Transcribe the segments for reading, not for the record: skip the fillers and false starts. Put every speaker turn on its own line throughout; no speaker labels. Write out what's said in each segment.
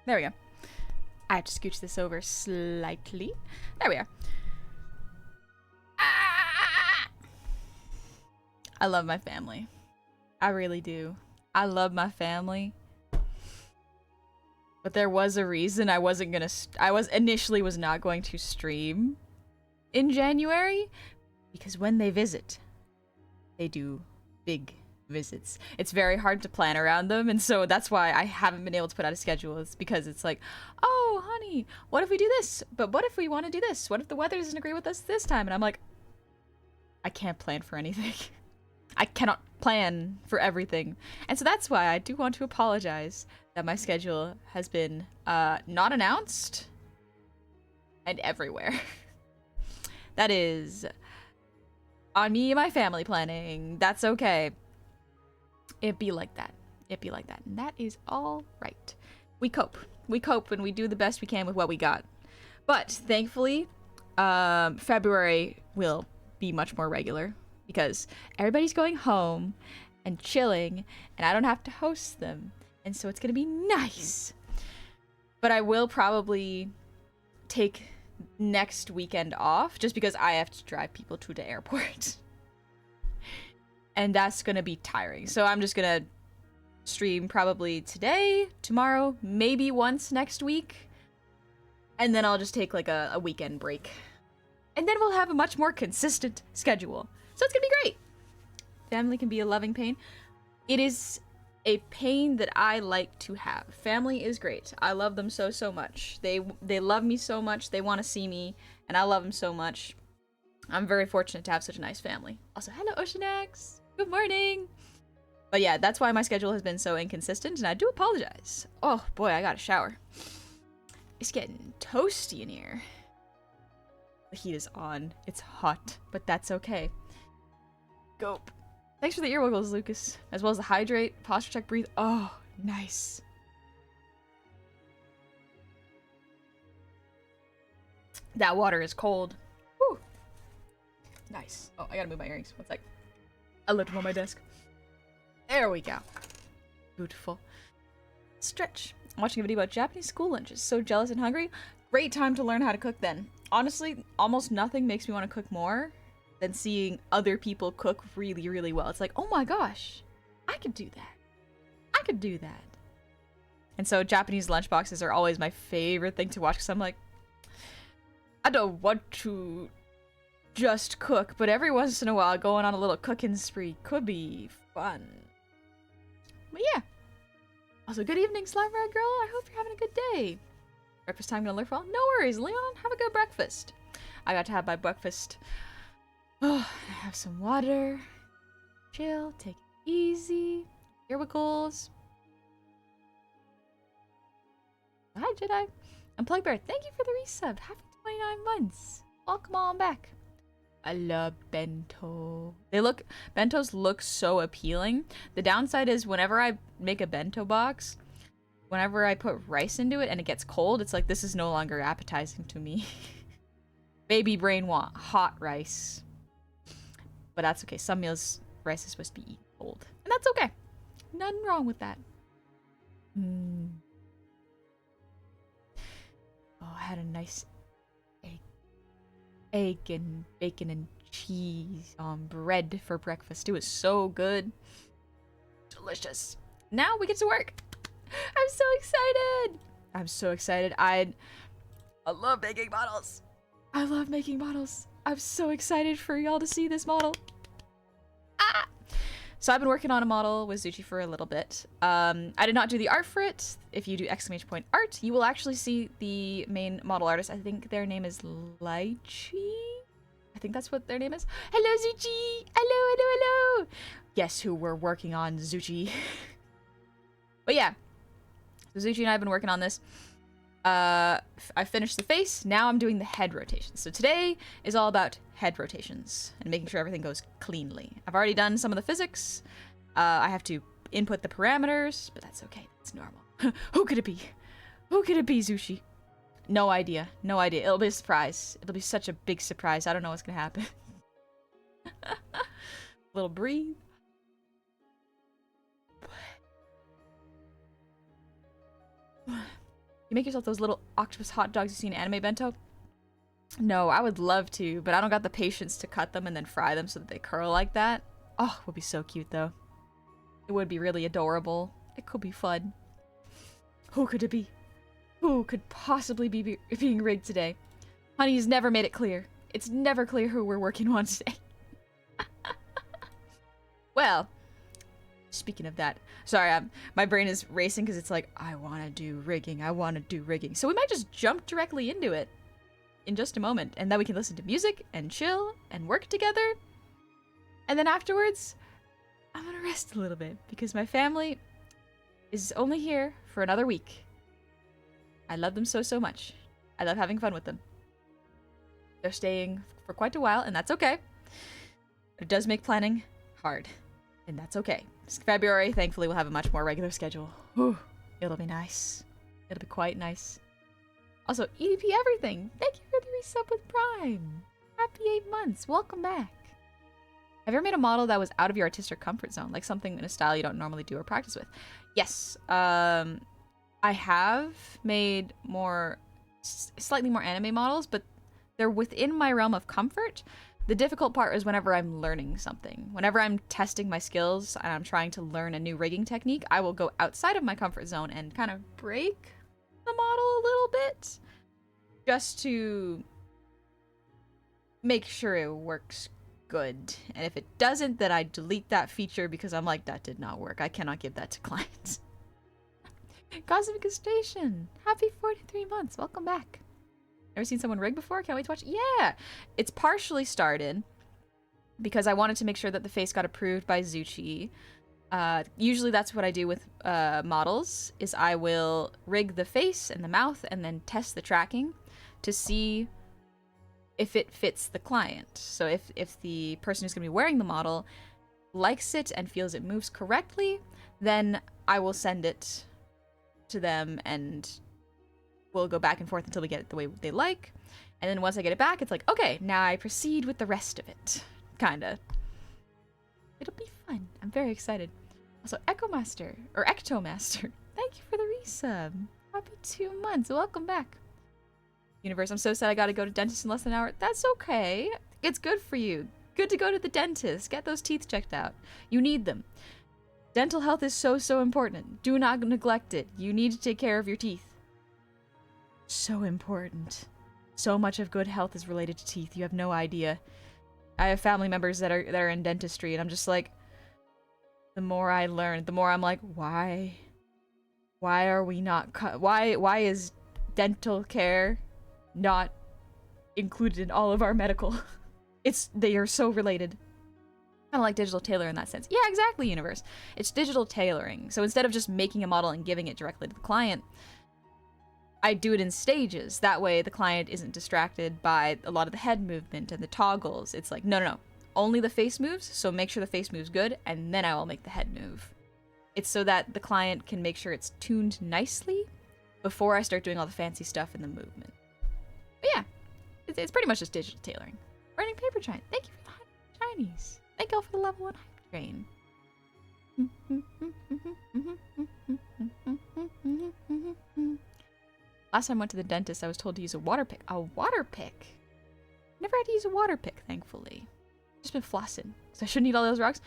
There we go. I have to scooch this over slightly. There we are. Ah! I love my family. I really do. I love my family. But there was a reason I wasn't gonna. I was not going to stream in January because when they visit, they do big visits. It's very hard to plan around them, and so that's why I haven't been able to put out a schedule. It's because it's like, oh, honey, what if we do this? But what if we want to do this? What if the weather doesn't agree with us this time? And I'm like, I can't plan for anything. I cannot plan for everything. And so that's why I do want to apologize that my schedule has been not announced and everywhere. That is on me and my family planning. That's okay. It be like that. It be like that. And that is all right. We cope. We cope and we do the best we can with what we got. But thankfully, February will be much more regular because everybody's going home and chilling and I don't have to host them. And so it's going to be nice. But I will probably take next weekend off just because I have to drive people to the airport. And that's going to be tiring. So I'm just going to stream probably today, tomorrow, maybe once next week. And then I'll just take like a weekend break. And then we'll have a much more consistent schedule. So it's going to be great. Family can be a loving pain. It is a pain that I like to have. Family is great. I love them so, so much. They love me so much. They want to see me. And I love them so much. I'm very fortunate to have such a nice family. Also, hello, Oceanax. Good morning. But yeah, that's why my schedule has been so inconsistent, and I do apologize. Oh boy, I got a shower. It's getting toasty in here. The heat is on. It's hot, but that's okay. Gulp. Thanks for the ear wiggles, Lucas. As well as the hydrate, posture check, breathe. Oh, nice. That water is cold. Whew. Nice. Oh, I gotta move my earrings. One sec. I left them on my desk. There we go. Beautiful. Stretch. I'm watching a video about Japanese school lunches. So jealous and hungry. Great time to learn how to cook then. Honestly, almost nothing makes me want to cook more than seeing other people cook really, really well. It's like, oh my gosh, I could do that. I could do that. And so Japanese lunchboxes are always my favorite thing to watch because I'm like, I don't want to just cook, but every once in a while going on a little cooking spree could be fun. But yeah. Also, good evening, Slime Rag Girl. I hope you're having a good day. Breakfast time gonna lurk for all? No worries, Leon. Have a good breakfast. I got to have my breakfast. Oh, have some water. Chill. Take it easy. Here we goes. Hi, Jedi. And Plug Bear, thank you for the resub. Happy 29 months. Welcome on back. I love bento. Bentos look so appealing. The downside is whenever I make a bento box, whenever I put rice into it and it gets cold, it's like this is no longer appetizing to me. Baby brain want hot rice. But that's okay. Some meals, rice is supposed to be eaten cold. And that's okay. Nothing wrong with that. Oh, I had a nice egg and bacon and cheese on bread for breakfast. It was so good. Delicious. Now we get to work. I'm so excited. I'm so excited. I love making models. I love making models. I'm so excited for y'all to see this model. Ah! So I've been working on a model with Zuchi for a little bit. I did not do the art for it. If you do !art, you will actually see the main model artist. I think their name is Lychee. I think that's what their name is. Hello, Zuchi. Hello, hello, hello. Guess who we're working on, Zuchi. But yeah, so Zuchi and I have been working on this. I finished the face. Now I'm doing the head rotations. So today is all about head rotations and making sure everything goes cleanly. I've already done some of the physics. I have to input the parameters, but that's okay. That's normal. Who could it be? Who could it be, Zushi? No idea. No idea. It'll be a surprise. It'll be such a big surprise. I don't know what's gonna happen. Little breathe. You make yourself those little octopus hot dogs you see in Anime Bento? No, I would love to, but I don't got the patience to cut them and then fry them so that they curl like that. Oh, it would be so cute though. It would be really adorable. It could be fun. Who could it be? Who could possibly be being rigged today? Honey's never made it clear. It's never clear who we're working on today. Well, speaking of that, sorry, my brain is racing because it's like, I want to do rigging. I want to do rigging. So we might just jump directly into it in just a moment. And then we can listen to music and chill and work together. And then afterwards, I'm going to rest a little bit because my family is only here for another week. I love them so, so much. I love having fun with them. They're staying for quite a while, and that's okay. It does make planning hard, and that's okay. It's February, thankfully, we'll have a much more regular schedule. Whew. It'll be nice. It'll be quite nice. Also, EDP everything. Thank you for the resub with Prime. Happy 8 months. Welcome back. Have you ever made a model that was out of your artistic comfort zone? Like something in a style you don't normally do or practice with? Yes. I have made slightly more anime models, but they're within my realm of comfort. The difficult part is whenever I'm learning something. Whenever I'm testing my skills and I'm trying to learn a new rigging technique, I will go outside of my comfort zone and kind of break the model a little bit just to make sure it works good. And if it doesn't, then I delete that feature because I'm like, that did not work. I cannot give that to clients. Cosmic Station, happy 43 months. Welcome back. Ever seen someone rig before? Can't wait to watch. Yeah, it's partially started because I wanted to make sure that the face got approved by Zuchi. Usually that's what I do with models, is I will rig the face and the mouth and then test the tracking to see if it fits the client. So if the person who's going to be wearing the model likes it and feels it moves correctly, then I will send it to them and we'll go back and forth until we get it the way they like. And then once I get it back, it's like, okay, now I proceed with the rest of it. Kinda. It'll be fun. I'm very excited. Also, Echomaster, or Ectomaster, thank you for the resub. Happy 2 months. Welcome back. Universe, I'm so sad I gotta go to dentist in less than an hour. That's okay. It's good for you. Good to go to the dentist. Get those teeth checked out. You need them. Dental health is so, so important. Do not neglect it. You need to take care of your teeth. So important. So much of good health is related to teeth. You have no idea. I have family members that are in dentistry, and I'm just like, the more I learn, the more I'm like, why are we not why is dental care not included in all of our medical? They are so related. Kind of like digital tailor in that sense. Yeah, exactly, Universe. It's digital tailoring. So instead of just making a model and giving it directly to the client, I do it in stages. That way the client isn't distracted by a lot of the head movement and the toggles. It's like, no. Only the face moves, so make sure the face moves good, and then I will make the head move. It's so that the client can make sure it's tuned nicely before I start doing all the fancy stuff in the movement. But yeah, it's pretty much just digital tailoring. Burning Paper Giant, thank you for the Chinese. Thank you all for the level 1 hype train. Last time I went to the dentist, I was told to use a water pick. A water pick? Never had to use a water pick, thankfully. Just been flossing, so I shouldn't eat all those rocks.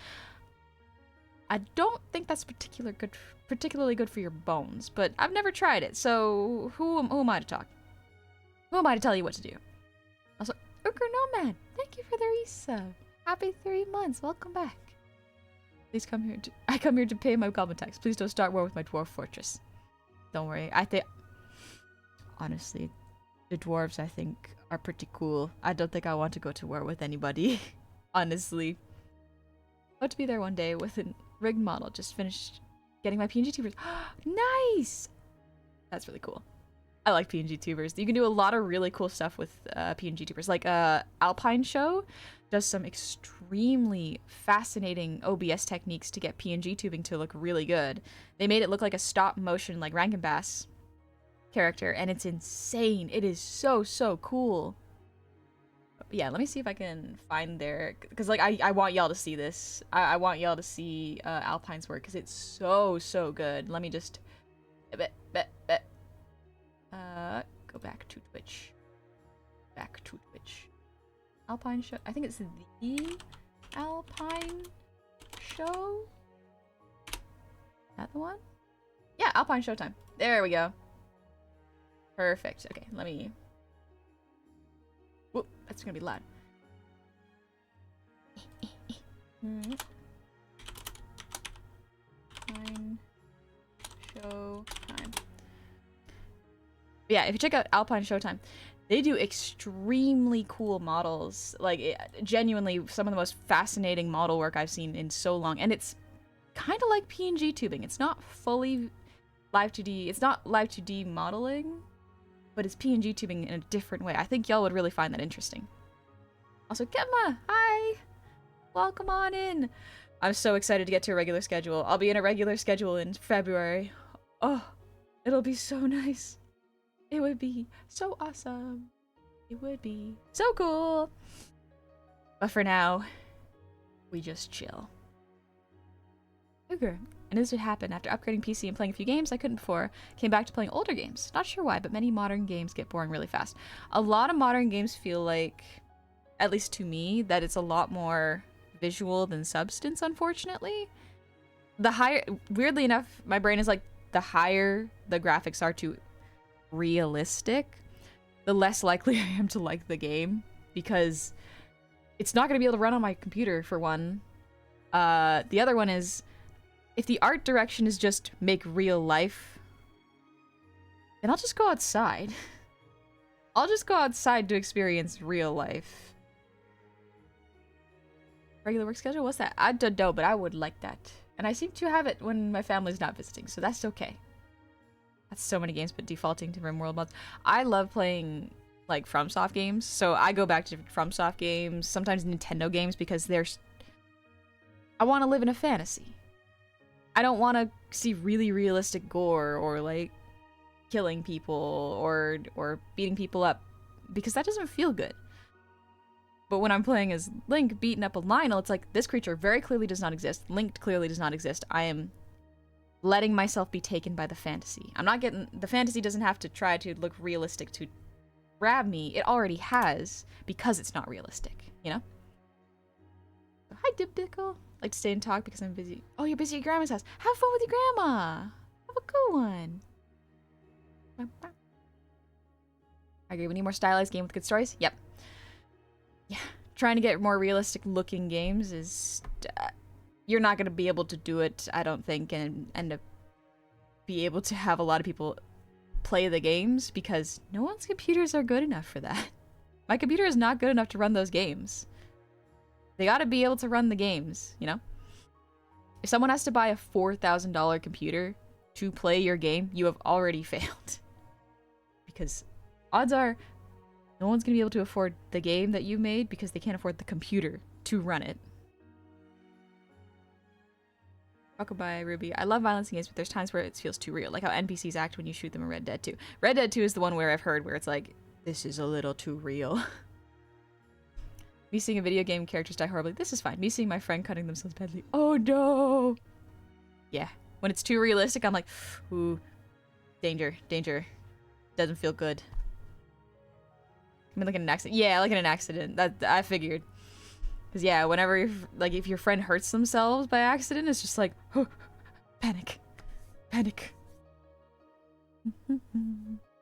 I don't think that's particularly good for your bones, but I've never tried it, so who am I to talk? Who am I to tell you what to do? Also, Urker Nomad, thank you for the resub. Happy 3 months, welcome back. Please come here. I come here to pay my goblin tax. Please don't start war with my dwarf fortress. Don't worry. Honestly, the dwarves, I think, are pretty cool. I don't think I want to go to war with anybody. Honestly. I hope to be there one day with a rigged model. Just finished getting my PNG tubers. Nice! That's really cool. I like PNG tubers. You can do a lot of really cool stuff with PNG tubers. Like Alpine Show does some extremely fascinating OBS techniques to get PNG tubing to look really good. They made it look like a stop motion, like Rankin Bass character, and it's insane. It is so, so cool. But yeah, let me see if I can find their, because like I want y'all to see this. I want y'all to see Alpine's work because it's so, so good. Let me just to Twitch. Back to Twitch. Alpine Show. I think it's the Alpine Show. Is that the one? Yeah, Alpine Showtime. There we go. Perfect. Okay, let me... Whoop, that's gonna be loud. Alpine Showtime. Yeah, if you check out Alpine Showtime, they do extremely cool models. Like, genuinely, some of the most fascinating model work I've seen in so long. And it's kind of like PNG tubing. It's not fully live 2D. It's not live 2D modeling, but it's PNG tubing in a different way. I think y'all would really find that interesting. Also, Gemma, hi! Welcome on in! I'm so excited to get to a regular schedule. I'll be in a regular schedule in February. Oh, it'll be so nice. It would be so awesome. It would be so cool. But for now, we just chill. Okay. And this would happen after upgrading PC and playing a few games I couldn't before. Came back to playing older games. Not sure why, but many modern games get boring really fast. A lot of modern games feel like, at least to me, that it's a lot more visual than substance, unfortunately. The higher, weirdly enough, my brain is like, the higher the graphics are to realistic, the less likely I am to like the game, because it's not going to be able to run on my computer, for one. The other one is, if the art direction is just make real life, then I'll just go outside. I'll just go outside to experience real life. Regular work schedule? What's that? I don't know, but I would like that. And I seem to have it when my family's not visiting, so that's okay. That's so many games, but defaulting to RimWorld mods. I love playing, like, FromSoft games, so I go back to FromSoft games, sometimes Nintendo games, because there's... I want to live in a fantasy. I don't want to see really realistic gore, or, like, killing people, or beating people up, because that doesn't feel good. But when I'm playing as Link beating up a Lionel, it's like, this creature very clearly does not exist. Link clearly does not exist. I am letting myself be taken by the fantasy. I'm not getting... The fantasy doesn't have to try to look realistic to grab me. It already has, because it's not realistic, you know? Hi, Dipdickle. Like to stay and talk because I'm busy. Oh, you're busy at your grandma's house. Have fun with your grandma. Have a good one. I agree. We need more stylized game with good stories. Yep. Yeah. Trying to get more realistic looking games is... you're not going to be able to do it, I don't think, and end up be able to have a lot of people play the games, because no one's computers are good enough for that. My computer is not good enough to run those games. They gotta be able to run the games, you know? If someone has to buy a $4,000 computer to play your game, you have already failed. Because odds are, no one's gonna be able to afford the game that you made because they can't afford the computer to run it. Welcome by Ruby. I love violence in games, but there's times where it feels too real, like how NPCs act when you shoot them in Red Dead 2. Red Dead 2 is the one where I've heard where it's like, this is a little too real. Me seeing a video game characters die horribly. This is fine. Me seeing my friend cutting themselves badly. Oh no! Yeah. When it's too realistic, I'm like, ooh, danger, danger. Doesn't feel good. I mean, like in an accident. Yeah, like in an accident. That I figured. Because yeah, whenever, like, if your friend hurts themselves by accident, it's just like, oh, panic. Panic.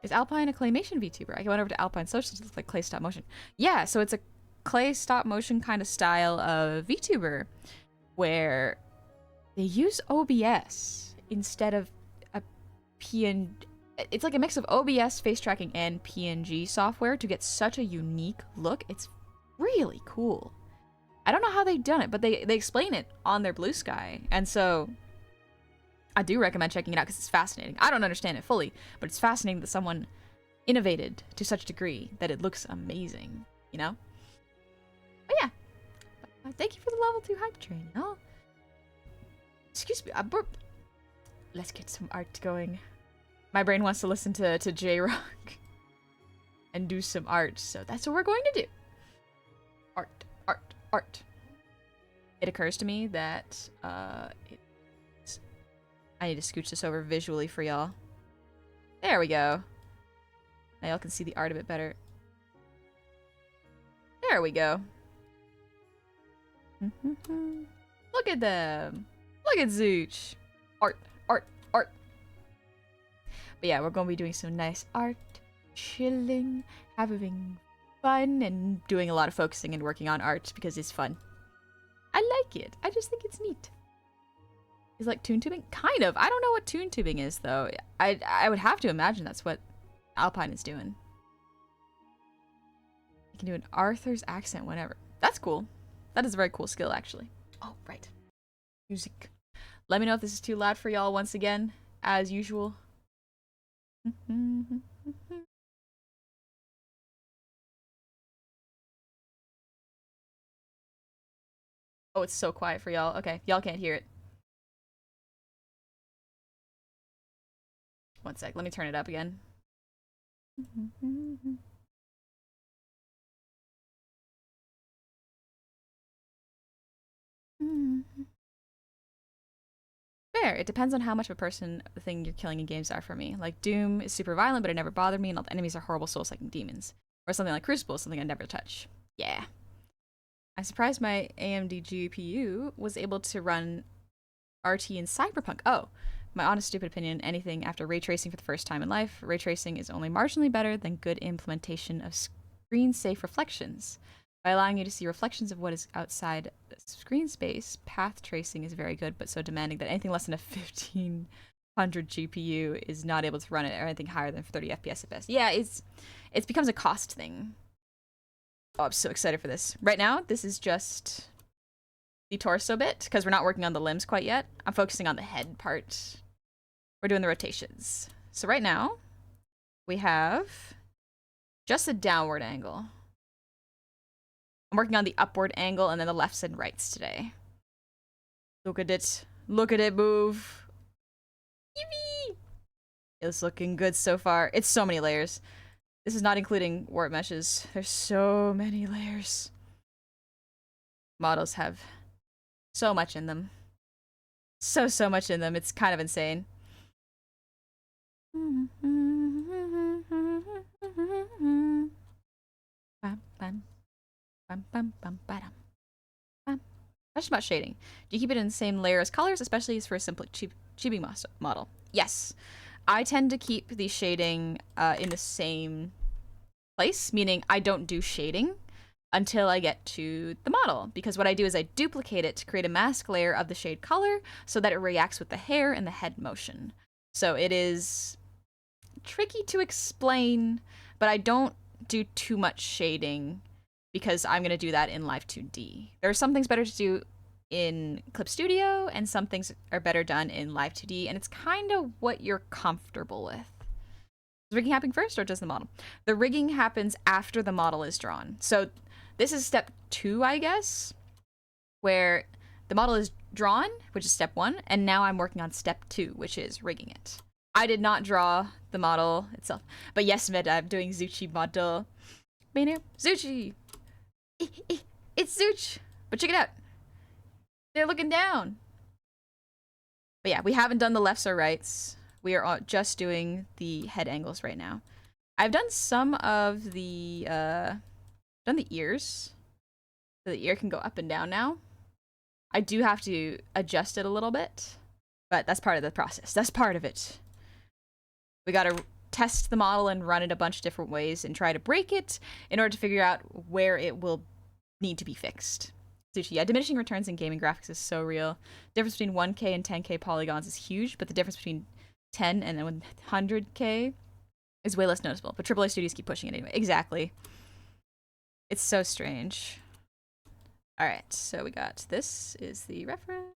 Is Alpine a claymation VTuber? I went over to Alpine Social to look like clay stop motion. Yeah, so it's a clay stop motion kind of style of VTuber where they use OBS instead of a PNG. It's like a mix of OBS, face tracking, and PNG software to get such a unique look. It's really cool. I don't know how they've done it, but they explain it on their Blue Sky, and so I do recommend checking it out because it's fascinating. I don't understand it fully, but it's fascinating that someone innovated to such a degree that it looks amazing, you know? But yeah, thank you for the level 2 hype train. Oh, excuse me, I burped. Let's get some art going. My brain wants to listen to J-Rock and do some art, so that's what we're going to do. Art, art, art. It occurs to me that I need to scooch this over visually for y'all. There we go. Now y'all can see the art a bit better. There we go. Look at them. Look at Zooch. Art, art, art. But yeah, we're going to be doing some nice art, chilling, having fun, and doing a lot of focusing and working on art because it's fun. I like it. I just think it's neat. Is like toon tubing? Kind of. I don't know what toon tubing is though. I would have to imagine that's what Alpine is doing. You can do an Arthur's accent whenever. That's cool. That is a very cool skill actually. Oh, right. Music. Let me know if this is too loud for y'all once again, as usual. Oh, it's so quiet for y'all. Okay, y'all can't hear it. One sec, let me turn it up again. Fair. It depends on how much of a person the thing you're killing in games are for me. Like, Doom is super violent, but it never bothered me, and all the enemies are horrible soul-sucking demons. Or something like Crucible is something I never touch. Yeah. I'm surprised my AMD GPU was able to run RT in Cyberpunk. Oh, my honest stupid opinion, anything after ray tracing for the first time in life, ray tracing is only marginally better than good implementation of screen-safe reflections. By allowing you to see reflections of what is outside the screen space, path tracing is very good, but so demanding that anything less than a 1500 GPU is not able to run it, or anything higher than 30 FPS at best. Yeah, it becomes a cost thing. Oh, I'm so excited for this. Right now, this is just the torso bit, because we're not working on the limbs quite yet. I'm focusing on the head part. We're doing the rotations. So right now, we have just a downward angle. I'm working on the upward angle and then the lefts and rights today. Look at it. Look at it move. Yippee! It's looking good so far. It's so many layers. This is not including warp meshes. There's so many layers. Models have so much in them. So much in them. It's kind of insane. Question about shading. Do you keep it in the same layer as colors, especially for a simple chibi model? Yes. I tend to keep the shading in the same place, meaning I don't do shading until I get to the model, because what I do is I duplicate it to create a mask layer of the shade color so that it reacts with the hair and the head motion. So it is tricky to explain, but I don't do too much shading because I'm going to do that in Live 2D. There are some things better to do in Clip Studio, and some things are better done in Live 2D, and it's kind of what you're comfortable with. Is rigging happening first, or just the model? The rigging happens after the model is drawn. So this is step 2, I guess, where the model is drawn, which is step 1, and now I'm working on step 2, which is rigging it. I did not draw the model itself, but yes, Meta, I'm doing Zuchi model. Zuchi! It's Zooch! But check it out. They're looking down. But yeah, we haven't done the lefts or rights. We are just doing the head angles right now. I've done some of the, done the ears. So the ear can go up and down now. I do have to adjust it a little bit, but that's part of the process. That's part of it. We gotta test the model and run it a bunch of different ways and try to break it in order to figure out where it will need to be fixed. Sushi, yeah, diminishing returns in gaming graphics is so real. The difference between 1K and 10K polygons is huge, but the difference between 10 and 100K is way less noticeable. But AAA studios keep pushing it anyway. Exactly. It's so strange. Alright, so we got this is the reference.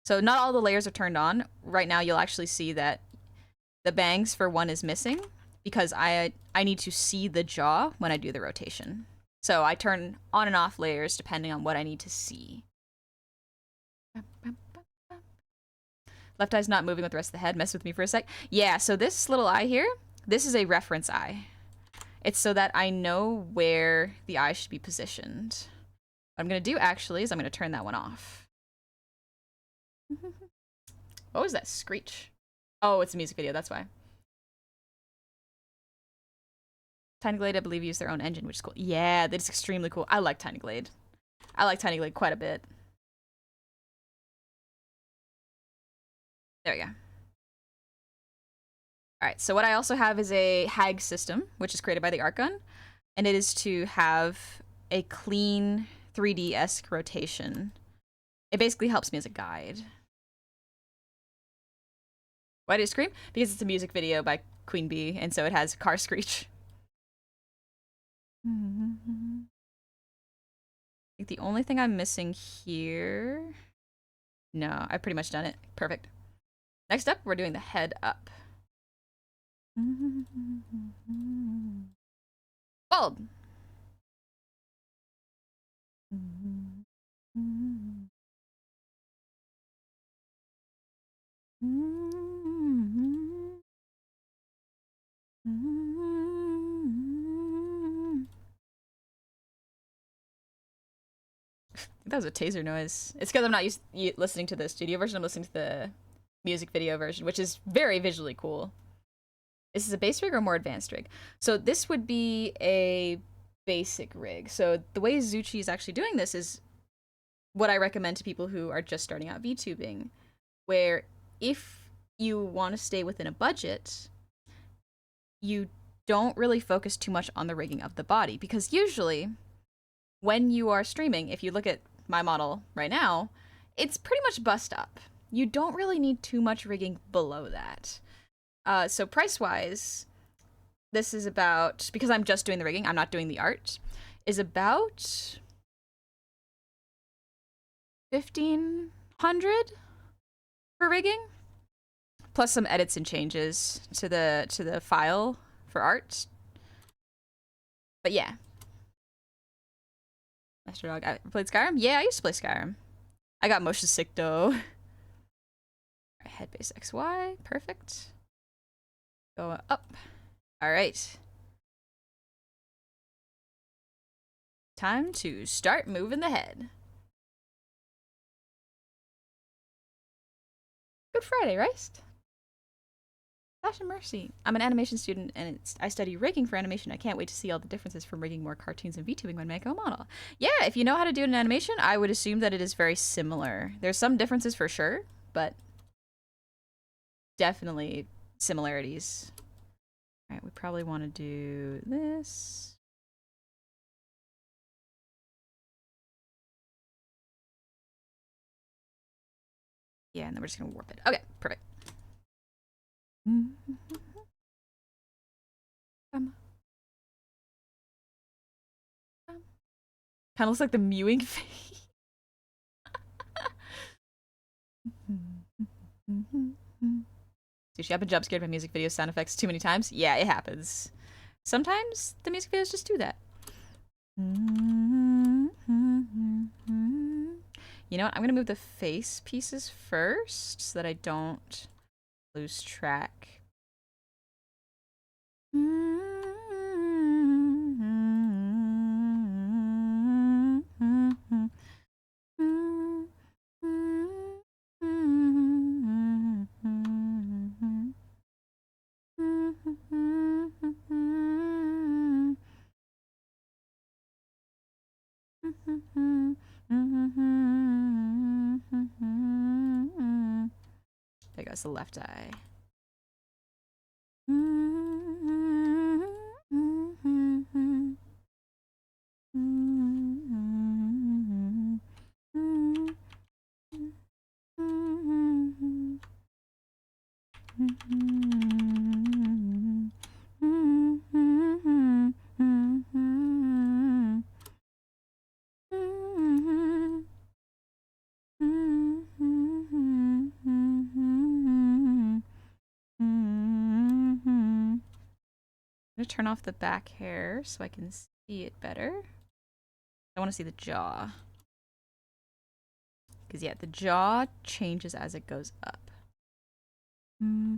So not all the layers are turned on. Right now you'll actually see that the bangs for one is missing because I need to see the jaw when I do the rotation. So I turn on and off layers depending on what I need to see. Left eye's not moving with the rest of the head. Mess with me for a sec. Yeah, so this little eye here, this is a reference eye. It's so that I know where the eye should be positioned. What I'm going to do actually is I'm going to turn that one off. What was that screech? Oh, it's a music video, that's why. Tiny Glade, I believe, use their own engine, which is cool. Yeah, that's extremely cool. I like Tiny Glade. I like Tiny Glade quite a bit. There we go. Alright, so what I also have is a HAG system, which is created by the Art Gun, and it is to have a clean 3D-esque rotation. It basically helps me as a guide. Why did it scream? Because it's a music video by Queen Bee, and so it has car screech. I think the only thing I'm missing here... No, I've pretty much done it. Perfect. Next up, we're doing the head up. Bald! That was a taser noise. It's because I'm not listening to the studio version. I'm listening to the music video version, which is very visually cool. Is this a base rig or a more advanced rig? So this would be a basic rig. So the way Zuchi is actually doing this is what I recommend to people who are just starting out VTubing, where if you want to stay within a budget, you don't really focus too much on the rigging of the body, because usually when you are streaming, if you look at my model right now, it's pretty much bust up. You don't really need too much rigging below that. So price-wise, this is about, because I'm just doing the rigging, I'm not doing the art, is about 1,500 for rigging, plus some edits and changes to the file for art. But yeah. Master Dog, I played Skyrim? Yeah, I used to play Skyrim. I got motion sick though. Alright, head base XY, perfect. Go up. Alright. Time to start moving the head. Good Friday, right? Fashion Mercy. I'm an animation student and I study rigging for animation. I can't wait to see all the differences from rigging more cartoons and VTubing when making a model. Yeah, if you know how to do an animation, I would assume that it is very similar. There's some differences for sure, but definitely similarities. Alright, we probably want to do this. Yeah, and then we're just gonna warp it. Okay, perfect. Kind of looks like the mewing face. Sushi, I've been jump scared by music video sound effects too many times. Yeah, it happens. Sometimes the music videos just do that. You know what? I'm gonna move the face pieces first so that I don't lose track. There goes the left eye. I'm gonna turn off the back hair so I can see it better. I want to see the jaw. Because, yeah, the jaw changes as it goes up. I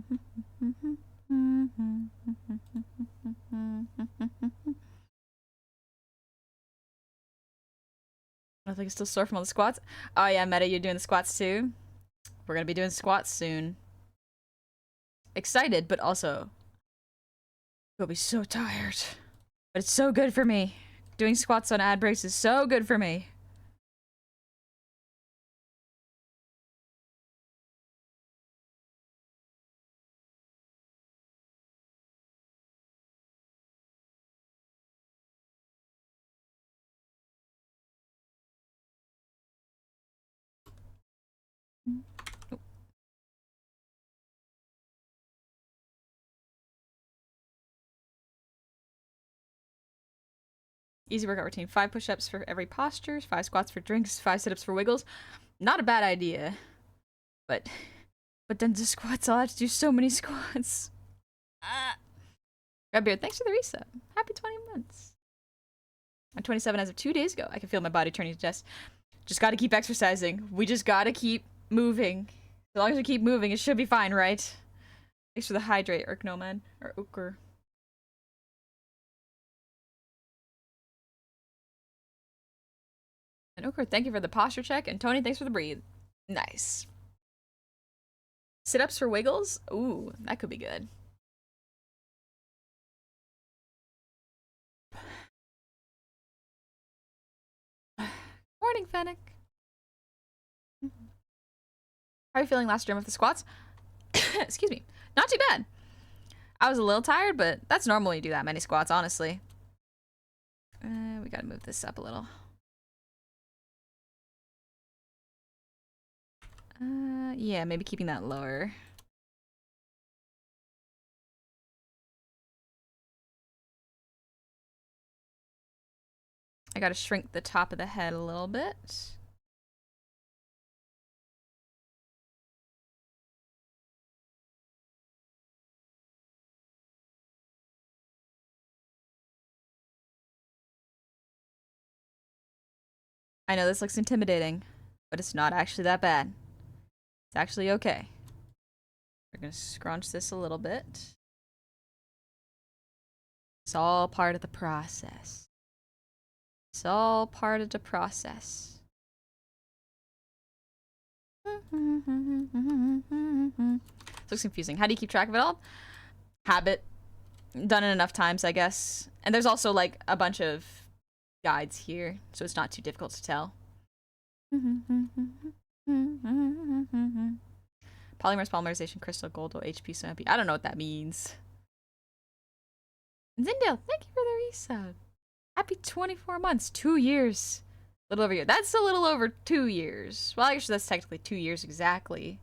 think it's still sore from all the squats. Oh, yeah, Meta, you're doing the squats too? We're gonna be doing squats soon. Excited, but also... We'll be so tired. But it's so good for me. Doing squats on ad breaks is so good for me. Easy workout routine. 5 push-ups for every posture, 5 squats for drinks, 5 sit-ups for wiggles. Not a bad idea. But then the squats, I'll have to do so many squats. Redbeard, thanks for the reset. Happy 20 months. I'm 27 as of 2 days ago. I can feel my body turning to dust. Just gotta keep exercising. We just gotta keep moving. As long as we keep moving, it should be fine, right? Thanks for the hydrate, Urknoman. Or Uker. And Uker, thank you for the posture check. And Tony, thanks for the breathe. Nice. Sit-ups for wiggles? Ooh, that could be good. Morning, Fennec. How are you feeling last stream of the squats? Excuse me. Not too bad. I was a little tired, but that's normal when you do that many squats, honestly. We gotta move this up a little. Yeah, maybe keeping that lower. I gotta shrink the top of the head a little bit. I know this looks intimidating, but it's not actually that bad. It's actually okay. We're gonna scrunch this a little bit. It's all part of the process. It's all part of the process. This looks confusing. How do you keep track of it all? Habit. Done it enough times, I guess. And there's also like a bunch of guides here, so it's not too difficult to tell. Polymers, polymerization, crystal, gold, HP, SMP. I don't know what that means. Zindale, thank you for the resub. Happy 24 months. 2 years. A little over a year. That's a little over 2 years. Well, actually, that's technically 2 years exactly.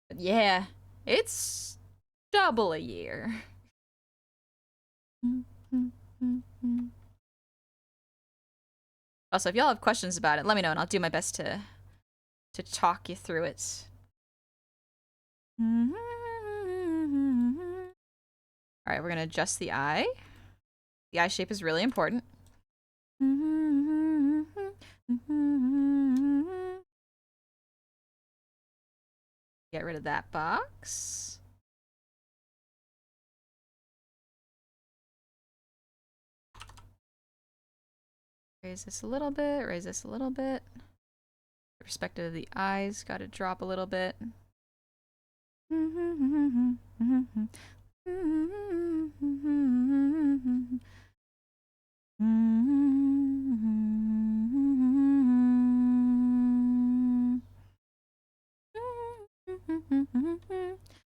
But yeah, it's double a year. Also, if y'all have questions about it, let me know and I'll do my best to talk you through it. Alright, we're gonna adjust the eye. The eye shape is really important. Get rid of that box. Raise this a little bit, raise this a little bit. The perspective of the eyes gotta drop a little bit. I'm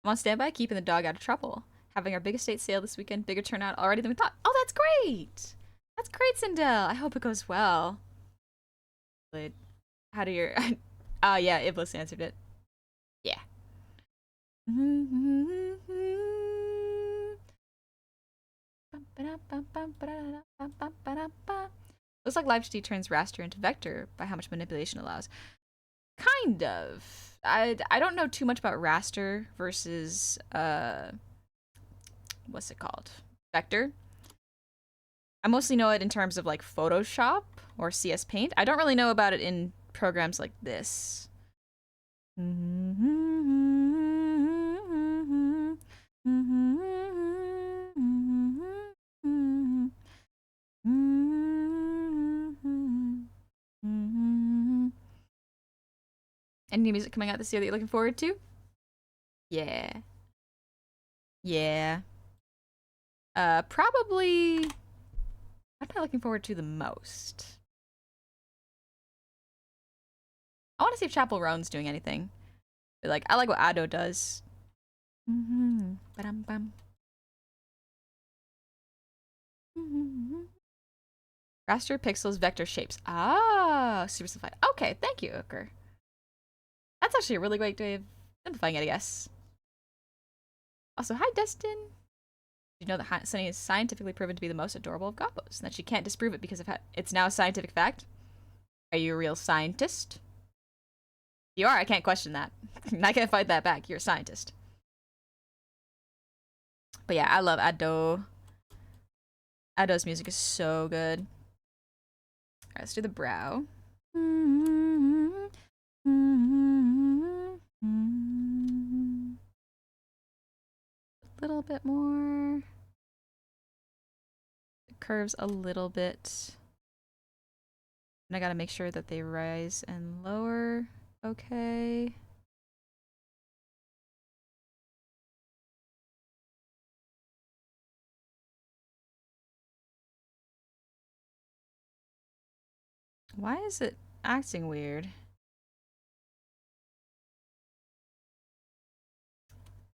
on standby, keeping the dog out of trouble. Having our big estate sale this weekend, bigger turnout already than we thought. Oh, that's great! That's great, Sindel. I hope it goes well. But how do your... Oh, yeah, Iblis answered it. Yeah. Looks like LiveHD turns raster into vector by how much manipulation allows. Kind of. I don't know too much about raster versus what's it called? Vector. I mostly know it in terms of like Photoshop or CS Paint. I don't really know about it in programs like this. Any new music coming out this year that you're looking forward to? Yeah. Yeah. Probably What am I looking forward to the most? I want to see if Chapel Roan's doing anything. But like, I like what Ado does. Ba-dum-bum. Raster pixels, vector shapes. Ah, super simplified. Okay, thank you, Ooker. That's actually a really great way of simplifying it, I guess. Also, hi, Destin. Did you know that Sunny is scientifically proven to be the most adorable of gobbos, and that she can't disprove it because of it's now a scientific fact? Are you a real scientist? You are. I can't question that. I can't fight that back. You're a scientist. But yeah, I love Ado. Ado's music is so good. Alright, let's do the brow. A little bit more. It curves a little bit. And I gotta make sure that they rise and lower. Okay. Why is it acting weird?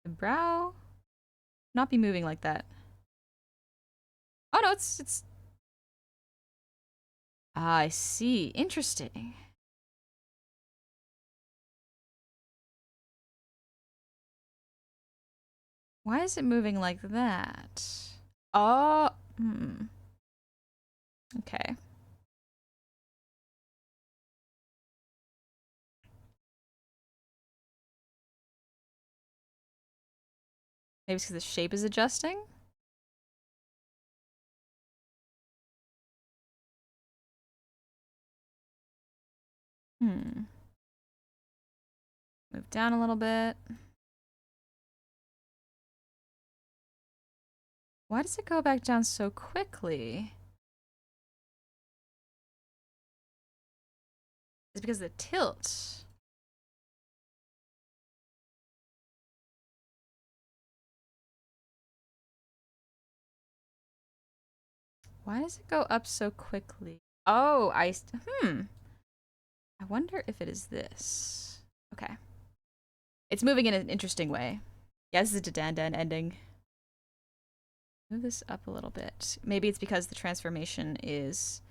The brow not be moving like that. Oh no, it's ah, I see. Interesting. Why is it moving like that? Oh, okay. Maybe it's because the shape is adjusting? Move down a little bit. Why does it go back down so quickly? It's because of the tilt. Why does it go up so quickly? Oh, I wonder if it is this. Okay. It's moving in an interesting way. Yeah, this is a Dandan ending. Move this up a little bit. Maybe it's because the transformation is...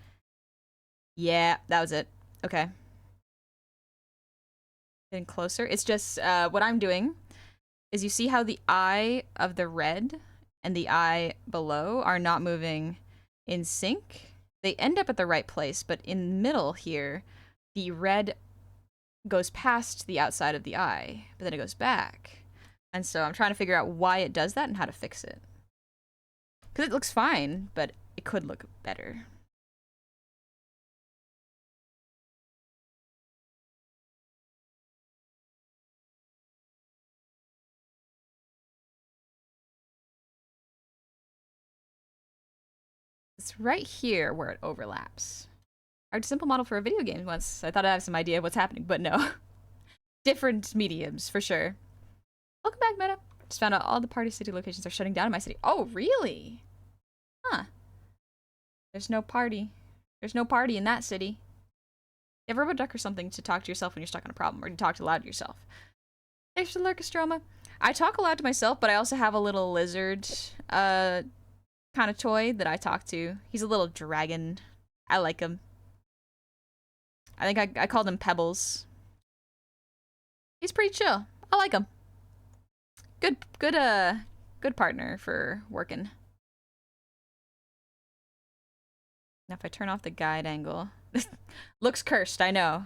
Yeah, that was it. Okay. Getting closer. It's just, what I'm doing is you see how the eye of the red and the eye below are not moving in sync? They end up at the right place, but in the middle here, the red goes past the outside of the eye, but then it goes back. And so I'm trying to figure out why it does that and how to fix it. Because it looks fine, but it could look better. It's right here where it overlaps. Our simple model for a video game once. I thought I had some idea of what's happening, but no. Different mediums, for sure. Welcome back, Meta. Just found out all the party city locations are shutting down in my city. Oh, really? Huh. There's no party. There's no party in that city. You have a RoboDuck or something to talk to yourself when you're stuck on a problem, or you talk aloud to yourself. Thanks for the Lurkostroma. I talk aloud to myself, but I also have a little lizard, kind of toy that I talk to. He's a little dragon. I like him. I think I called him Pebbles. He's pretty chill. I like him. Good partner for working. Now if I turn off the guide angle. Looks cursed, I know.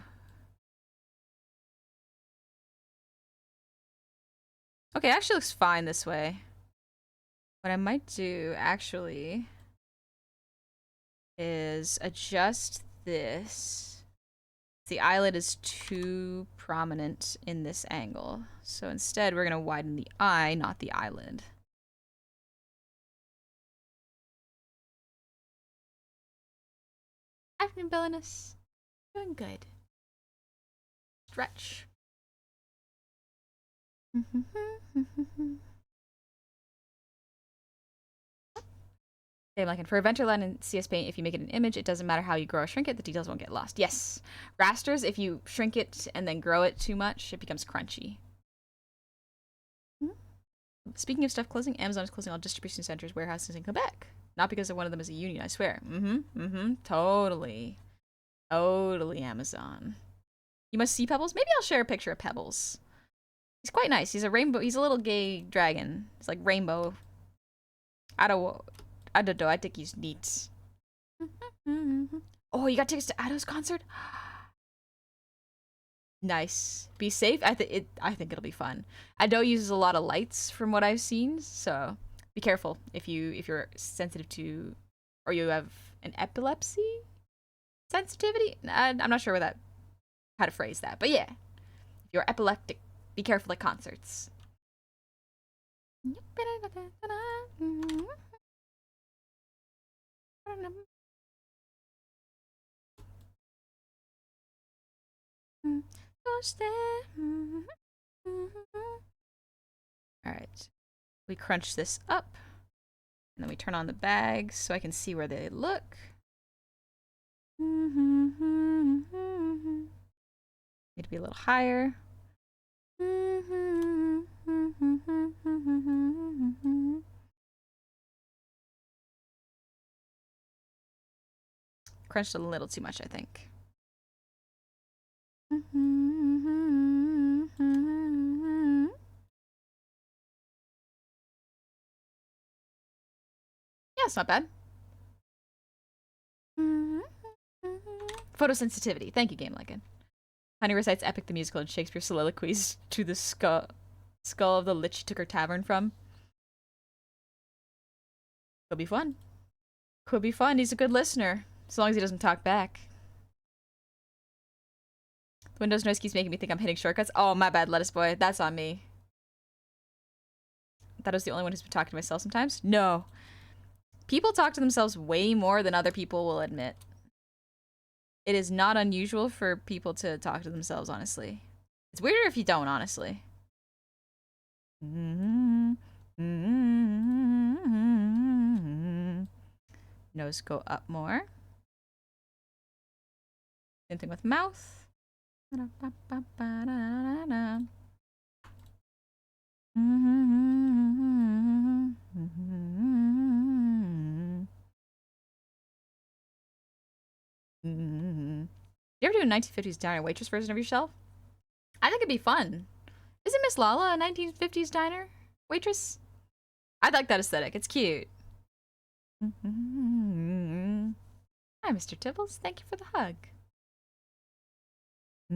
Okay, it actually looks fine this way. What I might do, actually, is adjust this. The eyelid is too prominent in this angle. So instead, we're going to widen the eye, not the eyelid. Afternoon, Bellinus. Doing good. Stretch. Okay, like for Adventureland and CS Paint, if you make it an image, it doesn't matter how you grow or shrink it, the details won't get lost. Yes. Rasters, if you shrink it and then grow it too much, it becomes crunchy. Speaking of stuff closing, Amazon is closing all distribution centers, warehouses in Quebec. Not because one of them is a union, I swear. Totally. Totally Amazon. You must see Pebbles? Maybe I'll share a picture of Pebbles. He's quite nice. He's a rainbow. He's a little gay dragon. It's like rainbow. I don't know. I think he's neat. Oh, you got tickets to Addo's concert? Nice. Be safe. I think it'll be fun. Addo uses a lot of lights from what I've seen, so be careful if you're sensitive to, or you have an epilepsy sensitivity. I'm not sure how to phrase that, but yeah, if you're epileptic, be careful at concerts. Alright. We crunch this up. And then we turn on the bags so I can see where they look. Need to be a little higher. Crunched a little too much, I think. Yeah, it's not bad. Photosensitivity. Thank you, Game Lincoln. Honey recites Epic the Musical and Shakespeare soliloquies to the skull of the lich she took her tavern from. Could be fun. Could be fun. He's a good listener. As long as he doesn't talk back. The Windows noise keeps making me think I'm hitting shortcuts. Oh, my bad, Lettuce Boy. That's on me. I thought I was the only one who's been talking to myself sometimes. No. People talk to themselves way more than other people will admit. It is not unusual for people to talk to themselves, honestly. It's weirder if you don't, honestly. Nose go up more. Same thing with mouth. You ever do a 1950s diner waitress version of yourself? I think it'd be fun. Isn't Miss Lala a 1950s diner waitress? I like that aesthetic. It's cute. Hi, Mr. Tibbles. Thank you for the hug. I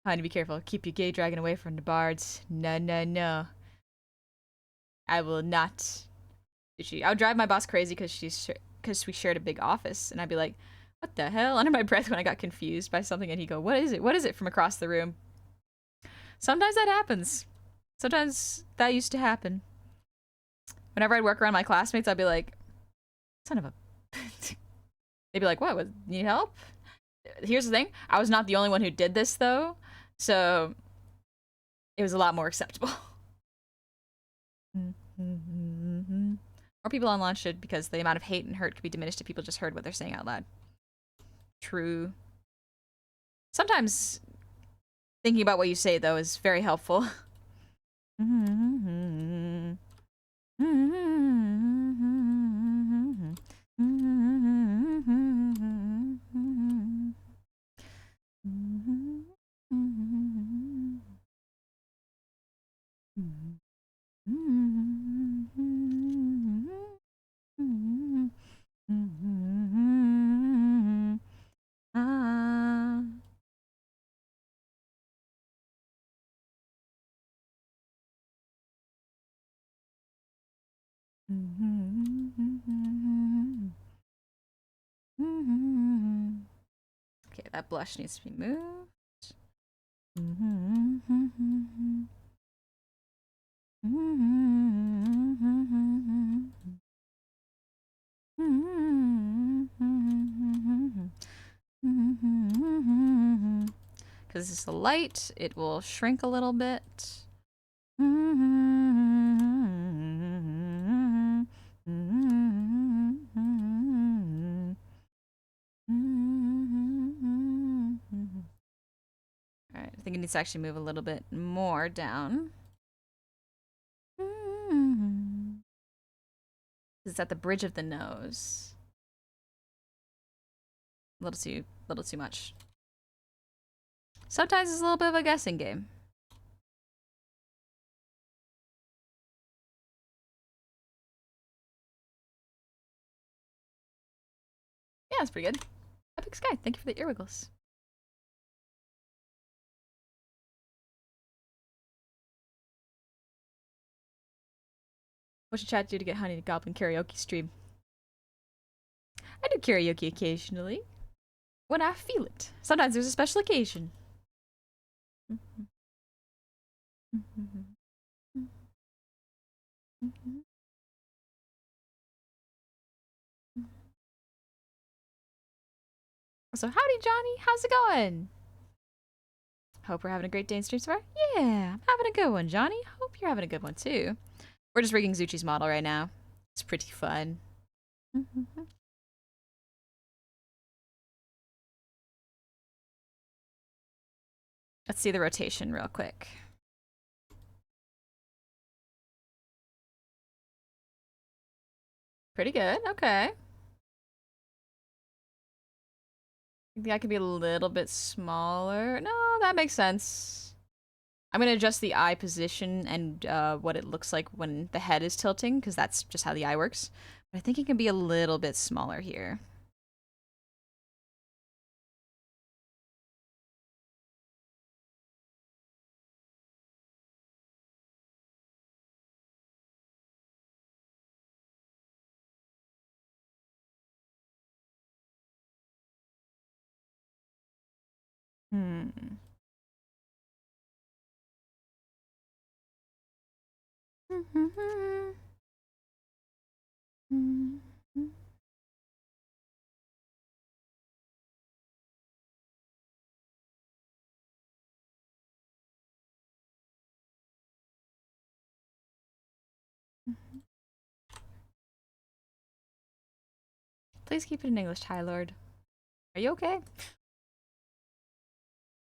need to be careful. Keep your gay dragon away from the bards. No, no, no. I will not. I would drive my boss crazy because we shared a big office, and I'd be like, "What the hell?" under my breath when I got confused by something, and he'd go, "What is it? What is it?" from across the room. Sometimes that happens. Sometimes that used to happen. Whenever I'd work around my classmates, I'd be like, "Son of a." They'd be like, "What? Need help?" Here's the thing: I was not the only one who did this, though, so it was a lot more acceptable. More people online should, because the amount of hate and hurt could be diminished if people just heard what they're saying out loud. True. Sometimes thinking about what you say, though, is very helpful. Okay, that blush needs to be moved. Because this is a light, it will shrink a little bit. needs to actually move a little bit more down. It's at the bridge of the nose. A little too much. Sometimes it's a little bit of a guessing game. Yeah, it's pretty good. Epic Sky, thank you for the ear wiggles. What should chat do to get Honey to Goblin karaoke stream? I do karaoke occasionally. When I feel it. Sometimes there's a special occasion. So howdy, Johnny. How's it going? Hope we're having a great day in stream so far. Yeah, I'm having a good one, Johnny. Hope you're having a good one too. We're just rigging Zuchi's model right now. It's pretty fun. Let's see the rotation real quick. Pretty good, okay. I think I could be a little bit smaller. No, that makes sense. I'm gonna adjust the eye position and what it looks like when the head is tilting, because that's just how the eye works. But I think it can be a little bit smaller here. Please keep it in English, High Lord. Are you okay?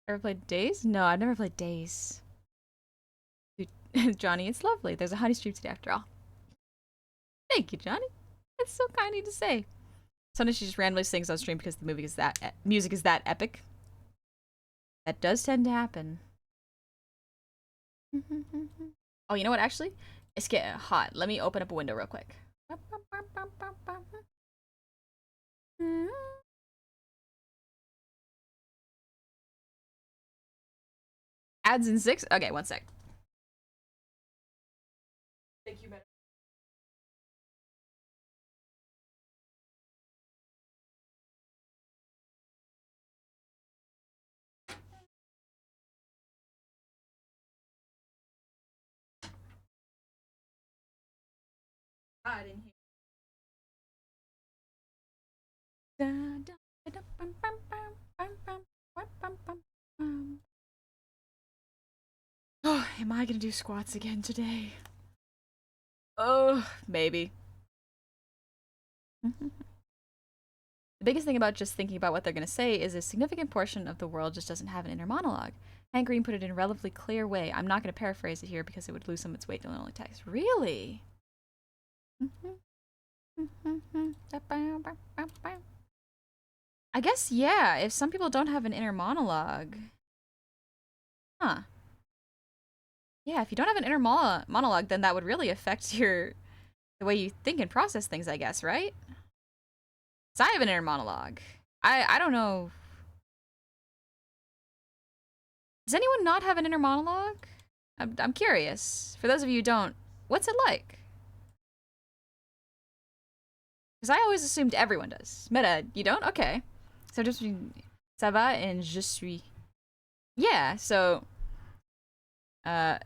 Ever played Days? No, I've never played Days. Dude, Johnny, it's lovely. There's a honey stream today after all. Thank you, Johnny. That's so kind of you to say. Sometimes she just randomly sings on stream because the music is that epic. That does tend to happen. Oh, you know what, actually? It's getting hot. Let me open up a window real quick. Ads in 6? Okay, one sec. Thank you, better. Hot in here. Oh, am I gonna do squats again today? Oh, maybe. The biggest thing about just thinking about what they're gonna say is a significant portion of the world just doesn't have an inner monologue. Hank Green put it in a relatively clear way. I'm not gonna paraphrase it here because it would lose some of its weight in only text. Really? I guess, yeah, if some people don't have an inner monologue. Huh. Yeah, if you don't have an inner monologue, then that would really affect the way you think and process things, I guess, right? Because I have an inner monologue. I don't know. Does anyone not have an inner monologue? I'm curious. For those of you who don't, what's it like? Because I always assumed everyone does. Meta, you don't? Okay. So just between ça va and je suis. Yeah, so the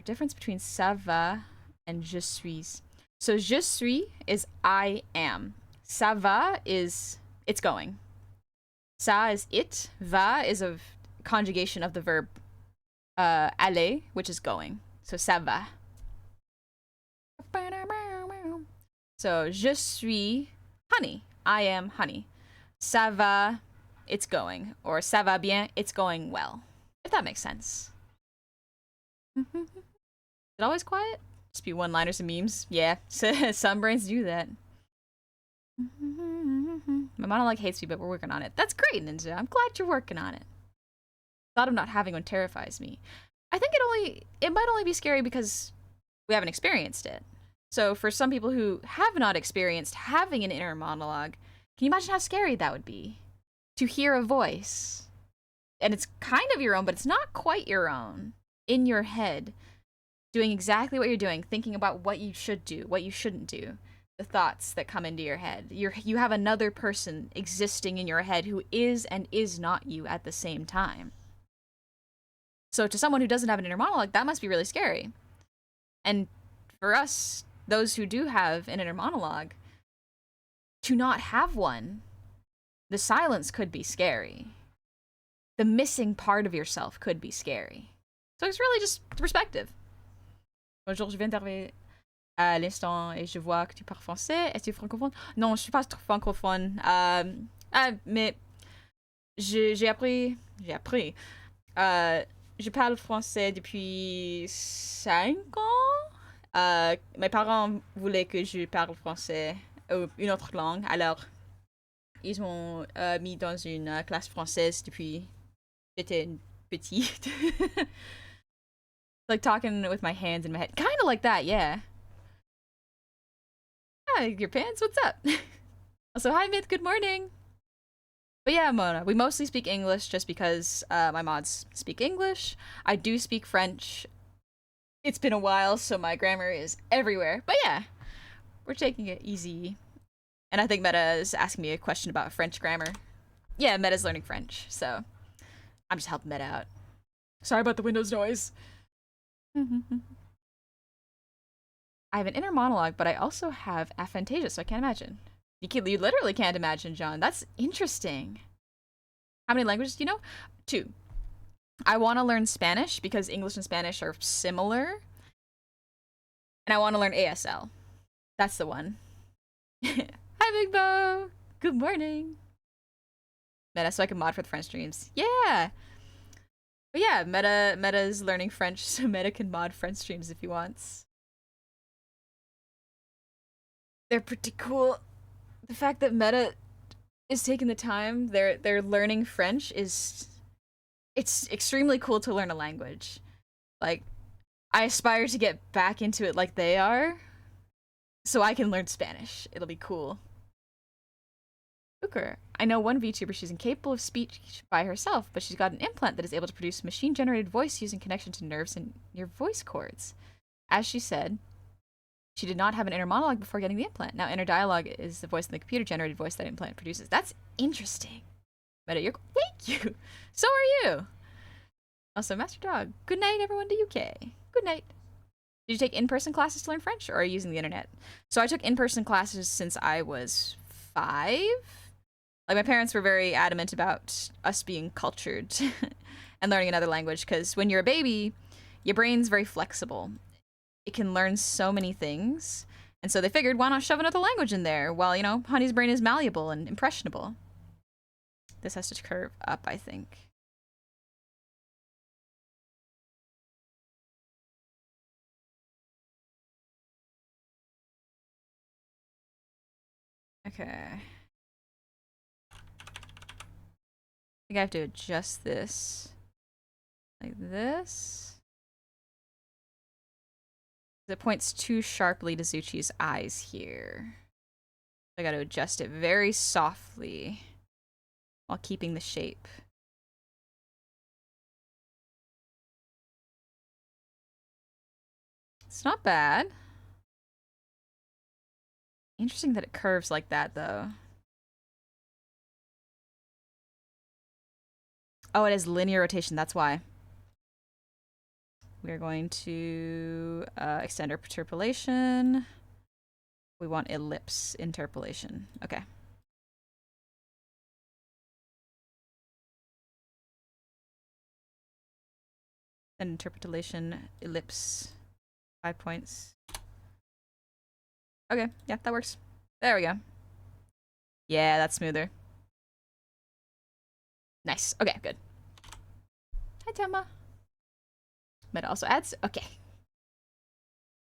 difference between ça va and je suis. So je suis is I am. Ça va is it's going. Ça is it. Va is a conjugation of the verb aller, which is going. So ça va. So je suis honey. I am honey. Ça va, it's going. Or ça va bien, it's going well. If that makes sense. Is it always quiet? Just be one-liners and memes? Yeah, some brains do that. My monologue hates me, but we're working on it. That's great, Ninja. I'm glad you're working on it. Thought of not having one terrifies me. I think it might only be scary because we haven't experienced it. So for some people who have not experienced having an inner monologue, can you imagine how scary that would be? To hear a voice, and it's kind of your own, but it's not quite your own, in your head, doing exactly what you're doing, thinking about what you should do, what you shouldn't do, the thoughts that come into your head. You have another person existing in your head who is and is not you at the same time. So to someone who doesn't have an inner monologue, that must be really scary. And for us, those who do have an inner monologue, to not have one, the silence could be scary. The missing part of yourself could be scary. So it's really just perspective. Bonjour, je viens d'arriver à l'instant et je vois que tu parles français. Est-ce que tu es francophone? Non, je suis pas francophone. Mais j'ai appris. Je parle français depuis 5 ans. Mes parents voulaient que je parle français ou une autre langue. Alors, ils m'ont mis dans une classe française depuis j'étais petite. Like talking with my hands in my head. Kind of like that, yeah. Hi, your pants, what's up? Also, hi, Myth, good morning. But yeah, Mona, we mostly speak English just because my mods speak English. I do speak French. It's been a while, so my grammar is everywhere. But yeah, we're taking it easy. And I think Meta is asking me a question about French grammar. Yeah, Meta's learning French, so I'm just helping Meta out. Sorry about the Windows noise. I have an inner monologue, but I also have aphantasia, so I can't imagine. You literally can't imagine, John. That's interesting. How many languages do you know? 2. I want to learn Spanish because English and Spanish are similar. And I want to learn ASL. That's the one. Hi, Big Bo! Good morning. Meta, so I can mod for the French streams. Yeah! But yeah, Meta's learning French, so Meta can mod French streams if he wants. They're pretty cool. The fact that Meta is taking the time, they're learning French it's extremely cool to learn a language. Like, I aspire to get back into it like they are, so I can learn Spanish. It'll be cool. Uker. I know one VTuber, she's incapable of speech by herself, but she's got an implant that is able to produce machine-generated voice using connection to nerves in your voice cords. As she said, she did not have an inner monologue before getting the implant. Now, inner dialogue is the voice in the computer-generated voice that implant produces. That's interesting. Meta, you're... Thank you! So are you! Also, Master Dog. Good night, everyone to UK. Good night. Did you take in-person classes to learn French, or are you using the internet? So I took in-person classes since I was 5. Like, my parents were very adamant about us being cultured and learning another language, because when you're a baby, your brain's very flexible. It can learn so many things, and so they figured, why not shove another language in there? Well, you know, Honey's brain is malleable and impressionable. This has to curve up, I think. Okay. I think I have to adjust this like this. It points too sharply to Zuchi's eyes here. I gotta adjust it very softly while keeping the shape. It's not bad. Interesting that it curves like that, though. Oh, it has linear rotation, that's why. We're going to extend our interpolation. We want ellipse interpolation. Okay. And interpolation, ellipse, 5 points. Okay, yeah, that works. There we go. Yeah, that's smoother. Nice. Okay, good. Hi, Temma. But also ads. Okay.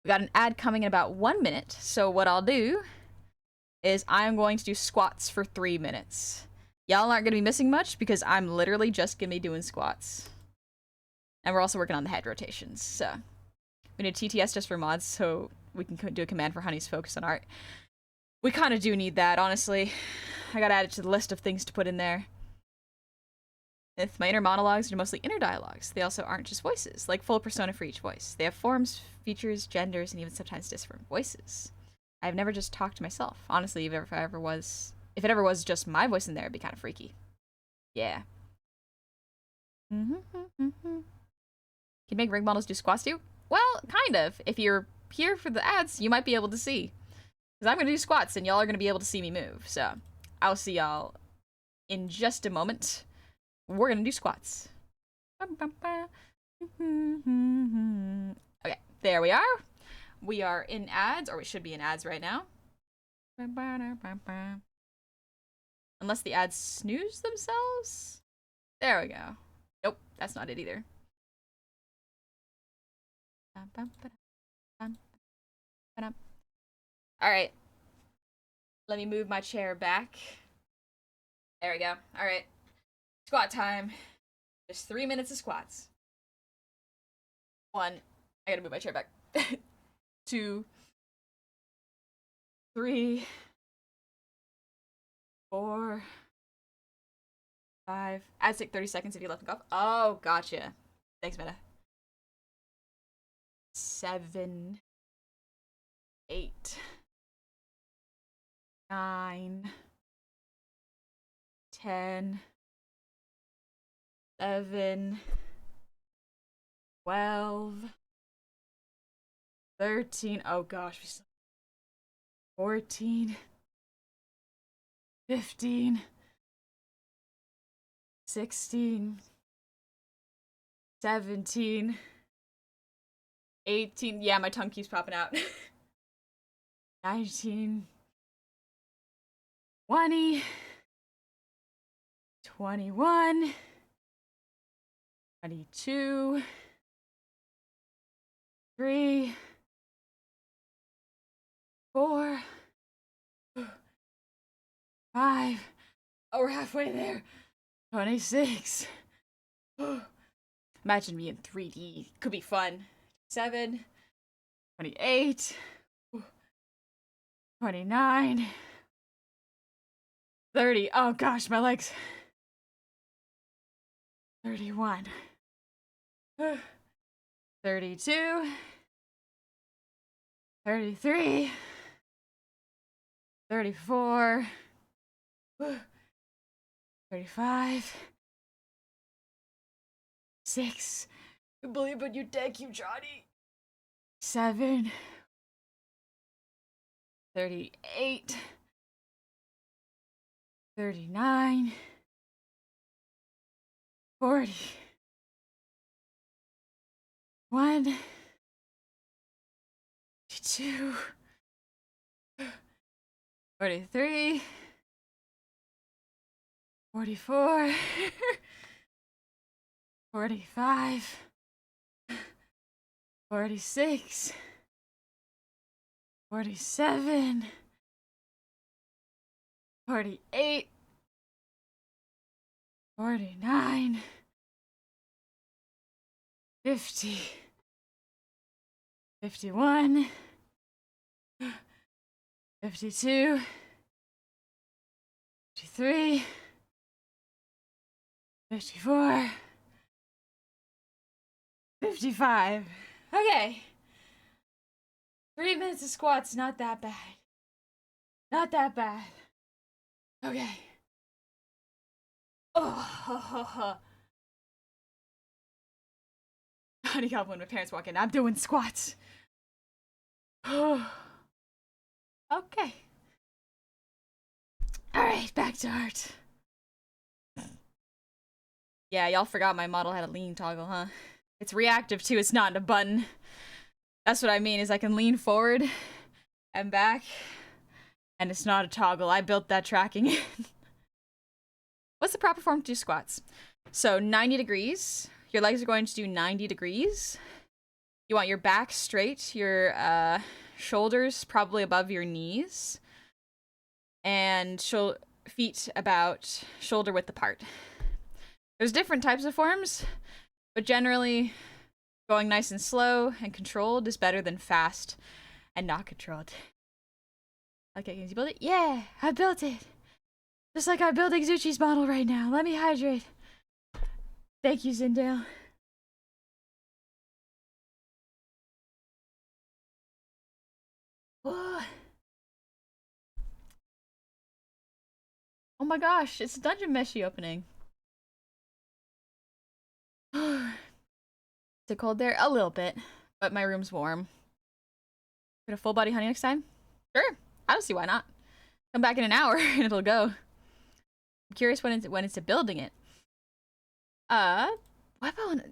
We got an ad coming in about 1 minute. So what I'll do is I'm going to do squats for 3 minutes. Y'all aren't going to be missing much because I'm literally just going to be doing squats. And we're also working on the head rotations. So we need TTS just for mods so we can do a command for Honey's focus on art. We kind of do need that, honestly. I gotta add it to the list of things to put in there. If my inner monologues are mostly inner dialogues, they also aren't just voices, like full persona for each voice. They have forms, features, genders, and even sometimes different voices. I've never just talked to myself. Honestly, if it ever was just my voice in there, it'd be kind of freaky. Yeah. Can you make rig models do squats too? Well, kind of. If you're here for the ads, you might be able to see. Because I'm going to do squats, and y'all are going to be able to see me move. So, I'll see y'all in just a moment. We're going to do squats. Okay, there we are. We are in ads, or we should be in ads right now. Unless the ads snooze themselves? There we go. Nope, that's not it either. Alright. Let me move my chair back. There we go. Alright. Squat time. Just 3 minutes of squats. 1. I gotta move my chair back. 2. 3. 4. 5. Ads take 30 seconds if you left and go. Oh, gotcha. Thanks, Meta. 7. 8. 9. 10. 11. 12. 13. Oh gosh, we still 14. 15. 16. 17. 18. Yeah, my tongue keeps popping out. 19. 20. 21. 22. 3. 4. 5. Oh, we're halfway there. 26. Imagine me in 3D. Could be fun. 7. 28. 29. 30. Oh gosh, my legs. 31. 32. 33. 34. 35. 6. I believe in you, thank you, Johnny. 7. 38. 39. 40. 1. 42. 43. 44. 45. 46. 47. 48. 49. 50. 51. 52. 53. 54. 55. Okay. 3 minutes of squats, not that bad. Not that bad. Okay. Oh. Honey got when my parents walk in. I'm doing squats. Okay. Alright, back to art. Yeah, y'all forgot my model had a lean toggle, huh? It's reactive too, it's not a button. That's what I mean, is I can lean forward and back, and it's not a toggle. I built that tracking in. What's the proper form to do squats? So 90 degrees. your legs are going to do 90 degrees. You want your back straight, your shoulders probably above your knees, and feet about shoulder width apart. There's different types of forms, but generally going nice and slow and controlled is better than fast and not controlled. Okay, can you build it? Yeah, I built it. Just like I'm building Zuchi's model right now. Let me hydrate. Thank you, Zindale. Oh my gosh, it's a Dungeon Meshi opening. Is it cold there? A little bit, but my room's warm. Get a full body honey next time? Sure, I don't see why not. Come back in an hour and it'll go. I'm curious when it's building it. What about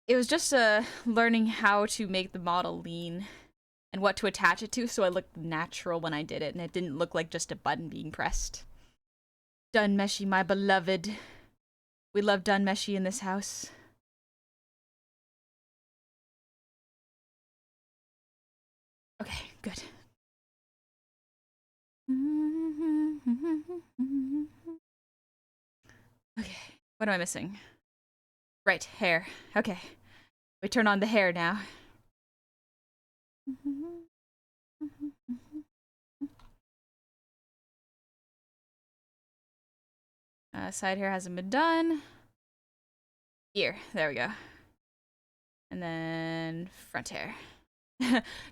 it was just learning how to make the model lean and what to attach it to, so it looked natural when I did it, and it didn't look like just a button being pressed. Dun Meshi, my beloved. We love Dun Meshi in this house. Okay, good. Okay, what am I missing? Right, hair. Okay. We turn on the hair now. Side hair hasn't been done. Ear, there we go. And then front hair.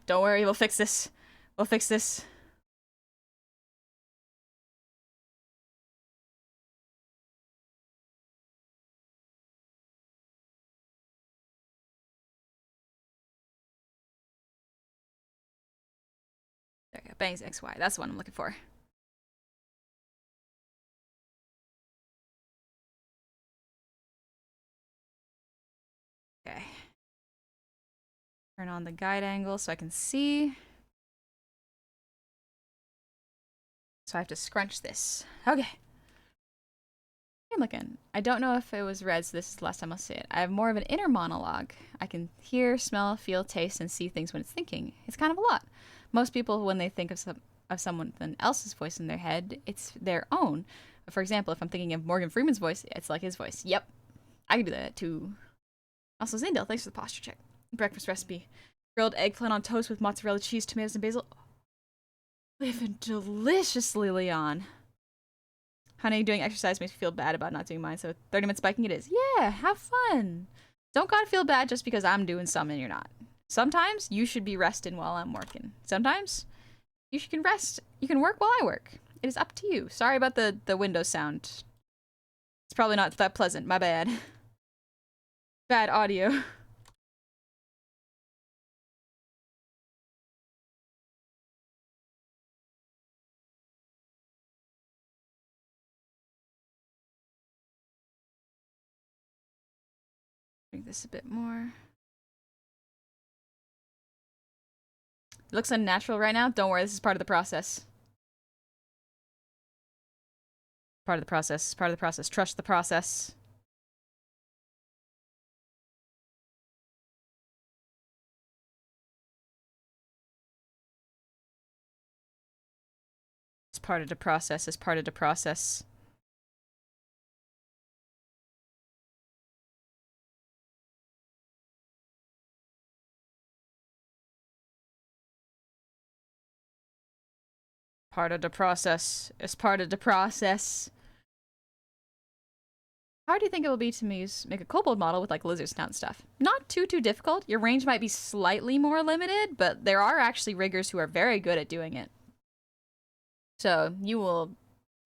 Don't worry, we'll fix this. We'll fix this. There we go. Bangs XY. That's the one I'm looking for. Okay. Turn on the guide angle so I can see. So I have to scrunch this. Okay. I'm looking. I don't know if it was red, so this is the last time I'll say it. I have more of an inner monologue. I can hear, smell, feel, taste, and see things when it's thinking. It's kind of a lot. Most people, when they think of someone else's voice in their head, it's their own. But for example, if I'm thinking of Morgan Freeman's voice, it's like his voice. Yep. I can do that too. Also, Zindale, thanks for the posture check. Breakfast recipe. Grilled eggplant on toast with mozzarella cheese, tomatoes, and basil. Living deliciously, Leon. Honey, doing exercise makes me feel bad about not doing mine, so 30-minute spiking it is. Yeah, have fun. Don't gotta feel bad just because I'm doing some and you're not. Sometimes you should be resting while I'm working. Sometimes you can rest. You can work while I work. It is up to you. Sorry about the Windows sound. It's probably not that pleasant. My bad. Bad audio. Make this a bit more. It looks unnatural right now. Don't worry, this is part of the process. Part of the process. Part of the process. Trust the process. It's part of the process. It's part of the process. Part of the process. It's part of the process. How hard do you think it will be to make a kobold model with like lizard snout and stuff? Not too difficult. Your range might be slightly more limited, but there are actually riggers who are very good at doing it. So you will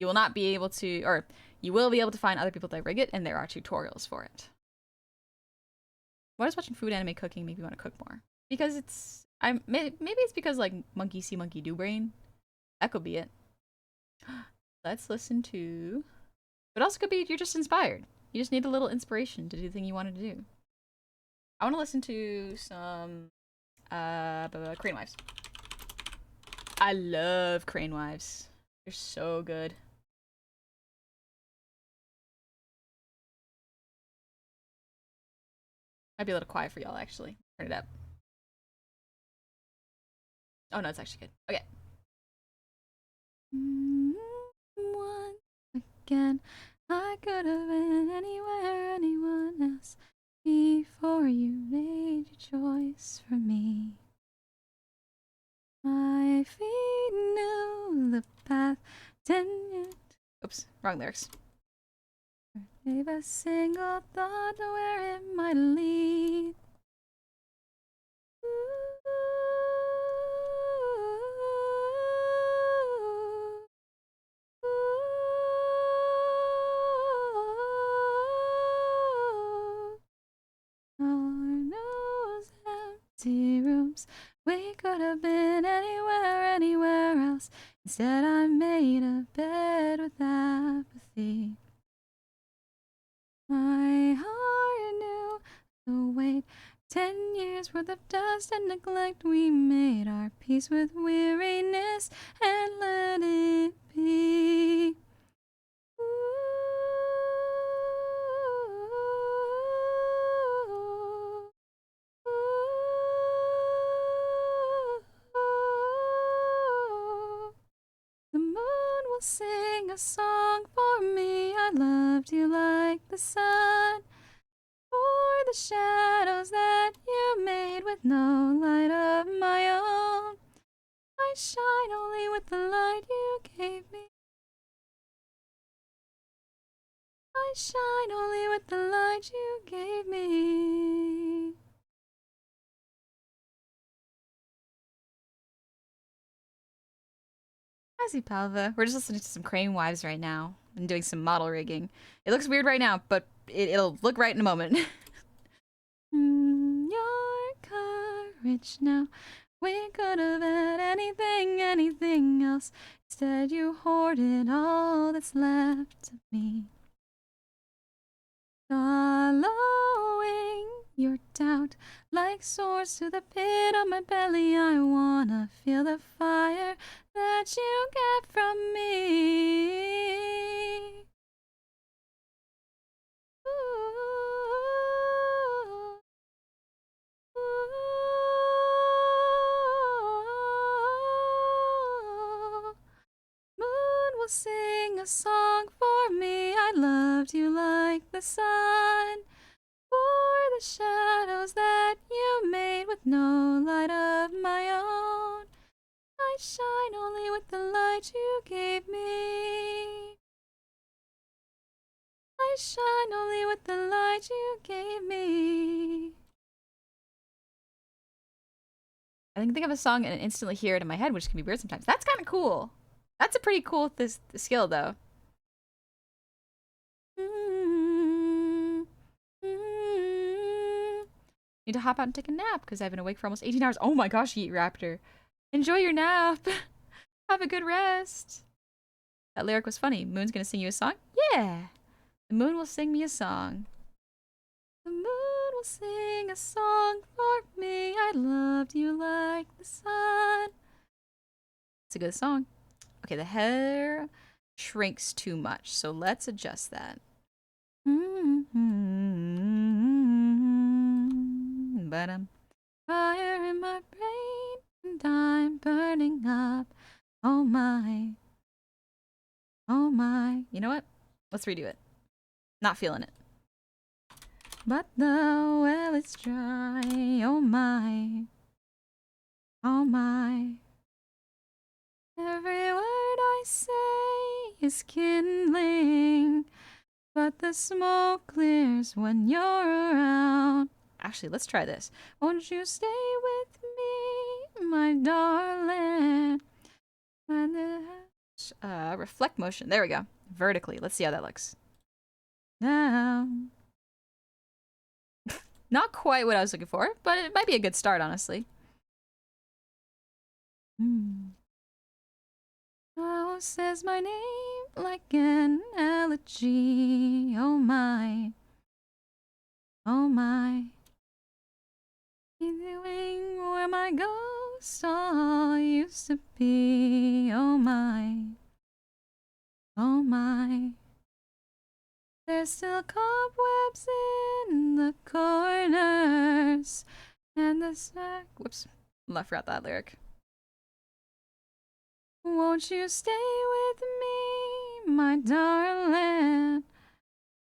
not be able to, or you will be able to find other people that rig it, and there are tutorials for it. Why does watching food anime cooking make me want to cook more? Because maybe it's because like monkey see monkey do brain. That could be it. Let's listen to. But also could be you're just inspired. You just need a little inspiration to do the thing you wanted to do. I want to listen to some Crane Wives. I love Crane Wives. They're so good. Might be a little quiet for y'all, actually. Turn it up. Oh no, it's actually good. Okay. Once again, I could have been anywhere, anyone else before you made your choice for me. My feet knew the path. Oops, wrong lyrics. Gave a single thought to where it might lead. Our nose empty rooms. We could have been anywhere, anywhere else. Instead, I made a bed with apathy. My heart knew the weight. 10 years worth of dust and neglect. We made our peace with weariness and let it be. The moon will sing a song for me. I loved you like the sun. For the shadows that you made with no light of my own. I shine only with the light you gave me. I shine only with the light you gave me. I see Palva. We're just listening to some Crane Wives right now and doing some model rigging. It looks weird right now, but it'll look right in a moment. Your courage now. We could have had anything, anything else. Instead, you hoarded all that's left of me. Following your doubt like swords to the pit of my belly. I wanna feel the fire that you get from me. Ooh. Ooh. Moon will sing a song for me. I loved you like the sun. For the shadows that you made with no light of my own. I shine only with the light you gave me. I shine only with the light you gave me. I can think of a song and instantly hear it in my head, which can be weird sometimes. That's kind of cool. That's a pretty cool skill, though. Need to hop out and take a nap because I've been awake for almost 18 hours. Oh my gosh, Yeet Raptor. Enjoy your nap. Have a good rest. That lyric was funny. Moon's gonna sing you a song? Yeah. The moon will sing me a song. The moon will sing a song for me. I loved you like the sun. It's a good song. Okay, the hair shrinks too much, so let's adjust that. But fire in my brain and I'm burning up. Oh my. Oh my. You know what? Let's redo it. Not feeling it. But the well is dry. Oh my. Oh my. Every word I say is kindling, but the smoke clears when you're around. Actually, let's try this. Won't you stay with me, my darling? Reflect motion. There we go. Vertically. Let's see how that looks. Down. Not quite what I was looking for, but it might be a good start, honestly. Oh, says my name like an elegy. Oh my. Oh my. Doing where my ghost all used to be. Oh my. Oh my. There's still cobwebs in the corners. And the snack. Whoops. I forgot that lyric. Won't you stay with me, my darling?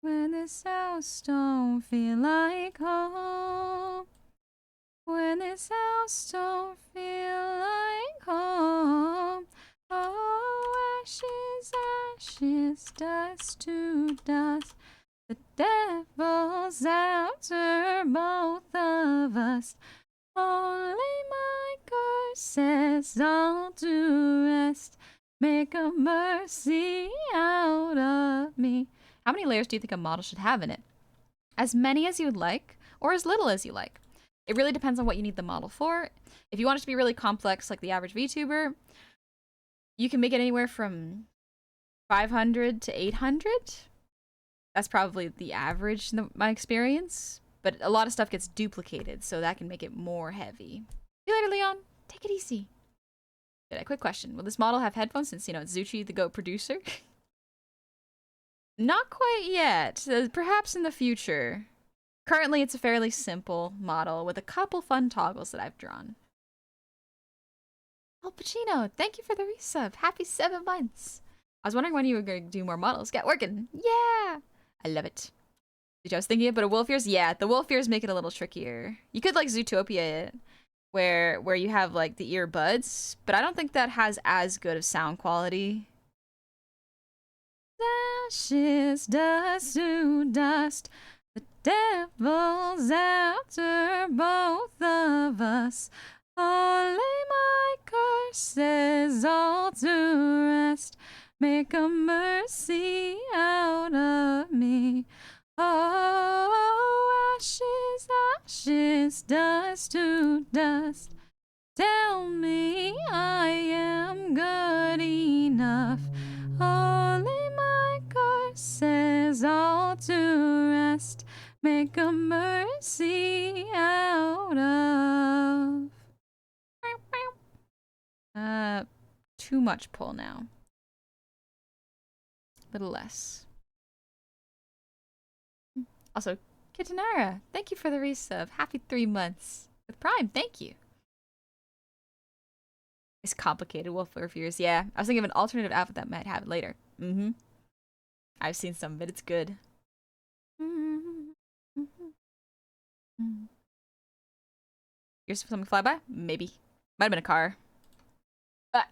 When this house don't feel like home. When this house don't feel like home. Oh, ashes, ashes, dust to dust. The devil's after both of us. Only my curses all to rest. Make a mercy out of me. How many layers do you think a model should have in it? As many as you would like, or as little as you like. It really depends on what you need the model for. If you want it to be really complex, like the average VTuber, you can make it anywhere from 500 to 800. That's probably the average in my experience. But a lot of stuff gets duplicated, so that can make it more heavy. See you later, Leon. Take it easy. Good, a quick question. Will this model have headphones since, you know, it's Zuchi, the GOAT producer? Not quite yet. Perhaps in the future. Currently, it's a fairly simple model with a couple fun toggles that I've drawn. Al Pacino, thank you for the resub. Happy 7 months. I was wondering when you were going to do more models. Get working. Yeah. I love it. I was thinking about a wolf ears. Yeah, the wolf ears make it a little trickier. You could like Zootopia it, where you have like the earbuds, but I don't think that has as good of sound quality. Ashes, dust to dust. The devil's after both of us. Only my curses all to rest. Make a mercy out of me. Oh, ashes, ashes, dust to dust. Tell me I am good enough. Only my curses all to rest. Make a mercy out of. Too much pull now. Little less. Also, Kitanara, thank you for the resub. Happy 3 months. With Prime, thank you. It's complicated, Wolf Ears. Yeah, I was thinking of an alternative outfit that might have it later. Mm-hmm. I've seen some of it. It's good. Here's something fly by? Maybe. Might have been a car. But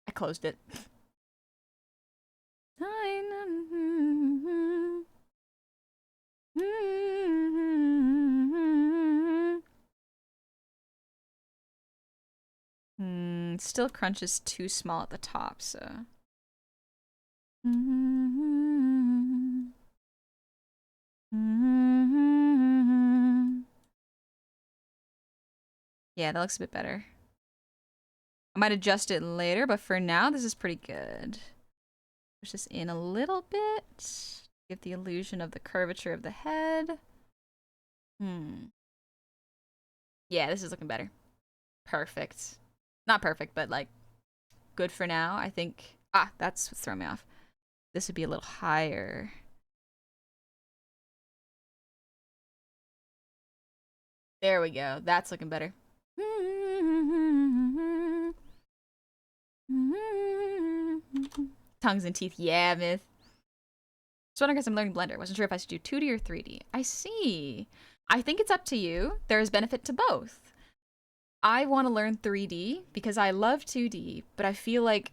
I closed it. Still crunch is too small at the top, so. Yeah, that looks a bit better. I might adjust it later, but for now, this is pretty good. Push this in a little bit. Give the illusion of the curvature of the head. Yeah, this is looking better. Perfect. Not perfect, but like good for now. I think. Ah, that's what's throwing me off. This would be a little higher. There we go. That's looking better. Tongues and teeth. Yeah, myth. Just wondering because I'm learning Blender. Wasn't sure if I should do 2D or 3D. I see. I think it's up to you. There's benefit to both. I want to learn 3D because I love 2D, but I feel like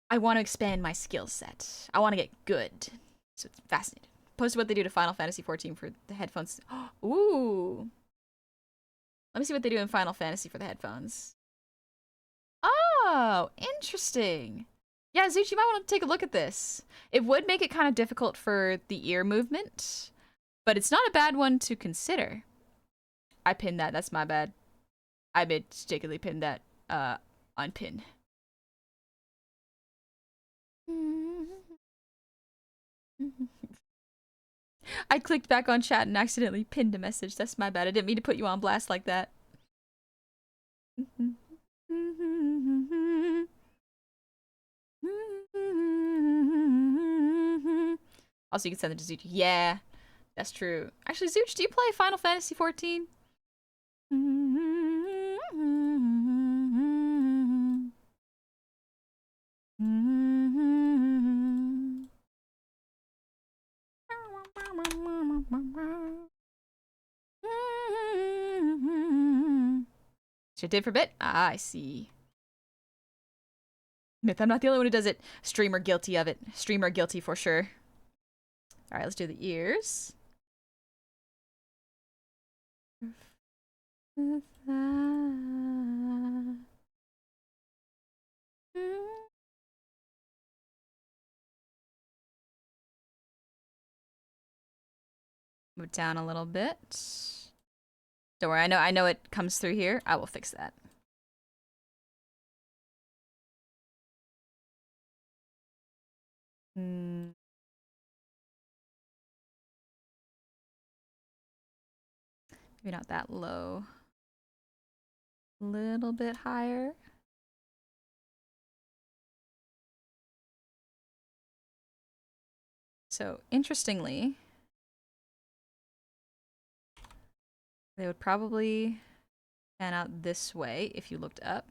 I want to expand my skill set. I want to get good. So it's fascinating. Posted what they do to Final Fantasy XIV for the headphones. Ooh. Let me see what they do in Final Fantasy for the headphones. Oh, interesting. Yeah, Zuchi, you might want to take a look at this. It would make it kind of difficult for the ear movement, but it's not a bad one to consider. I pinned that. That's my bad. I mistakenly pinned that. Unpin. I clicked back on chat and accidentally pinned a message. That's my bad. I didn't mean to put you on blast like that. Also, you can send it to Zooch. Yeah, that's true. Actually, Zooch, do you play Final Fantasy 14? Should did for bit? Ah, I see. Myth, I'm not the only one who does it. Streamer guilty of it. Streamer guilty for sure. Alright, let's do the ears. Move it down a little bit. Don't worry, I know it comes through here. I will fix that. Maybe not that low. A little bit higher. So, interestingly, they would probably pan out this way if you looked up.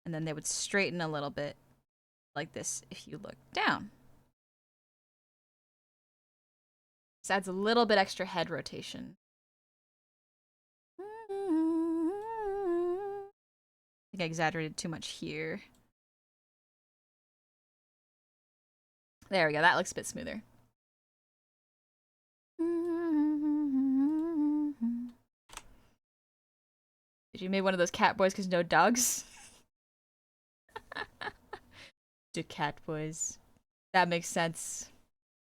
And then they would straighten a little bit like this if you look down. This adds a little bit extra head rotation. I think I exaggerated too much here. There we go, that looks a bit smoother. Did you make one of those cat boys because no dogs? The cat boys. That makes sense.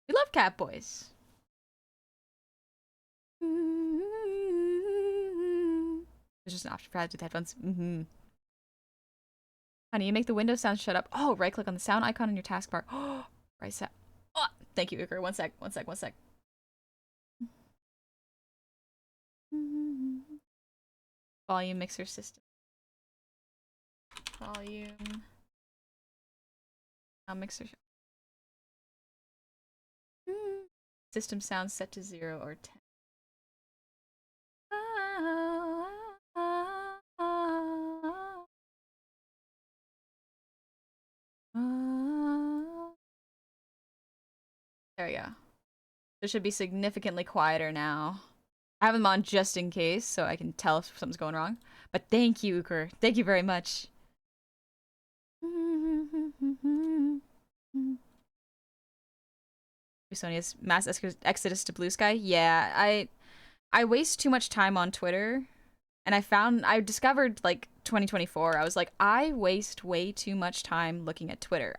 We love cat boys. There's just an option for how to do the headphones. Honey, you make the Windows sound shut up. Oh, right click on the sound icon in your taskbar. Oh, right set. Oh, thank you, Iker. One sec. Volume mixer system. Volume. Sound mixer. System sound set to 0 or 10. There we go. It should be significantly quieter now. I have them on just in case, so I can tell if something's going wrong. But thank you, Uker. Thank you very much. Sonia's mass exodus to Blue Sky. Yeah, I waste too much time on Twitter, and I discovered like 2024. I was like, I waste way too much time looking at Twitter.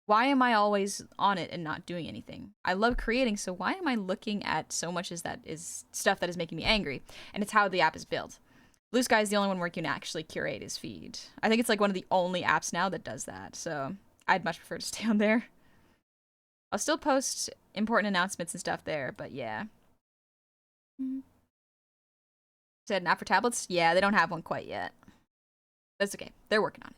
Why am I always on it and not doing anything? I love creating, so why am I looking at so much as that is stuff that is making me angry? And it's how the app is built. Blue Sky is the only one where you can actually curate his feed. I think it's like one of the only apps now that does that, so I'd much prefer to stay on there. I'll still post important announcements and stuff there, but yeah. Said an app for tablets? Yeah, they don't have one quite yet. That's okay. They're working on it.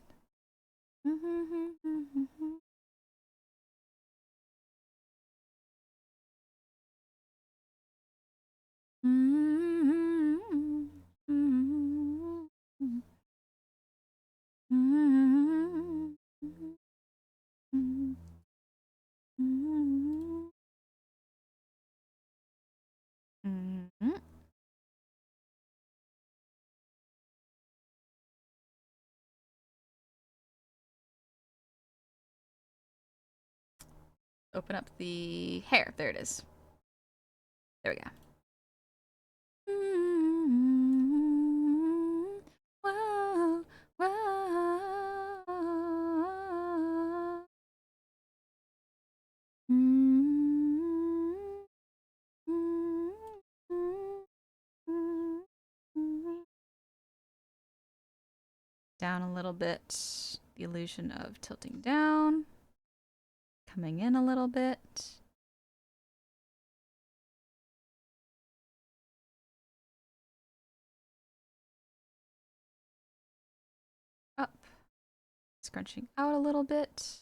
Open up the hair. There it is. There we go. Whoa, whoa. Down a little bit. The illusion of tilting down. Coming in a little bit. Up. Scrunching out a little bit.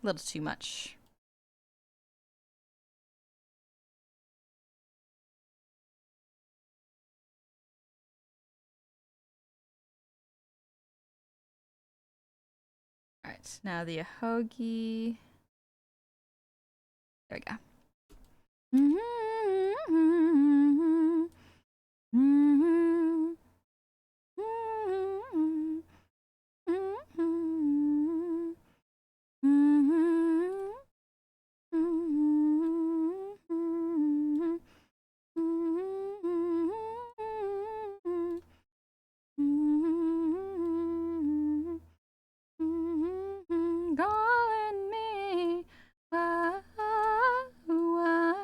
A little too much. Alright, now the ahogi. There we go. Calling me. Wah, wah, wah,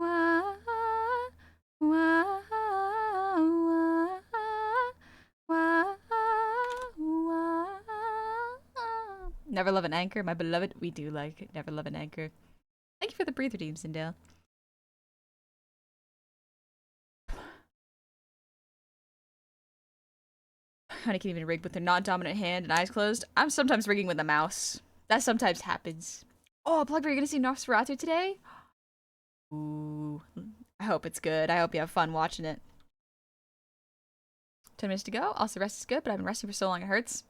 wah, wah, wah. Never Love an Anchor, my beloved. We do like Never Love an Anchor. Thank you for the breather, Team Sindale. Honey can even rig with their non-dominant hand and eyes closed. I'm sometimes rigging with a mouse. That sometimes happens. Oh, Plugbear, you're gonna see Nosferatu today? Ooh. I hope it's good. I hope you have fun watching it. 10 minutes to go. Also, rest is good, but I've been resting for so long it hurts.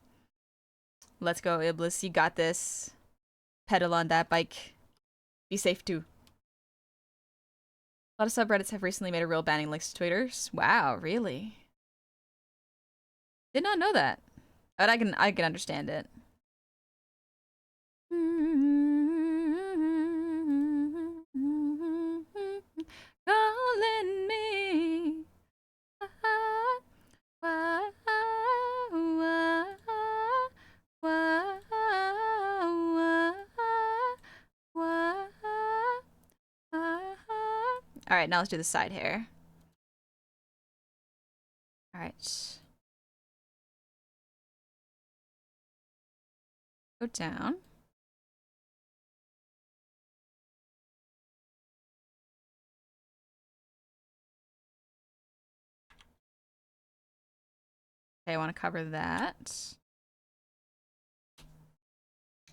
Let's go, Iblis. You got this. Pedal on that bike. Be safe, too. A lot of subreddits have recently made a rule banning links to tweeters. Wow, really? Did not know that. But I can understand it. Calling me. Alright, now let's do the side hair. Alright. Go down. Okay, I want to cover that.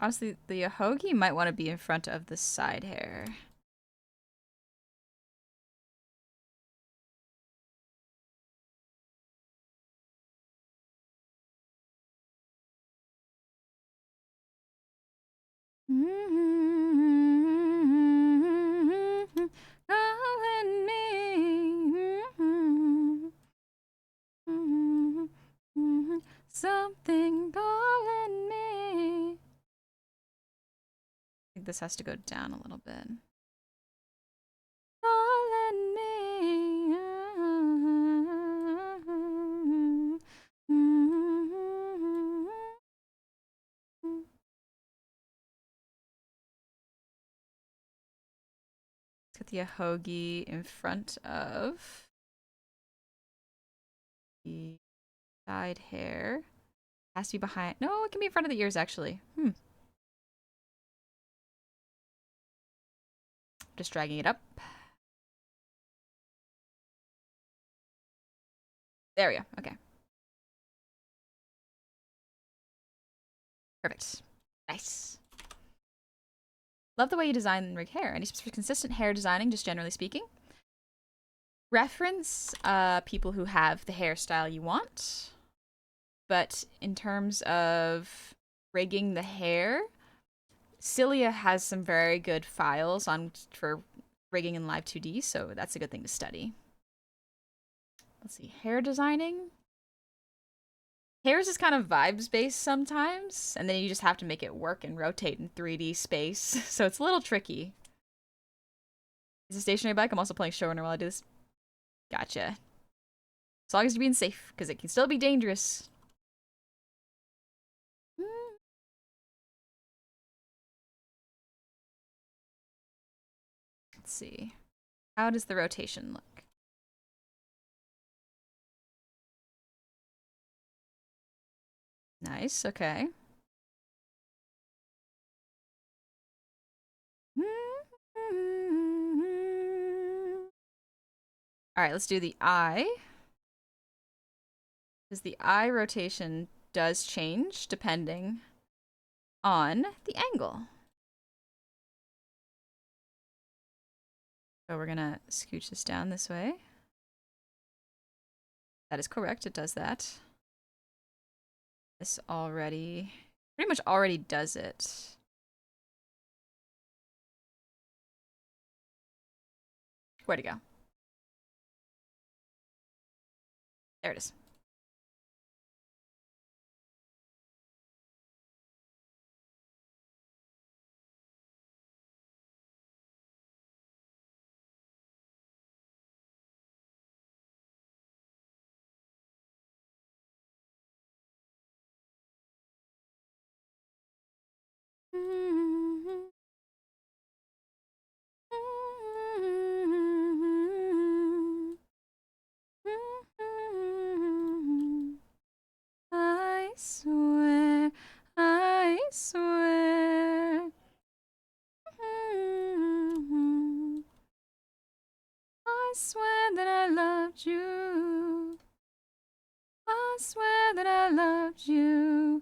Honestly, the ahogi might want to be in front of the side hair. Calling me. Something calling me. I think this has to go down a little bit. Calling me. Let's get the ahogi in front of the side hair. Has to be behind. No, it can be in front of the ears, actually. Just dragging it up. There we go. Okay. Perfect. Nice. Love the way you design and rig hair. Any specific consistent hair designing, just generally speaking? Reference people who have the hairstyle you want. But in terms of rigging the hair, Cilia has some very good files for rigging in Live 2D, so that's a good thing to study. Let's see, hair designing. Hairs is kind of vibes based sometimes, and then you just have to make it work and rotate in 3D space, so it's a little tricky. Is a stationary bike? I'm also playing showrunner while I do this. Gotcha. As long as you're being safe, because it can still be dangerous. Let's see. How does the rotation look? Nice, okay. Alright, let's do the eye. Because the eye rotation does change depending on the angle. So we're gonna scooch this down this way. That is correct, it does that. This pretty much already does it. Where'd it go? There it is. I swear, I swear. I swear that I loved you. I swear that I loved you.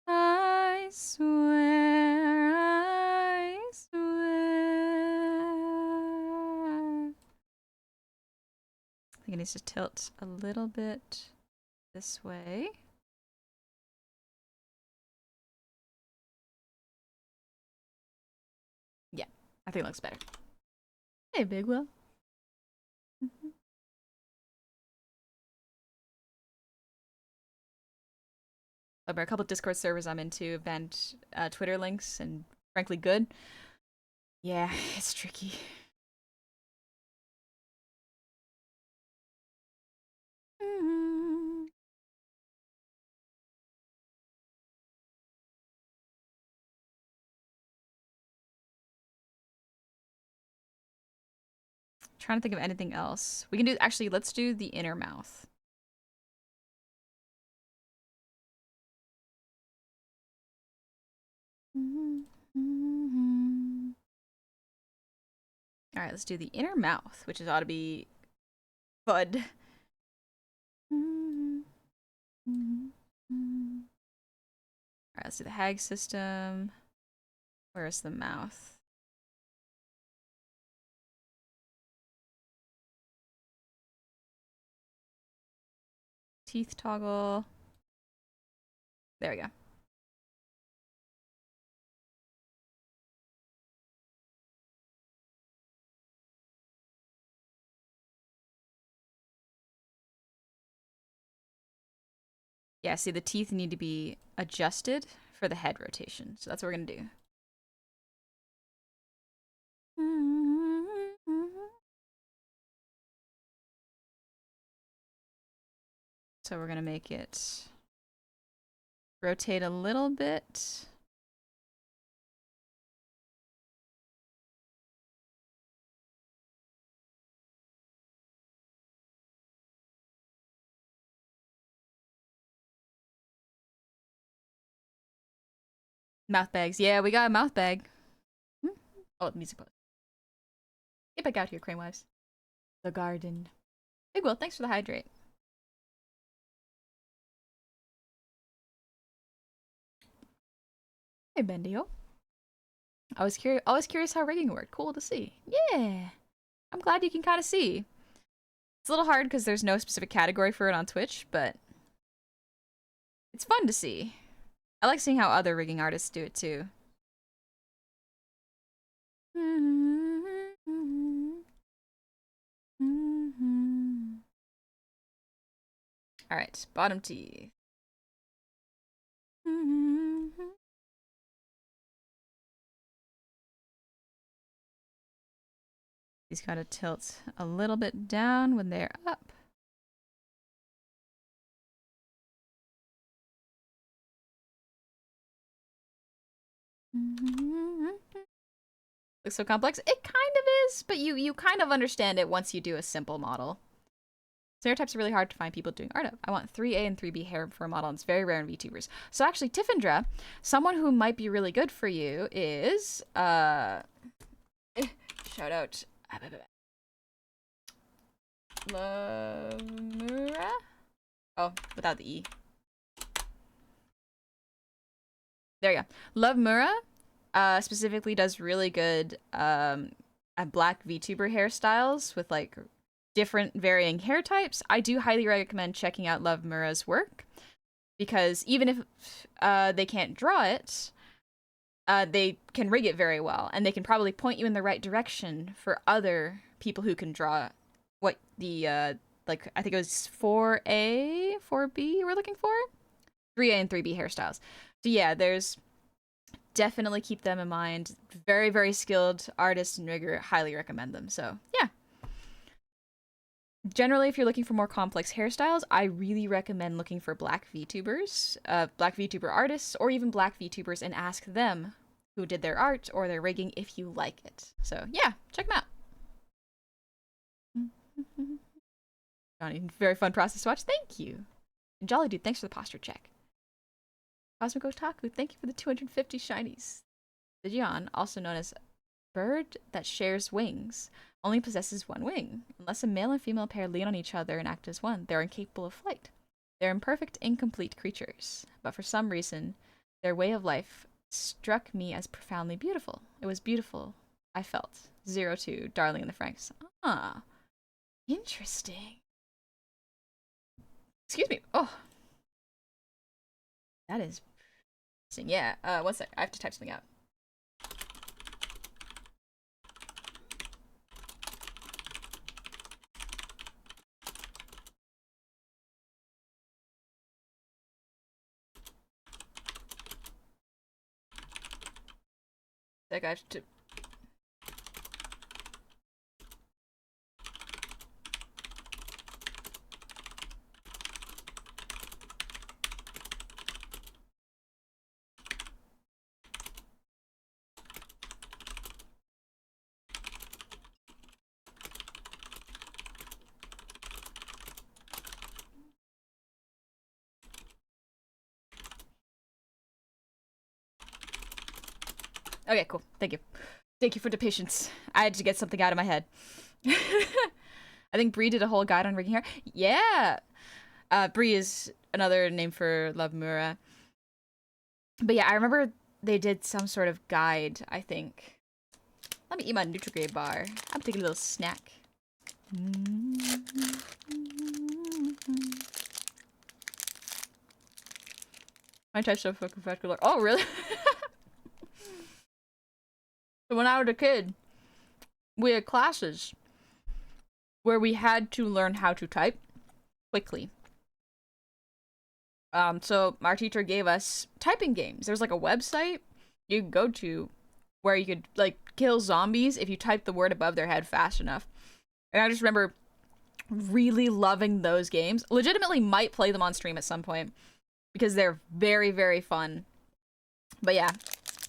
I swear, I swear. I think it needs to tilt a little bit this way. Yeah, I think it looks better. Hey, Big Will. There are a couple Discord servers I'm into have banned Twitter links, and frankly, good. Yeah, it's tricky. Trying to think of anything else. We can do, actually, let's do the inner mouth. All right, let's do the inner mouth, which is ought to be Bud. All right, let's do the hag system. Where's the mouth? Teeth toggle. There we go. Yeah, see, the teeth need to be adjusted for the head rotation. So that's what we're going to do. So we're going to make it rotate a little bit. Mouth bags. Yeah, we got a mouth bag. Oh, music pause. Get back out here, Crane Wives. The garden. Big Will, thanks for the hydrate. Hey, Bendio. I was curious how rigging worked. Cool to see. Yeah. I'm glad you can kind of see. It's a little hard because there's no specific category for it on Twitch, but it's fun to see. I like seeing how other rigging artists do it too. All right, bottom teeth. He's got to tilt a little bit down when they're up. Looks so complex. It kind of is, but you kind of understand it once you do a simple model. Stereotypes are really hard to find people doing art of. I want 3A and 3B hair for a model, and it's very rare in VTubers. So actually, Tiffindra, someone who might be really good for you is, shout out, Lamura? Oh, without the E. There you go. Love Mura specifically does really good black VTuber hairstyles with like different varying hair types. I do highly recommend checking out Love Mura's work because even if they can't draw it, they can rig it very well, and they can probably point you in the right direction for other people who can draw what the like I think it was 4A, 4B we're looking for, 3A and 3B hairstyles. So yeah, there's definitely keep them in mind. Very, very skilled artists and rigger. Highly recommend them. So yeah. Generally, if you're looking for more complex hairstyles, I really recommend looking for black VTubers, black VTuber artists, or even black VTubers and ask them who did their art or their rigging if you like it. So yeah, check them out. Johnny, very fun process to watch. Thank you. And Jolly Dude, thanks for the posture check. Cosmic Otaku, thank you for the 250 shinies. Digion, also known as bird that shares wings, only possesses one wing. Unless a male and female pair lean on each other and act as one, they're incapable of flight. They're imperfect, incomplete creatures, but for some reason, their way of life struck me as profoundly beautiful. It was beautiful, I felt. 02, Darling in the Franxx. Ah, interesting. Excuse me. Oh. That is interesting. Yeah, one sec. I have to type something out. Like I have to. Okay, cool. Thank you. Thank you for the patience. I had to get something out of my head. I think Bree did a whole guide on rigging hair. Yeah! Bree is another name for Love Mura. But yeah, I remember they did some sort of guide, I think. Let me eat my Nutri-Grain bar. I'm taking a little snack. My type's so fucking vascular. Oh, really? So when I was a kid, we had classes where we had to learn how to type quickly. So our teacher gave us typing games. There was like a website you could go to where you could like kill zombies if you typed the word above their head fast enough. And I just remember really loving those games. Legitimately might play them on stream at some point because they're very, very fun. But yeah,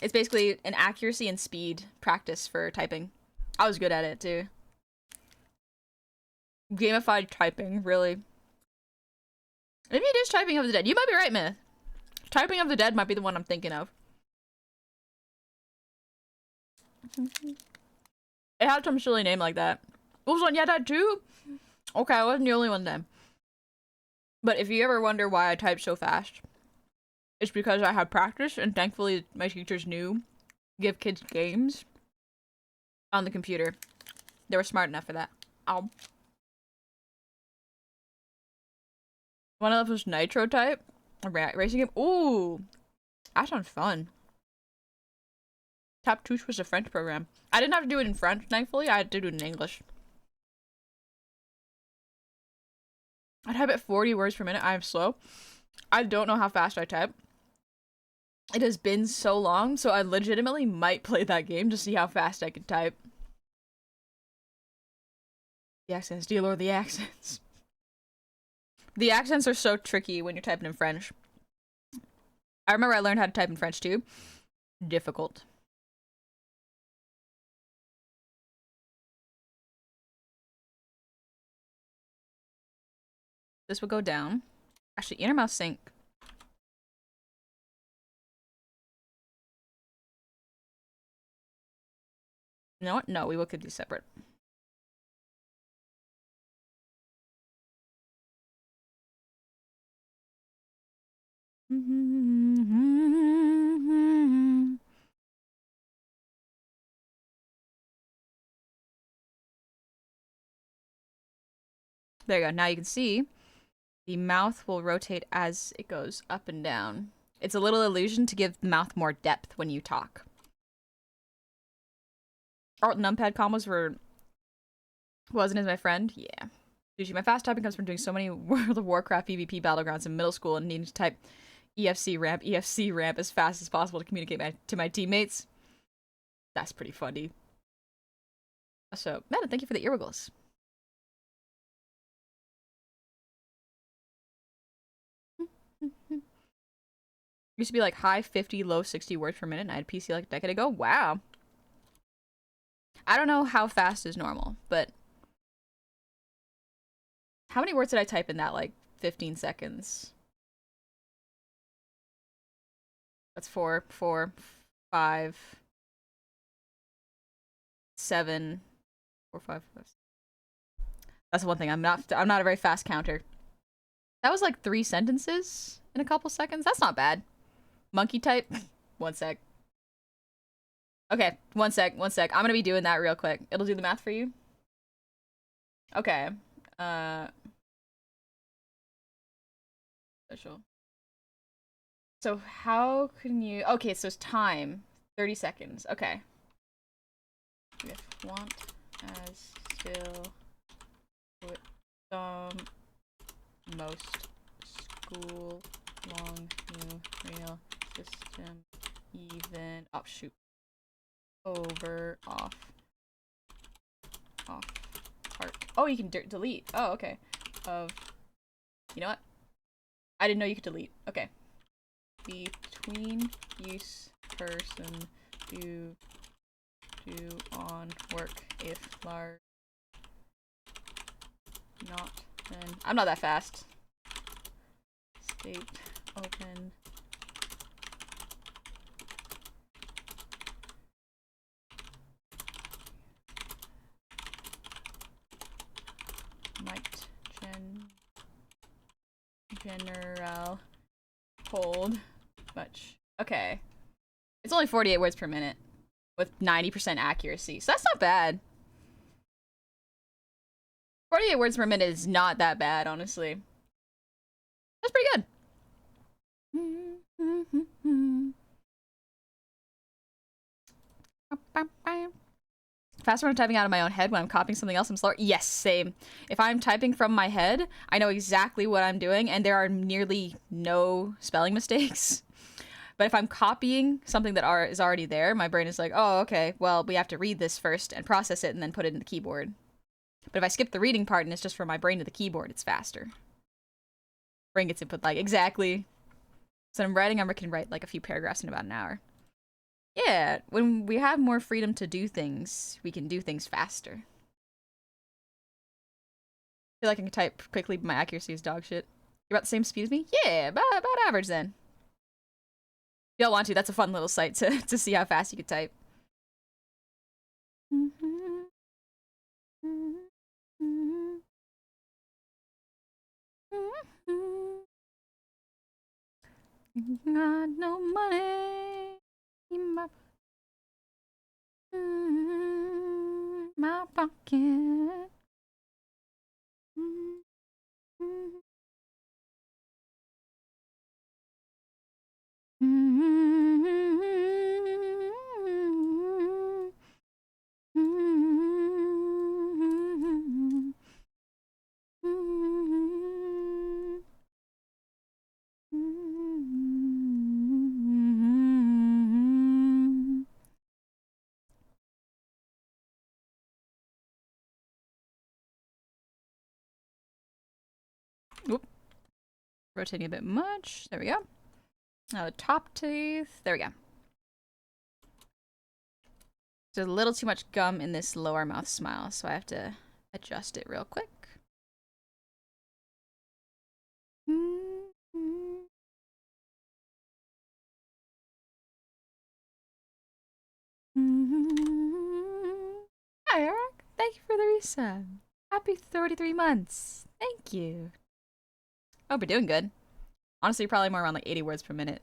it's basically an accuracy and speed practice for typing. I was good at it too. Gamified typing, really. Maybe it is Typing of the Dead. You might be right, Myth. Typing of the Dead might be the one I'm thinking of. It had some silly name like that. Ulsan, yeah, that too? Okay, I wasn't the only one then. But if you ever wonder why I type so fast, it's because I have practice, and thankfully my teachers knew give kids games on the computer. They were smart enough for that. Ow. One of those Nitro type? A racing game? Ooh! That sounds fun. Tap Touche was a French program. I didn't have to do it in French, thankfully. I had to do it in English. I type at 40 words per minute. I am slow. I don't know how fast I type. It has been so long, so I legitimately might play that game to see how fast I can type. The accents, dear lord, the accents. The accents are so tricky when you're typing in French. I remember I learned how to type in French too. Difficult. This will go down. Actually, inner mouse sync. You know what? No, we will keep these separate. There you go. Now you can see the mouth will rotate as it goes up and down. It's a little illusion to give the mouth more depth when you talk. Alt numpad combos were wasn't as my friend. Yeah. Usually my fast typing comes from doing so many World of Warcraft PvP battlegrounds in middle school and needing to type EFC ramp as fast as possible to communicate to my teammates. That's pretty funny. So, Madden, thank you for the earwiggles. Used to be like high 50, low 60 words per minute, and I had PC like a decade ago. Wow. I don't know how fast is normal, but how many words did I type in that, like, 15 seconds? That's 4, 5, 7, 4, 5. That's one thing. I'm not a very fast counter. That was like 3 sentences in a couple seconds. That's not bad. Monkey type. 1 sec. Okay, 1 sec. I'm gonna be doing that real quick. It'll do the math for you. Okay. Special. So how can you... Okay, so it's time. 30 seconds. Okay. If want as still with some most school long new real system even oh shoot over off part. Oh, you can delete. Oh, okay. Of you know what? I didn't know you could delete. Okay. Between use person do on work if large not then I'm not that fast. State open might general hold much. Okay. It's only 48 words per minute with 90% accuracy. So that's not bad. 48 words per minute is not that bad, honestly. That's pretty good. Faster when I'm typing out of my own head. When I'm copying something else, I'm slower. Yes, same. If I'm typing from my head, I know exactly what I'm doing, and there are nearly no spelling mistakes. But if I'm copying something that is already there, my brain is like, oh, okay, well, we have to read this first and process it and then put it in the keyboard. But if I skip the reading part and it's just from my brain to the keyboard, it's faster. Brain gets input like, exactly. So I'm writing, I can write like a few paragraphs in about an hour. Yeah, when we have more freedom to do things, we can do things faster. I feel like I can type quickly, but my accuracy is dog shit. You're about the same speed as me? Yeah, about average then. If y'all want to, that's a fun little site to see how fast you can type. Got no money in my pocket. Whoop. Rotating a bit much. There we go. Now the top tooth. There we go. There's a little too much gum in this lower mouth smile, so I have to adjust it real quick. Hi, Eric. Thank you for the resub. Happy 33 months. Thank you. Oh, we're doing good. Honestly, probably more around like 80 words per minute.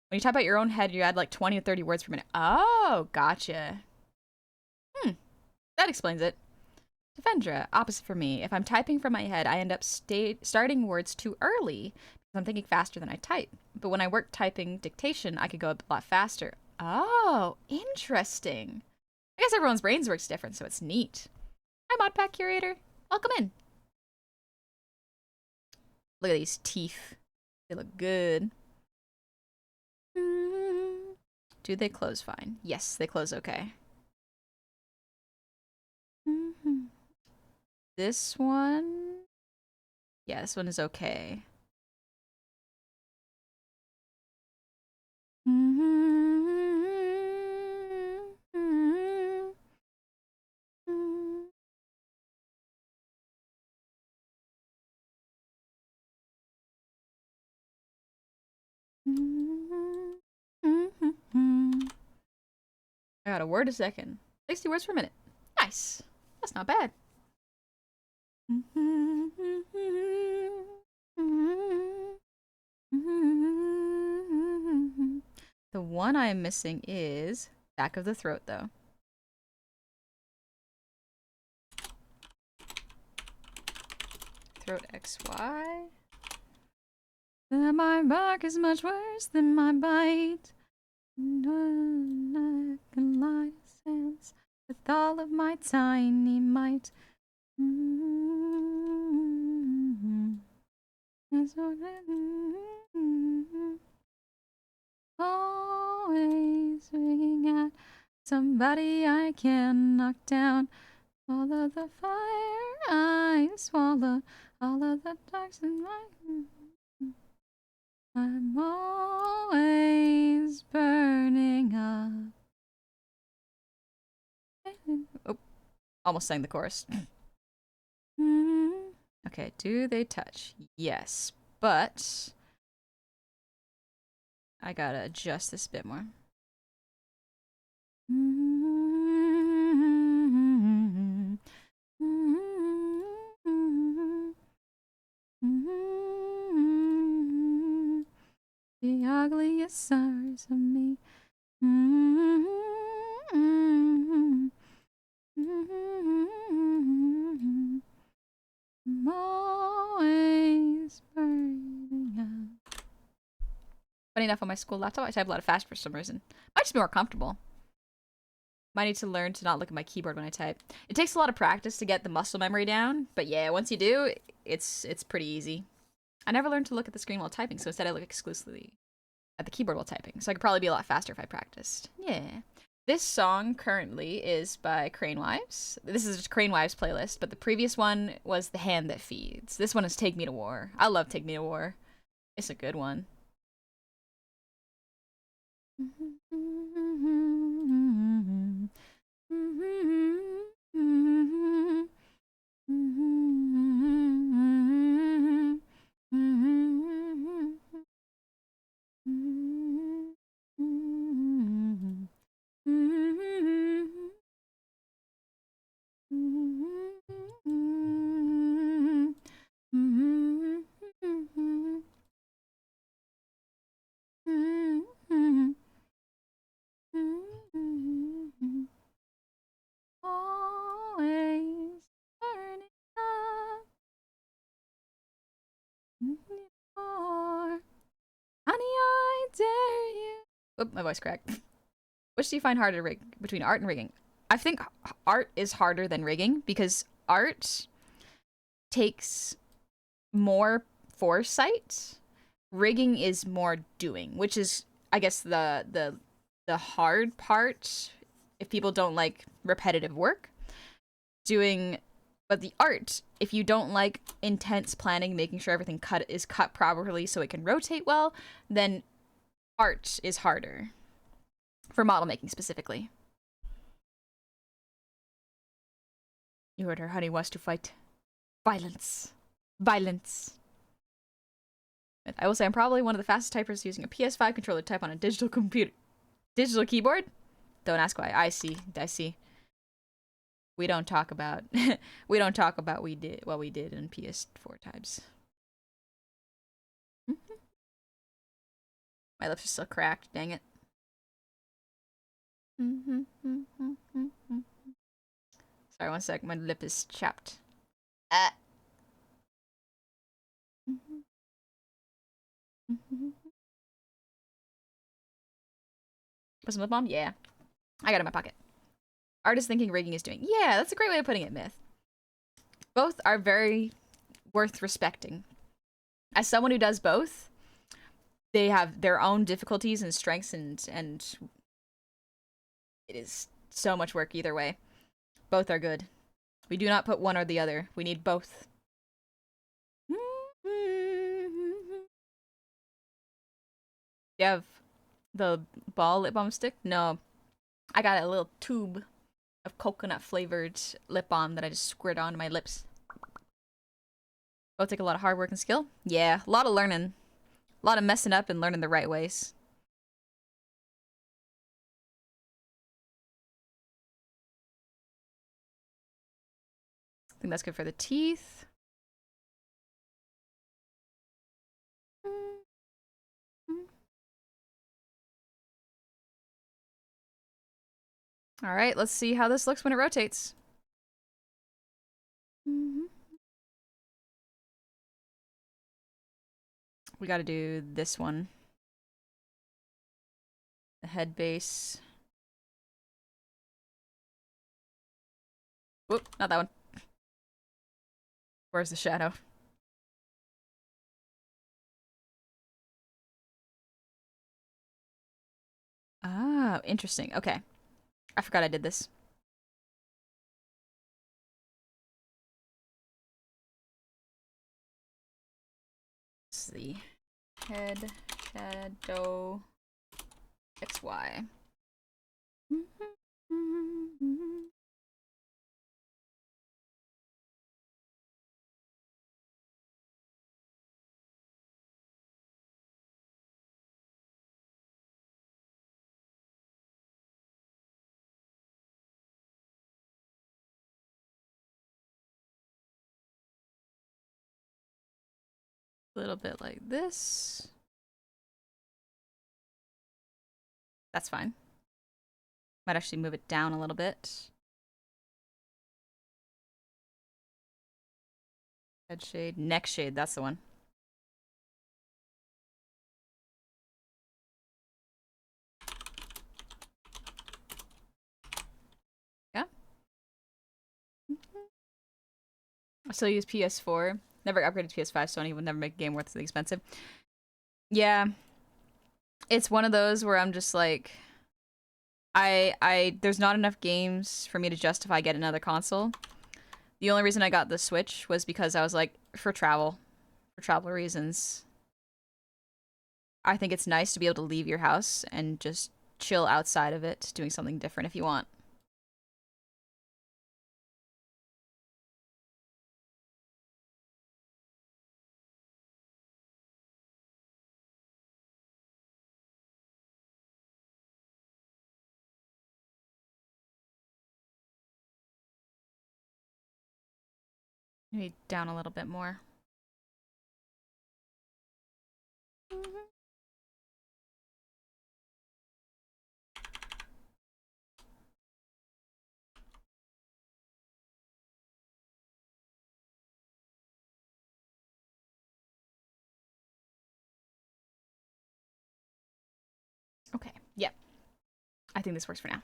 When you type out your own head, you add like 20 or 30 words per minute. Oh, gotcha. That explains it. Devendra, opposite for me. If I'm typing from my head, I end up starting words too early because I'm thinking faster than I type. But when I work typing dictation, I could go a lot faster. Oh, interesting. I guess everyone's brains works different, so it's neat. Hi, Modpack Curator. Welcome in. Look at these teeth. They look good. Do they close fine? Yes, they close okay. This one... Yeah, this one is okay. I got a word a second. 60 words per minute. Nice. That's not bad. The one I am missing is back of the throat, though. Throat XY. My bark is much worse than my bite. I can lie sense with all of my tiny might. Always ringing at somebody I can knock down. All of the fire I swallow, all of the darks in my... I'm always burning up. Oh, almost sang the chorus. Okay, do they touch? Yes, but I gotta adjust this a bit more. The ugliest stars of me. I'm always burning up. Funny enough, on my school laptop, I type a lot of fast for some reason. Might just be more comfortable. Might need to learn to not look at my keyboard when I type. It takes a lot of practice to get the muscle memory down, but yeah, once you do, it's pretty easy. I never learned to look at the screen while typing, so instead I look exclusively at the keyboard while typing, so I could probably be a lot faster if I practiced. Yeah. This song currently is by Crane Wives. This is just Crane Wives playlist, but the previous one was The Hand That Feeds. This one is Take Me to War. I love Take Me to War. It's a good one. Always burning up. Honey, I dare you. Oop, my voice cracked. Which do you find harder to rig between art and rigging? I think art is harder than rigging because art takes more foresight. Rigging is more doing, which is, I guess, the hard part if people don't like repetitive work. But the art, if you don't like intense planning, making sure everything is cut properly so it can rotate well, then art is harder. For model making specifically. You heard her, honey wants to fight. Violence. Violence. I will say I'm probably one of the fastest typers using a PS5 controller to type on a digital keyboard. Don't ask why. I see. We don't talk about what we did in PS4 times. My lips are still cracked, dang it. Sorry, one sec. My lip is chapped. Ah. Put some lip balm? Yeah. I got it in my pocket. Artist thinking rigging is doing. Yeah, that's a great way of putting it, Myth. Both are very worth respecting. As someone who does both, they have their own difficulties and strengths, and it is so much work either way. Both are good. We do not put one or the other. We need both. You have the ball lip balm stick? No. I got a little tube of coconut flavored lip balm that I just squirt onto my lips. Both take a lot of hard work and skill? Yeah, a lot of learning. A lot of messing up and learning the right ways. I think that's good for the teeth. All right, let's see how this looks when it rotates. We gotta do this one. The head base. Whoop, not that one. Where's the shadow? Ah, interesting. Okay. I forgot I did this. Let's see. Head, shadow, XY. A little bit like this. That's fine. Might actually move it down a little bit. Head shade, neck shade, that's the one. Yeah. I still use PS4. Never upgraded to PS5, Sony would never make a game worth the expensive. Yeah. It's one of those where I'm just like, there's not enough games for me to justify getting another console. The only reason I got the Switch was because I was like, for travel reasons. I think it's nice to be able to leave your house and just chill outside of it, doing something different if you want. Maybe down a little bit more. Okay, yep. I think this works for now.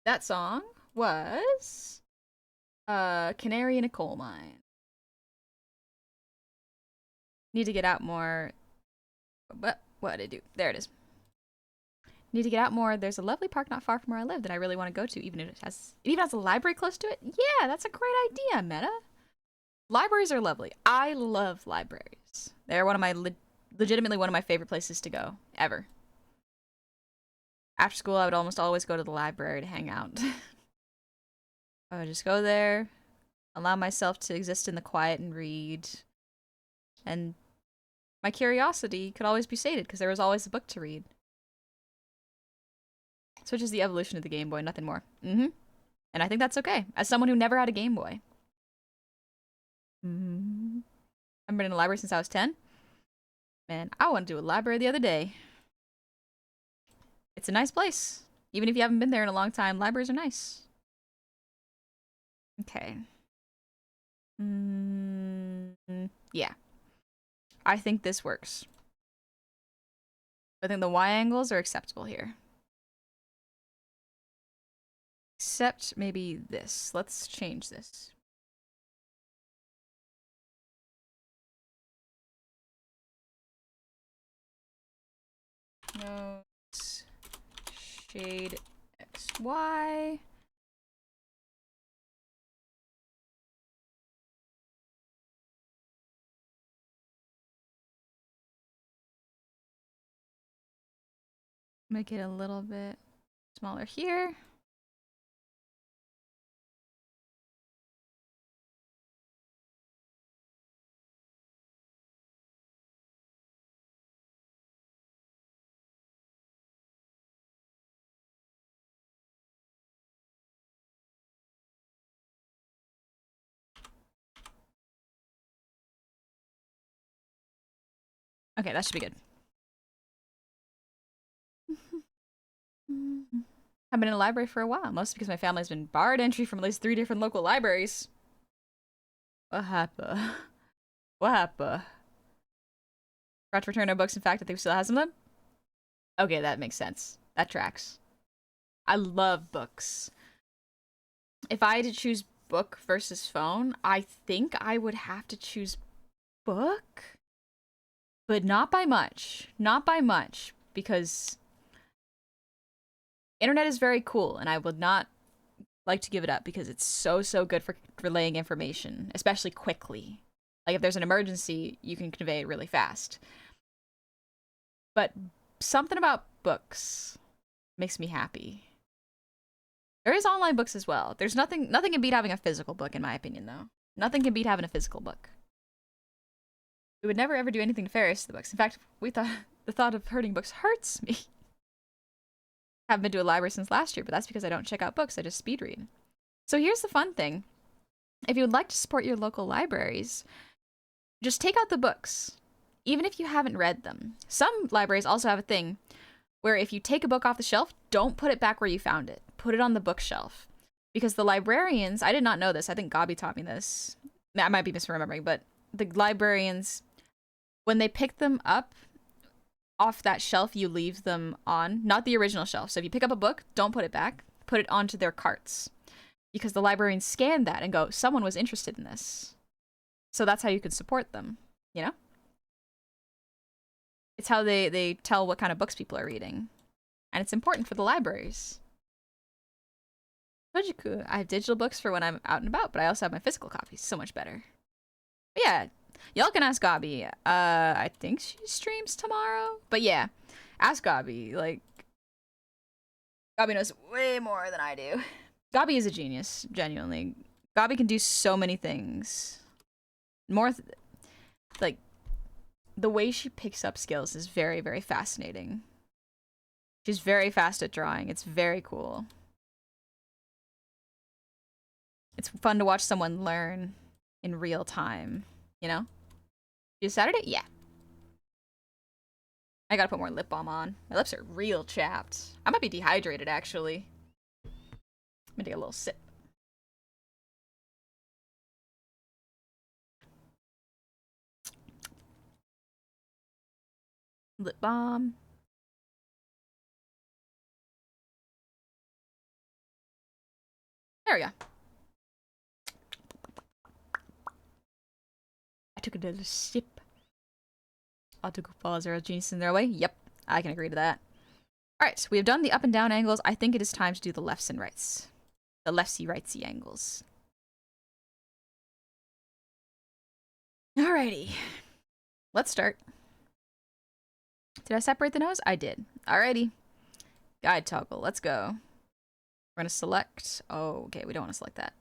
That song was Canary in a Coal Mine. Need to get out more. But what did I do? There it is. Need to get out more. There's a lovely park not far from where I live that I really want to go to, even if it even has a library close to it. Yeah, that's a great idea, Meta. Libraries are lovely. I love libraries. They're one of my legitimately one of my favorite places to go ever. After school, I would almost always go to the library to hang out. I would just go there, allow myself to exist in the quiet and read. And my curiosity could always be sated because there was always a book to read. Switch is the evolution of the Game Boy, nothing more. And I think that's okay. As someone who never had a Game Boy. I've been in a library since I was 10. Man, I went to a library the other day. It's a nice place. Even if you haven't been there in a long time, libraries are nice. Okay. Yeah. I think this works. I think the Y angles are acceptable here. Except maybe this. Let's change this. Notes. Shade XY. Make it a little bit smaller here. Okay, that should be good. I've been in a library for a while, mostly because my family's been barred entry from at least 3 different local libraries. What happened? What happened? Forgot to return our books. In fact, I think we still has some of them. Okay, that makes sense. That tracks. I love books. If I had to choose book versus phone, I think I would have to choose book. But not by much. Not by much. Because internet is very cool, and I would not like to give it up because it's so good for relaying information, especially quickly. Like if there's an emergency, you can convey it really fast. But something about books makes me happy. There is online books as well. There's nothing can beat having a physical book in my opinion though. Nothing can beat having a physical book. We would never ever do anything nefarious to the books. In fact, we thought the thought of hurting books hurts me. Haven't been to a library since last year, but that's because I don't check out books, I just speed read. So here's the fun thing. If you would like to support your local libraries, just take out the books, even if you haven't read them. Some libraries also have a thing where if you take a book off the shelf, don't put it back where you found it. Put it on the bookshelf. Because the librarians, I did not know this, I think Gabi taught me this. I might be misremembering, but the librarians, when they pick them up off that shelf, you leave them on, not the original shelf. So if you pick up a book, don't put it back, put it onto their carts. Because the librarians scan that and go, someone was interested in this. So that's how you can support them, you know? It's how they tell what kind of books people are reading. And it's important for the libraries. Kojiku, I have digital books for when I'm out and about, but I also have my physical copies. So much better. But yeah, y'all can ask Gabi. I think she streams tomorrow. But yeah, ask Gabi. Like, Gabi knows way more than I do. Gabi is a genius, genuinely. Gabi can do so many things. More, like, the way she picks up skills is very, very fascinating. She's very fast at drawing. It's very cool. It's fun to watch someone learn in real time, you know? Is Saturday? Yeah. I gotta put more lip balm on. My lips are real chapped. I might be dehydrated, actually. I'm gonna take a little sip. Lip balm. There we go. I took a little sip. Autoguffa Zero Genius in their way? Yep, I can agree to that. Alright, we have done the up and down angles. I think it is time to do the lefts and rights. The leftsy rightsy angles. Alrighty. Let's start. Did I separate the nose? I did. Alrighty. Guide toggle. Let's go. We're gonna select. Oh, okay. We don't want to select that.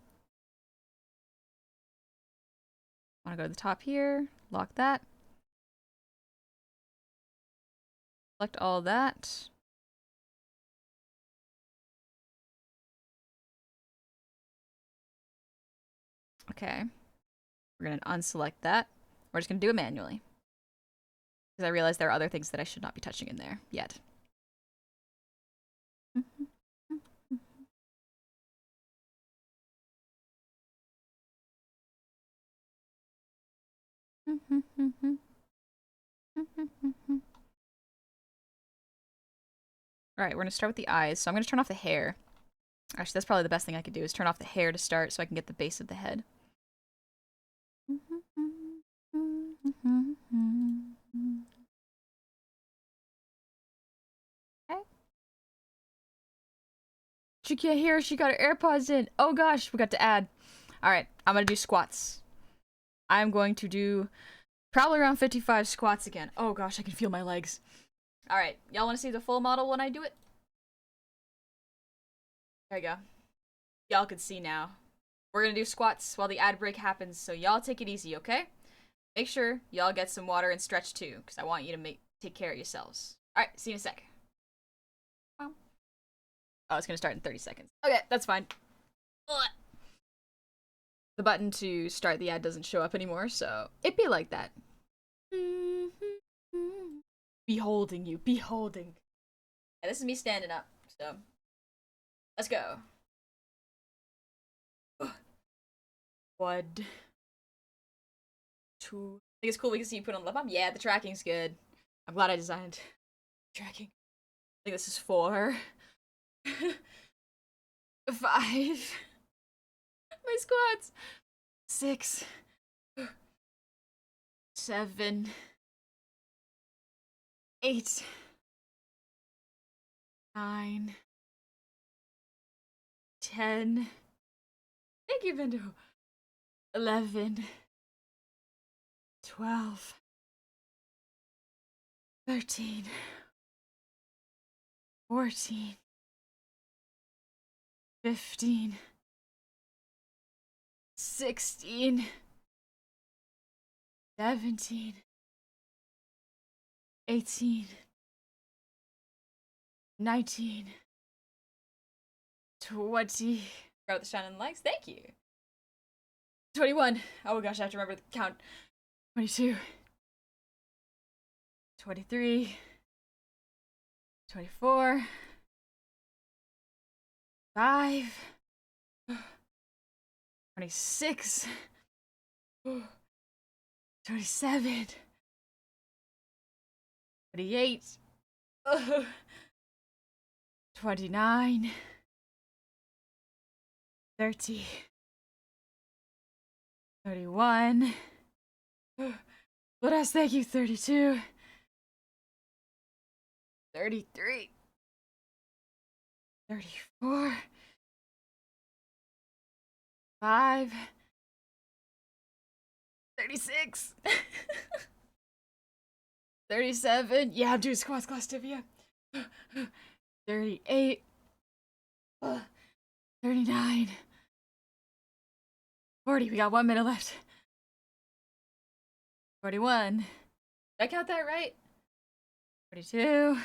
Want to go to the top here. Lock that. Select all that. Okay. We're gonna unselect that. We're just gonna do it manually. Because I realize there are other things that I should not be touching in there yet. Alright, we're gonna start with the eyes, so I'm gonna turn off the hair. Actually, that's probably the best thing I could do, is turn off the hair to start so I can get the base of the head. Okay. She can't hear, she got her AirPods in. Oh gosh, we got to add. Alright, I'm gonna do squats. I'm going to do probably around 55 squats again. Oh gosh, I can feel my legs. Alright, y'all wanna see the full model when I do it? There you go. Y'all can see now. We're gonna do squats while the ad break happens, so y'all take it easy, okay? Make sure y'all get some water and stretch too, because I want you to take care of yourselves. Alright, see you in a sec. Oh, it's gonna start in 30 seconds. Okay, that's fine. Ugh. The button to start the ad doesn't show up anymore, so it be like that. Beholding you, beholding. Yeah, this is me standing up, so let's go. One, two. I think it's cool we can see you put on the lip balm. Yeah, the tracking's good. I'm glad I designed tracking. I think this is 4. 5. My squats. 6. 7. 8. 9. 10. Thank you, Bendo. 11. 12. 13. 14. 15. 16. 17. 18. 19. 20. Forgot the shine in the legs. Thank you. 21. Oh my gosh, I have to remember the count. 22. 23. 24. 5. 26. 27. 28. 29. 30. 31. Let us thank you. 32. 33. 34. 5. 36. 37. Yeah, I'm doing squats, class Tivia. 38. 39. 40. We got 1 minute left. 41. Did I count that right? 42.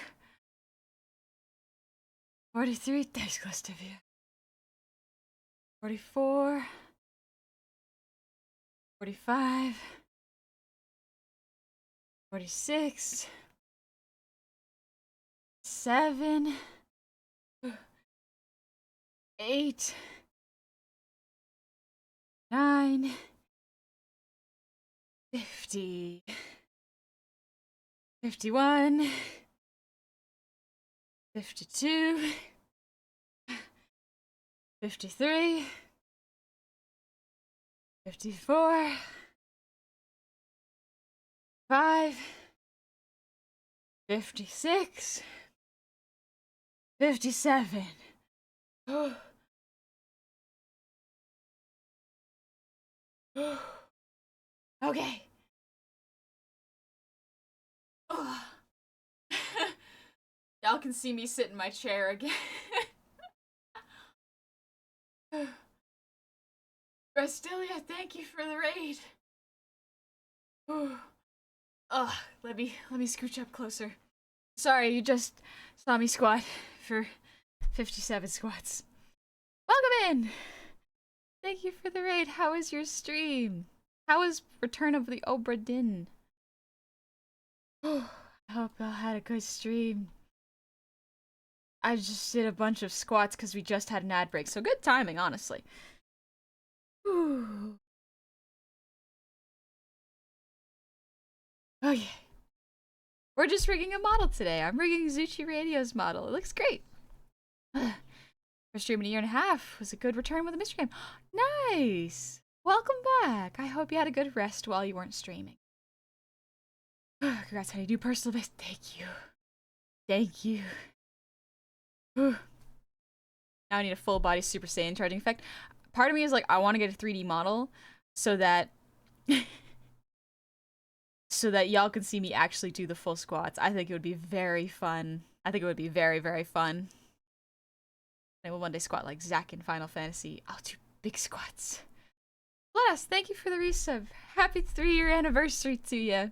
43. Thanks, class Tivia. 44. 45. 46. 7. 8. 9. 50. 51. 52. 53. 54. 5. 56. 57. Okay. Y'all can see me sit in my chair again. Restilia, thank you for the raid. Let me scooch up closer. Sorry, you just saw me squat for 57 squats. Welcome in! Thank you for the raid. How was your stream? How was Return of the Obra Dinn? I hope y'all had a good stream. I just did a bunch of squats because we just had an ad break, so good timing, honestly. Oh yeah. We're just rigging a model today. I'm rigging Zuchi Radio's model. It looks great. First stream in a year and a half was a good return with a mystery game. Nice. Welcome back. I hope you had a good rest while you weren't streaming. Congrats, how you do personal base. Thank you. Thank you. Now I need a full body Super Saiyan charging effect. Part of me is like, I want to get a 3D model so that so that y'all can see me actually do the full squats. I think it would be very fun. I think it would be very, very fun. I will one day squat like Zack in Final Fantasy. I'll do big squats. Bless, thank you for the resub. Happy 3-year anniversary to you.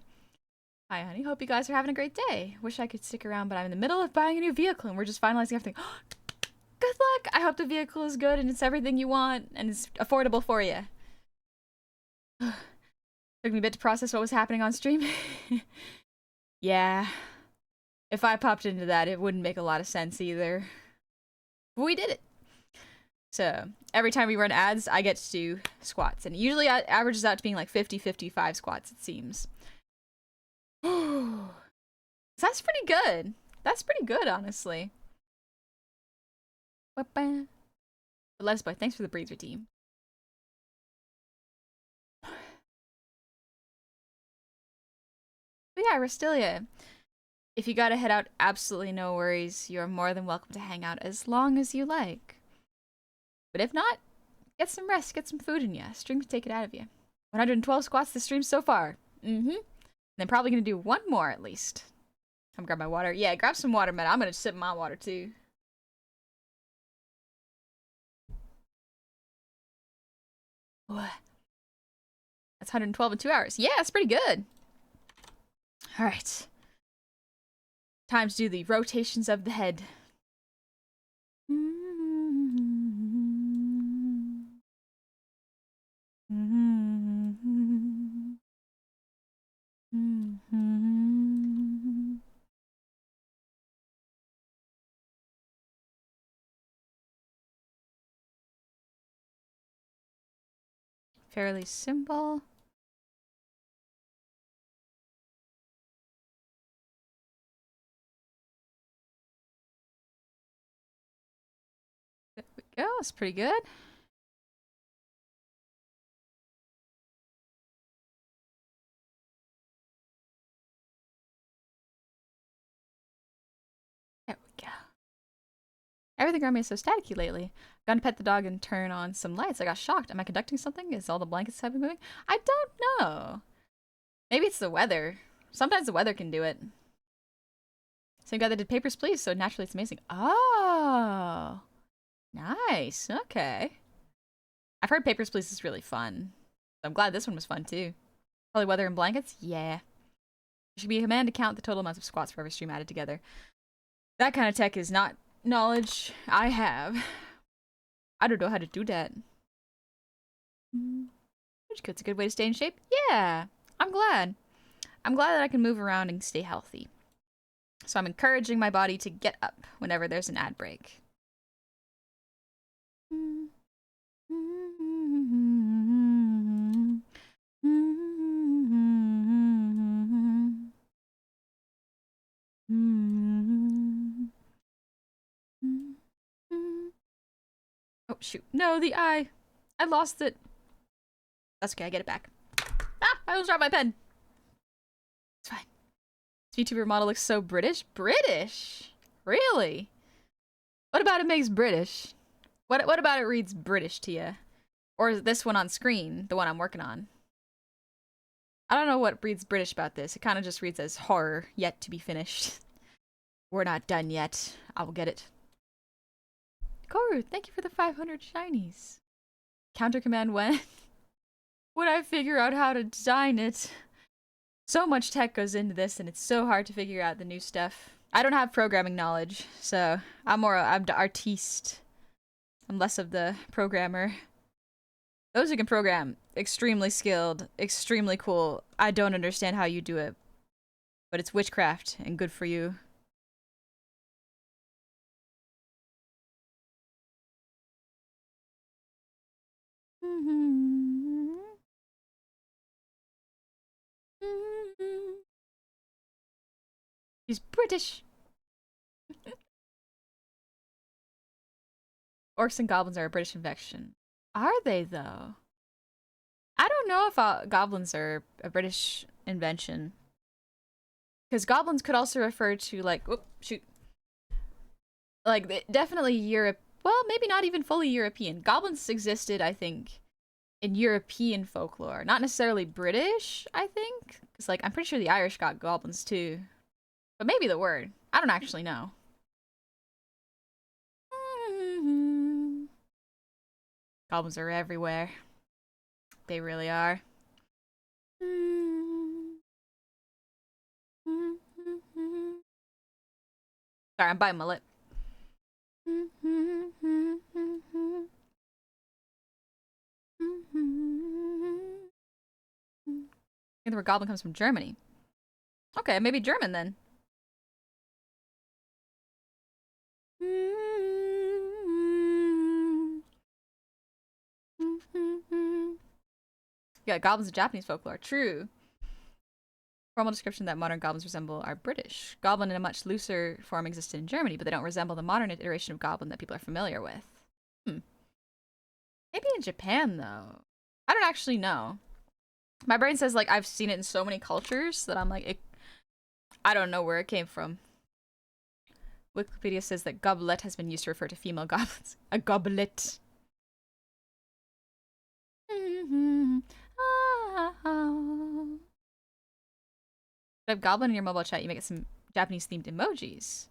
Hi, honey. Hope you guys are having a great day. Wish I could stick around, but I'm in the middle of buying a new vehicle and we're just finalizing everything. Good luck! I hope the vehicle is good and it's everything you want and it's affordable for you. Took me a bit to process what was happening on stream. Yeah. If I popped into that, it wouldn't make a lot of sense either. But we did it. So, every time we run ads, I get to do squats. And it usually averages out to being like 50-55 squats, it seems. That's pretty good. That's pretty good, honestly. Let's Boy, thanks for the breather team. But yeah, Restilia, if you gotta head out, absolutely no worries. You're more than welcome to hang out as long as you like. But if not, get some rest, get some food in you. Stream can take it out of you. 112 squats this stream so far. And I'm probably gonna do one more at least. Come grab my water. Yeah, grab some water, man. I'm gonna sip my water too. That's 112 in 2 hours. Yeah, it's pretty good. Alright. Time to do the rotations of the head. Fairly simple. There we go. It's pretty good. There we go. Everything around me is so staticky lately. Gone to pet the dog and turn on some lights. I got shocked. Am I conducting something? Is all the blankets have been moving? I don't know. Maybe it's the weather. Sometimes the weather can do it. Same guy that did Papers, Please, so naturally it's amazing. Oh. Nice. Okay. I've heard Papers, Please is really fun. So I'm glad this one was fun too. Probably weather and blankets? Yeah. There should be a command to count the total amounts of squats for every stream added together. That kind of tech is not knowledge I have. I don't know how to do that. It's a good way to stay in shape. Yeah, I'm glad. I'm glad that I can move around and stay healthy. So I'm encouraging my body to get up whenever there's an ad break. Oh, shoot. No, the eye. I lost it. That's okay, I get it back. Ah, I almost dropped my pen. It's fine. This VTuber model looks so British. British? Really? What about it makes British? What about it reads British to you? Or is this one on screen, the one I'm working on? I don't know what reads British about this. It kind of just reads as horror, yet to be finished. We're not done yet. I will get it. Koru, thank you for the 500 shinies. Counter command when? When I figure out how to design it. So much tech goes into this and it's so hard to figure out the new stuff. I don't have programming knowledge, so I'm the artiste. I'm less of the programmer. Those who can program, extremely skilled, extremely cool. I don't understand how you do it, but it's witchcraft and good for you. He's British. Orcs and goblins are a British invention. Are they, though? I don't know if goblins are a British invention. Because goblins could also refer to, like, whoop, shoot. Like, definitely Europe. Well, maybe not even fully European. Goblins existed, I think, in European folklore. Not necessarily British, I think. Because, like, I'm pretty sure the Irish got goblins, too. But maybe the word. I don't actually know. Goblins are everywhere. They really are. Sorry, I'm biting my lip. The word goblin comes from Germany. Okay, maybe German then. Yeah, goblins are Japanese folklore. True. Formal description that modern goblins resemble are British. Goblin in a much looser form existed in Germany, but they don't resemble the modern iteration of goblin that people are familiar with. Maybe in Japan, though. I don't actually know. My brain says, like, I've seen it in so many cultures that I'm like, I don't know where it came from. Wikipedia says that goblet has been used to refer to female goblins. A goblet. If you have goblin in your mobile chat, you may get some Japanese themed emojis.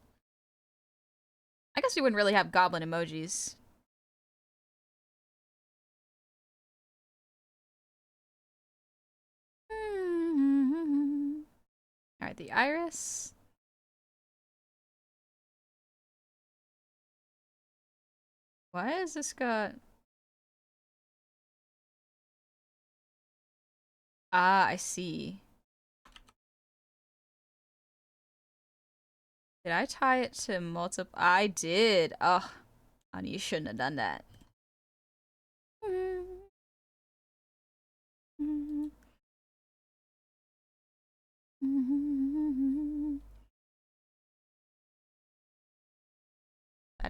I guess we wouldn't really have goblin emojis. Alright, the iris. Why has this got... Ah, I see. Did I tie it to multiple? I did. Oh, honey, you shouldn't have done that.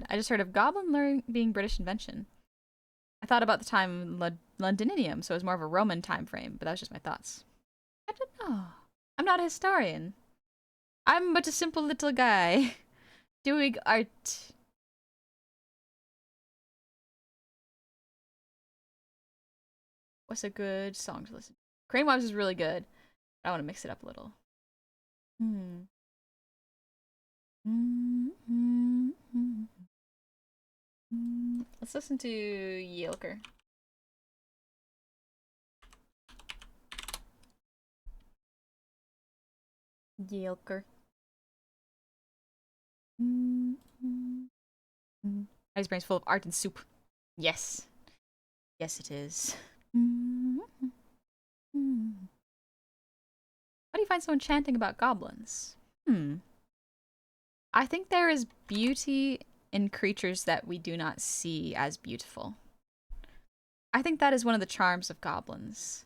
I just heard of goblin being British invention. I thought about the time Londinium, so it was more of a Roman time frame, but that was just my thoughts. I don't know. I'm not a historian. I'm but a simple little guy doing art. What's a good song to listen to? Crane Wives is really good. I want to mix it up a little. Let's listen to Yelker. Yelker. His brain's full of art and soup. Yes. Yes, it is. What do you find so enchanting about goblins? I think there is beauty in creatures that we do not see as beautiful. I think that is one of the charms of goblins.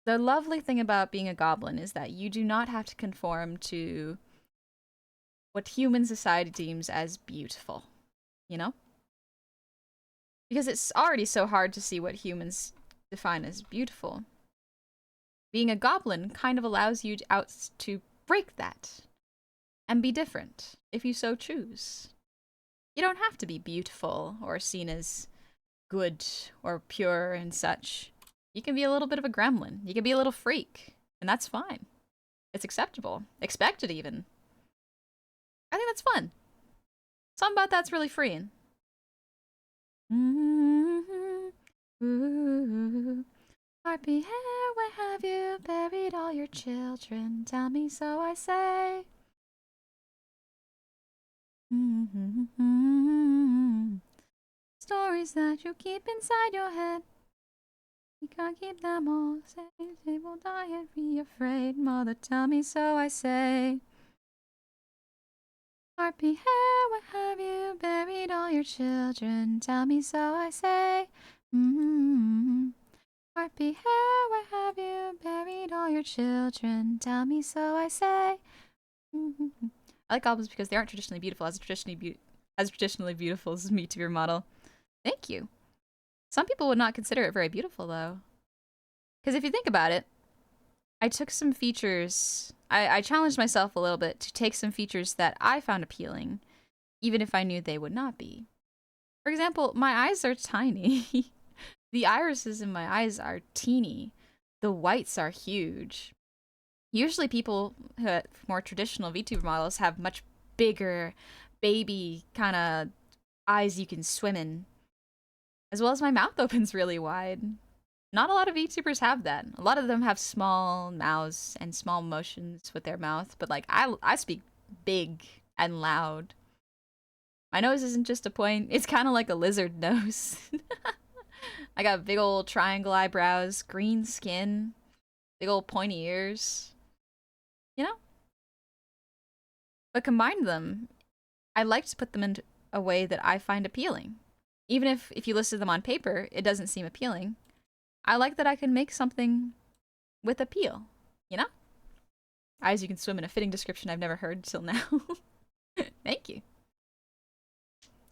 The lovely thing about being a goblin is that you do not have to conform to what human society deems as beautiful, you know? Because it's already so hard to see what humans define as beautiful. Being a goblin kind of allows you to break that and be different if you so choose. You don't have to be beautiful or seen as good or pure and such. You can be a little bit of a gremlin. You can be a little freak, and that's fine. It's acceptable. Expected, even. I think that's fun. Something about that's really freeing. Harpy hair, where have you buried all your children? Tell me, so I say. Stories that you keep inside your head. You can't keep them all safe. They will die and be afraid. Mother, tell me, so I say. Harpy hair, where have you buried all your children? Tell me, so I say. Heart be here, where have you buried all your children? Tell me so I say. I like goblins because they aren't traditionally beautiful, as traditionally beautiful as me to your model. Thank you. Some people would not consider it very beautiful, though. Because if you think about it, I took some features. I challenged myself a little bit to take some features that I found appealing, even if I knew they would not be. For example, my eyes are tiny. The irises in my eyes are teeny. The whites are huge. Usually people, more traditional VTuber models, have much bigger, baby kind of eyes you can swim in. As well as my mouth opens really wide. Not a lot of VTubers have that. A lot of them have small mouths and small motions with their mouth, but like I speak big and loud. My nose isn't just a point, it's kind of like a lizard nose. I got big old triangle eyebrows, green skin, big old pointy ears. You know? But combine them, I like to put them in a way that I find appealing. Even if you listed them on paper, it doesn't seem appealing. I like that I can make something with appeal, you know? Eyes you can swim in a fitting description I've never heard till now. Thank you.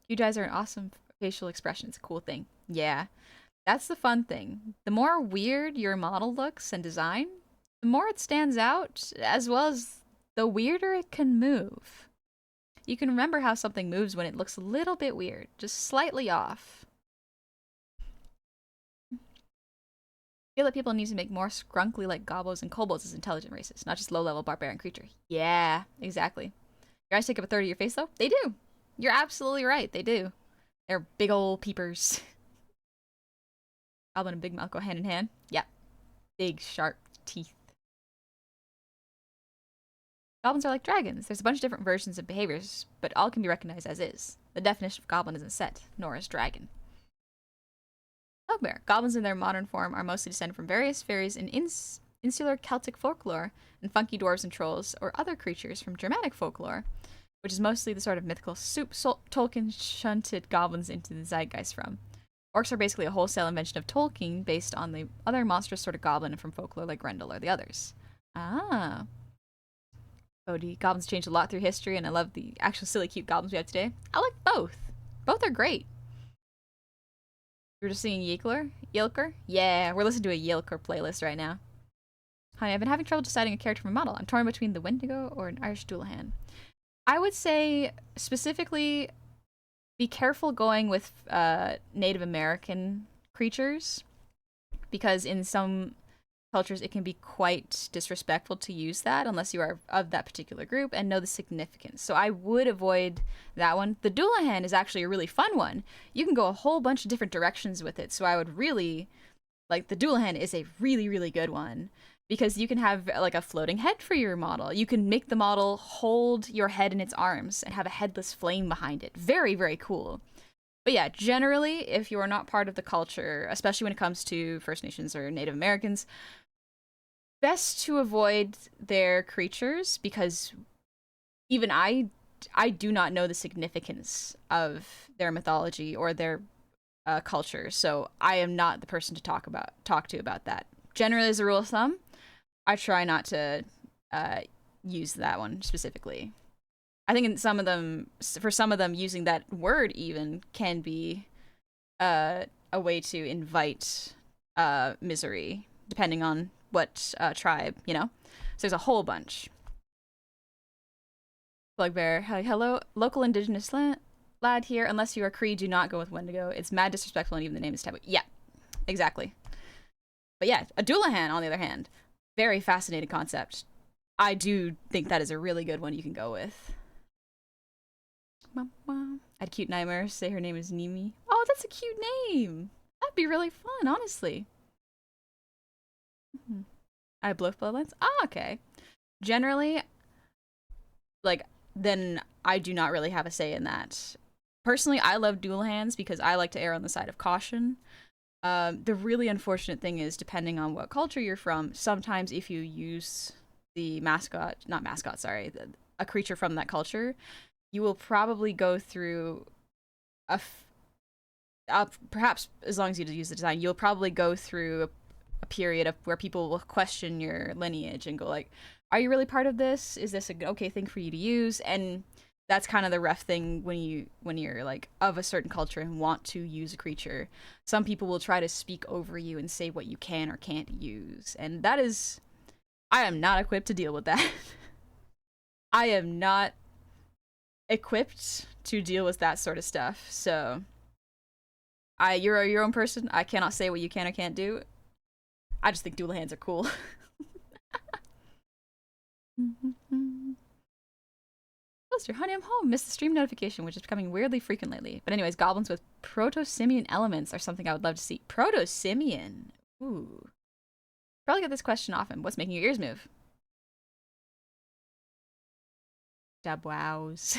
Huge eyes are an awesome facial expression. It's a cool thing. Yeah. That's the fun thing. The more weird your model looks and design, the more it stands out, as well as the weirder it can move. You can remember how something moves when it looks a little bit weird, just slightly off. I feel that people need to make more scrunkly like gobos and kobolds as intelligent races, not just low-level barbarian creature. Yeah, exactly. Your eyes take up a third of your face, though? They do. You're absolutely right, they do. They're big old peepers. Goblin and Big Mouth go hand in hand. Yeah. Big, sharp teeth. Goblins are like dragons. There's a bunch of different versions of behaviors, but all can be recognized as is. The definition of goblin isn't set, nor is dragon. Bugbear. Goblins in their modern form are mostly descended from various fairies in insular Celtic folklore, and funky dwarves and trolls, or other creatures from Germanic folklore, which is mostly the sort of mythical soup Tolkien shunted goblins into the zeitgeist from. Orcs are basically a wholesale invention of Tolkien based on the other monstrous sort of goblin from folklore like Grendel or the others. Ah. Odie, goblins changed a lot through history, and I love the actual silly cute goblins we have today. I like both. Both are great. We're just singing Yelker? Yeah, we're listening to a Yelker playlist right now. Honey, I've been having trouble deciding a character for a model. I'm torn between the Wendigo or an Irish Dullahan. I would say, specifically, be careful going with Native American creatures, because in some cultures it can be quite disrespectful to use that unless you are of that particular group and know the significance. So I would avoid that one. The Dullahan is actually a really fun one. You can go a whole bunch of different directions with it, so I would really like the Dullahan is a really, really good one because you can have like a floating head for your model. You can make the model hold your head in its arms and have a headless flame behind it. Very, very cool. But yeah, generally, if you are not part of the culture, especially when it comes to First Nations or Native Americans, best to avoid their creatures because even I do not know the significance of their mythology or their culture, so I am not the person to talk to about that. Generally, as a rule of thumb, I try not to use that one specifically. I think for some of them, using that word even can be a way to invite misery, depending on what tribe, you know? So there's a whole bunch. Bugbear, hello, local indigenous lad here. Unless you are Cree, do not go with Wendigo. It's mad disrespectful and even the name is taboo. Yeah, exactly. But yeah, a Dullahan, on the other hand, very fascinating concept. I do think that is a really good one you can go with. I had cute nightmares. Say her name is Nimi. Oh, that's a cute name. That'd be really fun, honestly. I have both bloodlines. Ah, okay. Generally, like, then I do not really have a say in that. Personally, I love Dullahans because I like to err on the side of caution. The really unfortunate thing is, depending on what culture you're from, sometimes if you use the a creature from that culture, you will probably go through perhaps as long as you use the design, you'll probably go through a period of where people will question your lineage and go like, are you really part of this? Is this a okay thing for you to use? And that's kind of the rough thing when you're like of a certain culture and want to use a creature. Some people will try to speak over you and say what you can or can't use, and that is, I am not equipped to deal with that. I am not equipped to deal with that sort of stuff. So you're your own person. I cannot say what you can or can't do. I just think dual hands are cool. Mr. Honey, I'm home. Missed the stream notification, which is becoming weirdly frequent lately. But anyways, goblins with proto-simian elements are something I would love to see. Proto-simian. Ooh. Probably get this question often. What's making your ears move? Dab wows.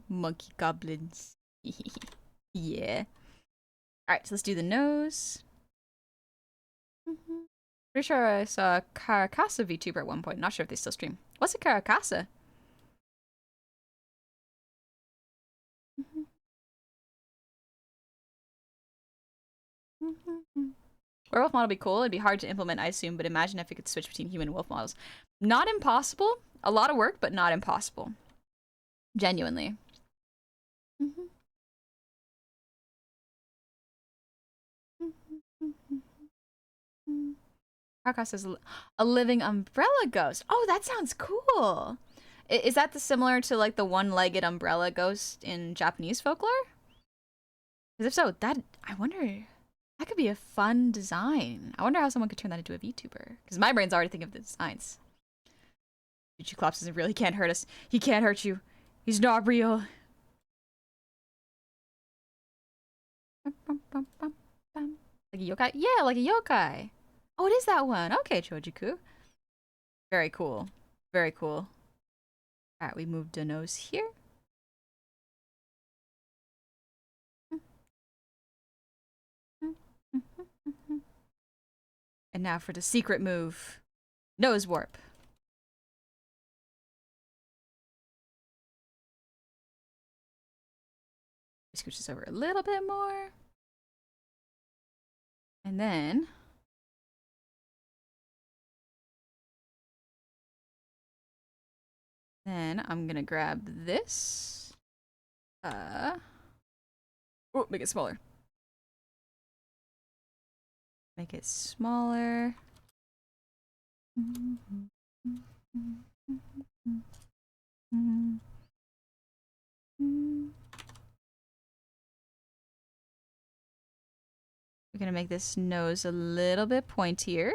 Monkey goblins. Yeah. Alright, so let's do the nose. Pretty sure I saw a Caracasa VTuber at one point. Not sure if they still stream. What's a Caracasa? Werewolf model would be cool. It'd be hard to implement, I assume, but imagine if it could switch between human and wolf models. Not impossible. A lot of work, but not impossible. Genuinely. Carcass is a living umbrella ghost. Oh, that sounds cool. Is that similar to like the one-legged umbrella ghost in Japanese folklore? Because if so, I wonder, that could be a fun design. I wonder how someone could turn that into a VTuber. Because my brain's already thinking of the designs. Cyclops doesn't really, can't hurt us. He can't hurt you. He's not real. Like a yokai? Yeah, like a yokai. Oh, it is that one. Okay, Chojiku. Very cool. Very cool. Alright, we moved the nose here. And now for the secret move. Nose warp. Scooch this over a little bit more. And then I'm gonna grab this. Oh, make it smaller. Make it smaller. We're gonna make this nose a little bit pointier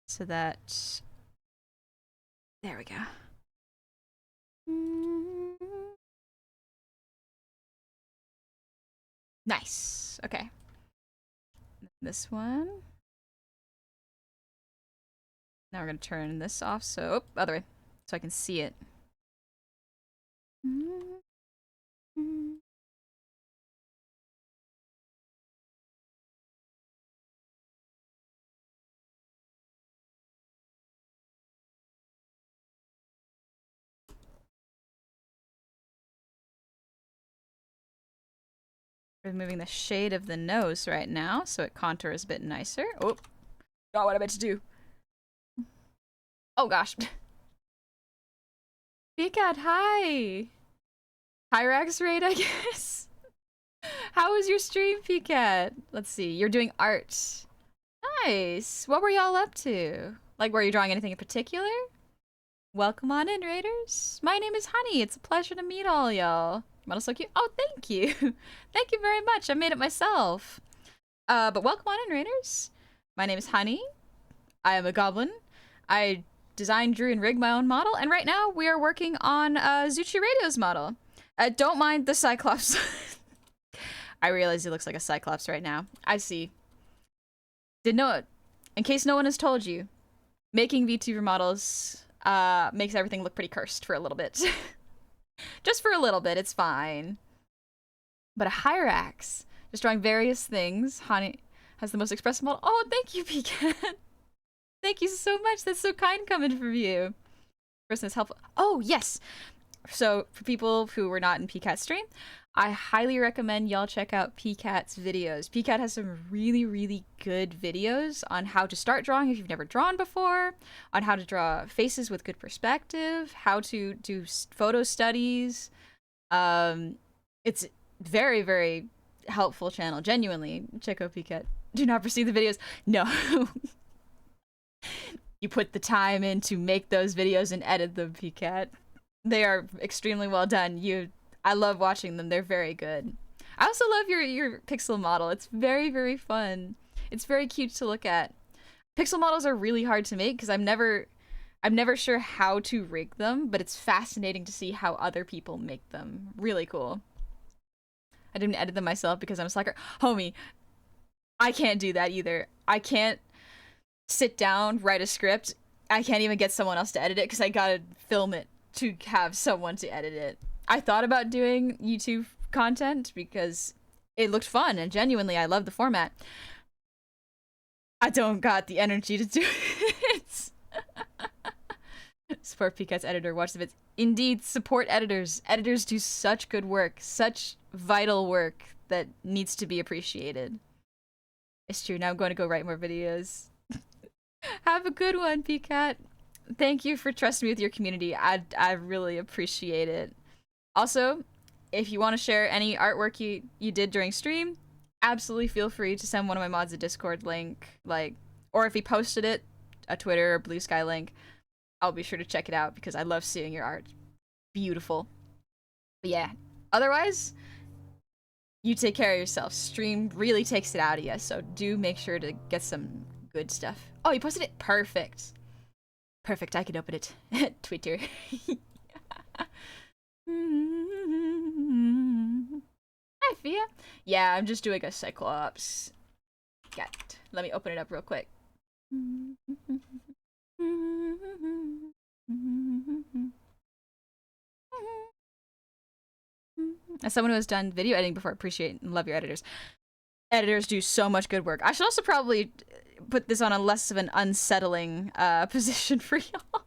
so that, there we go. Nice. Okay. This one. Now we're gonna turn this off, so other way, so I can see it. Removing the shade of the nose right now, so it contours a bit nicer. Oh, not what I meant to do. Oh gosh. Pcat, hi! Hyrax raid, I guess? How was your stream, Pcat? Let's see, you're doing art. Nice! What were y'all up to? Like, were you drawing anything in particular? Welcome on in, Raiders. My name is Honey. It's a pleasure to meet all y'all. Model's so cute. Oh, thank you. Thank you very much. I made it myself. But welcome on in, Raiders. My name is Honey. I am a goblin. I designed, drew, and rigged my own model, and right now we are working on Zuchi Radio's model. Don't mind the Cyclops. I realize he looks like a Cyclops right now. I see. Didn't know it. In case no one has told you, making VTuber models makes everything look pretty cursed for a little bit. Just for a little bit, it's fine. But a Hyrax, just drawing various things. Honey has the most expressive model. Oh, thank you, Pecan. Thank you so much. That's so kind coming from you. Person is helpful. Oh, yes. So for people who were not in PCAT stream, I highly recommend y'all check out PCAT's videos. PCAT has some really, really good videos on how to start drawing if you've never drawn before, on how to draw faces with good perspective, how to do photo studies. It's very, very helpful channel. Genuinely, check out PCAT. Do not proceed the videos. No. You put the time in to make those videos and edit them, PCAT. They are extremely well done. I love watching them. They're very good. I also love your pixel model. It's very, very fun. It's very cute to look at. Pixel models are really hard to make because I'm never sure how to rig them, but it's fascinating to see how other people make them. Really cool. I didn't edit them myself because I'm a slacker. Homie, I can't do that either. I can't sit down, write a script. I can't even get someone else to edit it because I gotta film it to have someone to edit it. I thought about doing YouTube content because it looked fun and genuinely I love the format. I don't got the energy to do it. Support PCAT's editor, watch the vids. Indeed, support editors. Editors do such good work, such vital work that needs to be appreciated. It's true, now I'm going to go write more videos. Have a good one, PCAT. Thank you for trusting me with your community. I really appreciate it. Also, if you want to share any artwork you did during stream, absolutely feel free to send one of my mods a Discord link, or if he posted it, a Twitter or Blue Sky link, I'll be sure to check it out because I love seeing your art. Beautiful. But yeah, otherwise, you take care of yourself. Stream really takes it out of you, so do make sure to get some good stuff. Oh, you posted it? Perfect. Perfect, I can open it. Twitter. Hi, Fia. Yeah, I'm just doing a Cyclops. Let me open it up real quick. As someone who has done video editing before, appreciate and love your editors. Editors do so much good work. I should also probably put this on a less of an unsettling position for y'all.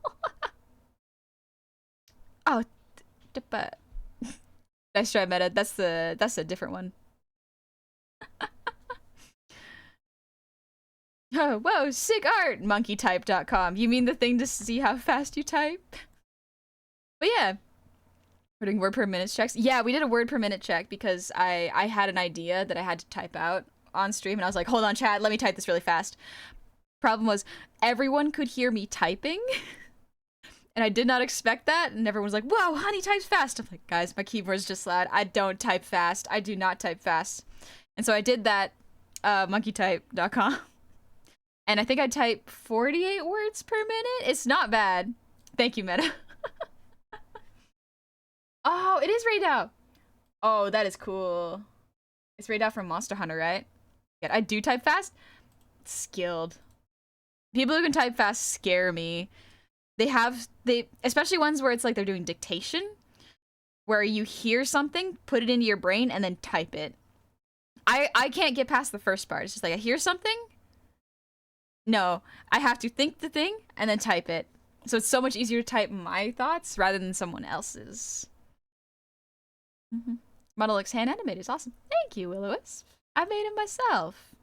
Oh, nice try, Meta. That's a different one. Oh, whoa, sick art! Monkeytype.com. You mean the thing to see how fast you type? But yeah, we're doing word per minute checks. Yeah, we did a word per minute check because I had an idea that I had to type out on stream, and I was like, hold on, chat, let me type this really fast. Problem was, everyone could hear me typing, and I did not expect that, and everyone was like, wow, honey types fast. I'm like, guys, my keyboard's just loud. I don't type fast. I do not type fast. And so I did that, monkeytype.com. And I think I type 48 words per minute. It's not bad. Thank you, Meta. Oh, it is Raydao. Oh, that is cool. It's Raydao from Monster Hunter, right? Yeah, I do type fast. Skilled. People who can type fast scare me. They especially ones where it's like they're doing dictation, where you hear something, put it into your brain, and then type it. I can't get past the first part. It's just like I hear something. No, I have to think the thing and then type it. So it's so much easier to type my thoughts rather than someone else's. Model looks hand animated. It's awesome. Thank you, Will-O-Wisp. I made it myself.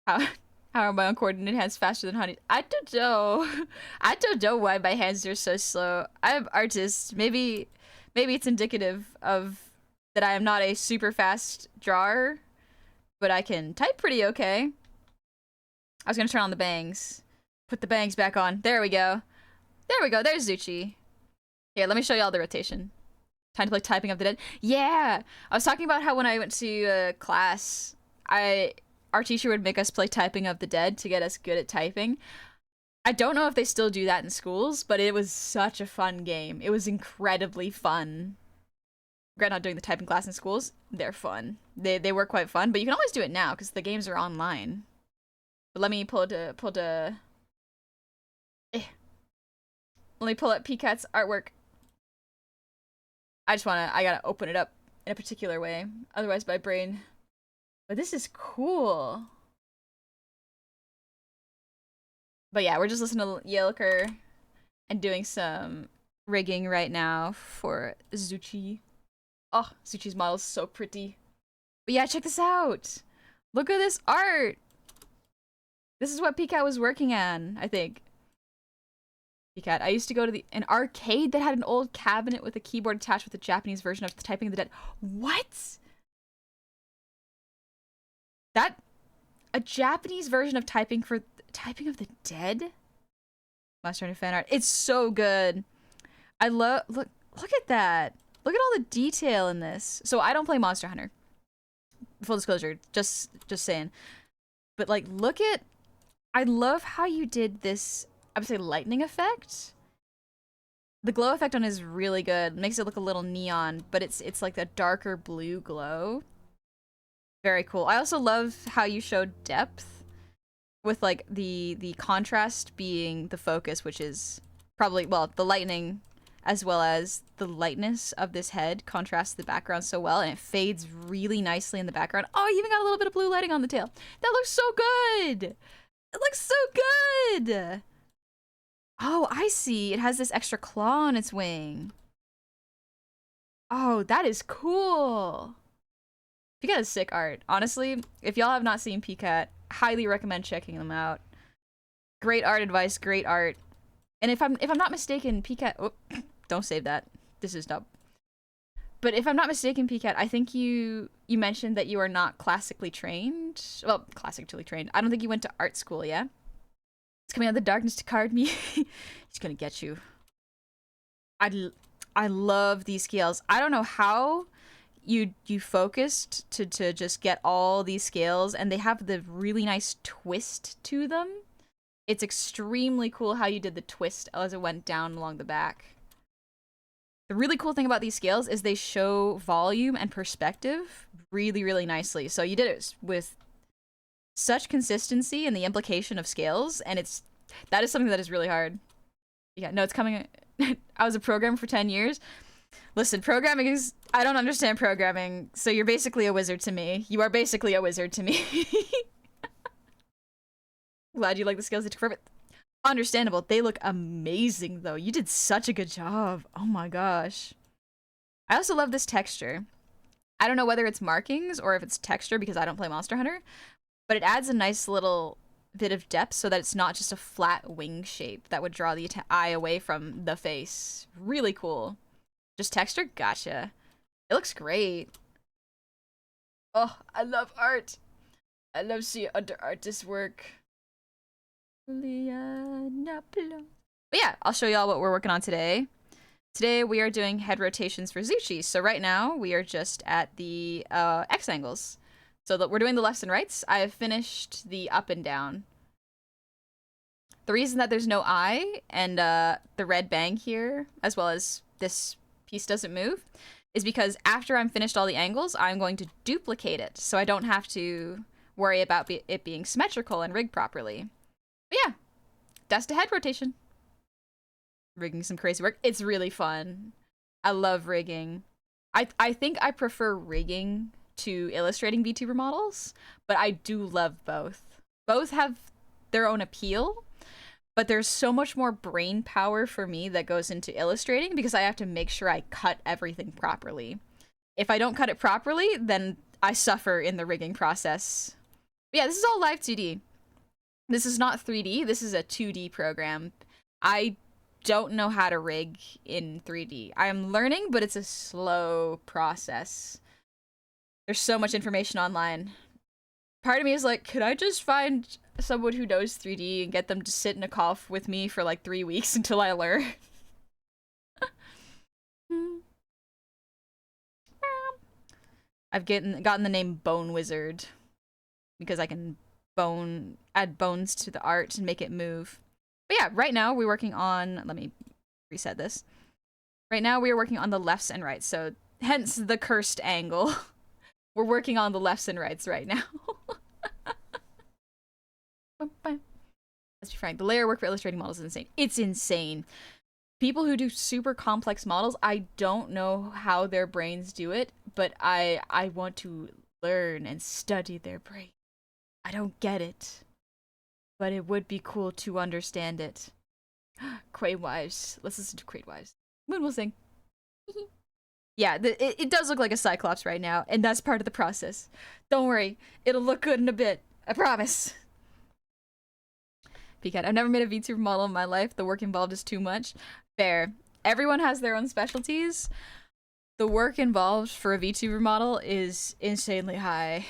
How are my uncoordinated hands faster than Honey? I don't know. I don't know why my hands are so slow. I'm artist. Maybe it's indicative of that I am not a super fast drawer, but I can type pretty okay. I was gonna turn on the bangs. Put the bangs back on. There we go. There we go. There's Zuchi. Here, let me show you all the rotation. Time to play Typing of the Dead. Yeah! I was talking about how when I went to class, our teacher would make us play Typing of the Dead to get us good at typing. I don't know if they still do that in schools, but it was such a fun game. It was incredibly fun. Regret not doing the typing class in schools. They're fun. They were quite fun, but you can always do it now because the games are online. But let me pull Let me pull up PCAT's artwork. I gotta open it up in a particular way. Otherwise my brain. But this is cool. But yeah, we're just listening to Yelker and doing some rigging right now for Zuchi. Oh, Zuchi's model is so pretty. But yeah, check this out. Look at this art. This is what PCAT was working on, I think. PCAT. I used to go to an arcade that had an old cabinet with a keyboard attached with a Japanese version of the Typing of the Dead. What? That a Japanese version of Typing of the Dead? Monster Hunter fan art. It's so good. I love look at that. Look at all the detail in this. So I don't play Monster Hunter. Full disclosure, just saying. But like look at I love how you did this, I would say lightning effect. The glow effect on it is really good. It makes it look a little neon, but it's like a darker blue glow. Very cool. I also love how you showed depth with like the contrast being the focus, which is probably, well, the lightning as well as the lightness of this head contrasts the background so well, and it fades really nicely in the background. Oh, you even got a little bit of blue lighting on the tail. That looks so good. It looks so good. Oh, I see. It has this extra claw on its wing. Oh, that is cool. PCAT is sick art. Honestly, if y'all have not seen PCAT, highly recommend checking them out. Great art advice, great art. And if I'm not mistaken, PCAT, oh, don't save that. This is dumb. But if I'm not mistaken, PCAT, I think you mentioned that you are not classically trained. Well, classically trained. I don't think you went to art school, yeah? It's coming out of the darkness to card me. He's gonna get you. I love these scales. I don't know how you focused to just get all these scales, and they have the really nice twist to them. It's extremely cool how you did the twist as it went down along the back. The really cool thing about these scales is they show volume and perspective really, really nicely. So you did it with such consistency in the implication of scales, and that is something that is really hard. Yeah, no, it's coming. I was a programmer for 10 years. Listen, programming is, I don't understand programming, so you're basically a wizard to me. You are basically a wizard to me. Glad you like the scales. They took forever. Understandable. They look amazing, though. You did such a good job. Oh my gosh. I also love this texture. I don't know whether it's markings or if it's texture because I don't play Monster Hunter, but it adds a nice little bit of depth so that it's not just a flat wing shape that would draw the eye away from the face. Really cool. Just texture? Gotcha. It looks great. Oh, I love art. I love seeing under artist work. But yeah, I'll show y'all what we're working on today. Today we are doing head rotations for Zuchi. So right now we are just at the X angles. So that we're doing the lefts and rights. I have finished the up and down. The reason that there's no eye and the red bang here, as well as this piece doesn't move, is because after I'm finished all the angles, I'm going to duplicate it so I don't have to worry about it being symmetrical and rigged properly. But yeah, that's the head rotation. Rigging some crazy work. It's really fun. I love rigging. I think I prefer rigging to illustrating VTuber models, but I do love both. Both have their own appeal, but there's so much more brain power for me that goes into illustrating because I have to make sure I cut everything properly. If I don't cut it properly, then I suffer in the rigging process. But yeah, this is all live 2D. This is not 3D. This is a 2D program. I don't know how to rig in 3D. I am learning, but it's a slow process. There's so much information online. Part of me is like, could I just find someone who knows 3D and get them to sit in a call with me for like 3 weeks until I learn? I've gotten the name Bone Wizard because I can add bones to the art and make it move. But yeah, right now we're working on, let me reset this. Right now we are working on the lefts and rights, so hence the cursed angle. We're working on the lefts and rights right now. Let's be frank, the layer work for illustrating models is insane. It's insane. People who do super complex models, I don't know how their brains do it, but I want to learn and study their brain. I don't get it, but it would be cool to understand it. Crate Wives. Let's listen to Crate Wives. Moon will sing. Yeah, it does look like a Cyclops right now, and that's part of the process. Don't worry, it'll look good in a bit. I promise. Peacat, I've never made a VTuber model in my life. The work involved is too much. Fair. Everyone has their own specialties. The work involved for a VTuber model is insanely high.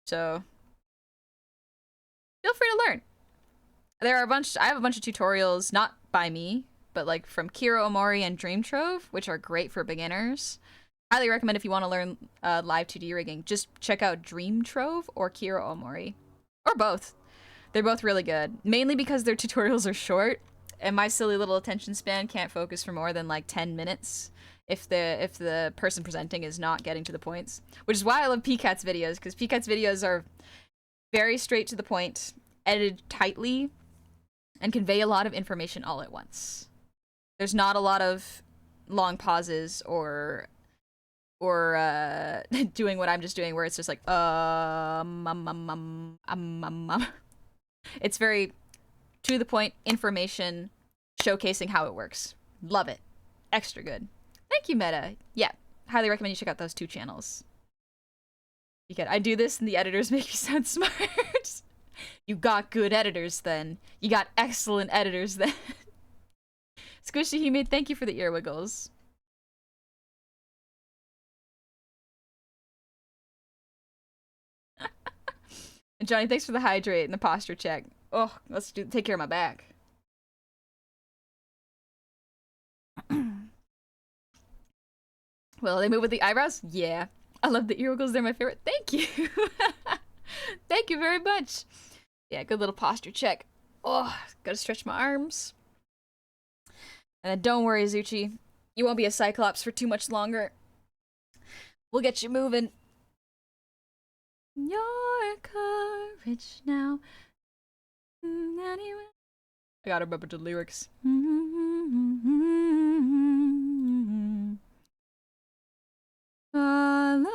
So, feel free to learn. There are I have a bunch of tutorials, not by me, but like from Kira Omori and Dreamtrove, which are great for beginners. Highly recommend if you want to learn live 2D rigging, just check out Dreamtrove or Kira Omori. Or both. They're both really good. Mainly because their tutorials are short, and my silly little attention span can't focus for more than like 10 minutes if the person presenting is not getting to the points. Which is why I love Peacat's videos, because Peacat's videos are very straight to the point, edited tightly, and convey a lot of information all at once. There's not a lot of long pauses or doing what I'm just doing, where it's just like It's very to the point information, showcasing how it works. Love it. Extra good. Thank you, Meta. Yeah, highly recommend you check out those 2 channels. I do this and the editors make me sound smart. You got good editors then. You got excellent editors then. Squishy Hime, thank you for the ear wiggles. And Johnny, thanks for the hydrate and the posture check. Oh, let's take care of my back. Well, they move with the eyebrows? Yeah. I love the ear wiggles. They're my favorite. Thank you. Thank you very much. Yeah, good little posture check. Oh, gotta stretch my arms. And then don't worry, Zuchi. You won't be a Cyclops for too much longer. We'll get you moving. Your courage now. Anyway. I gotta remember the lyrics. Following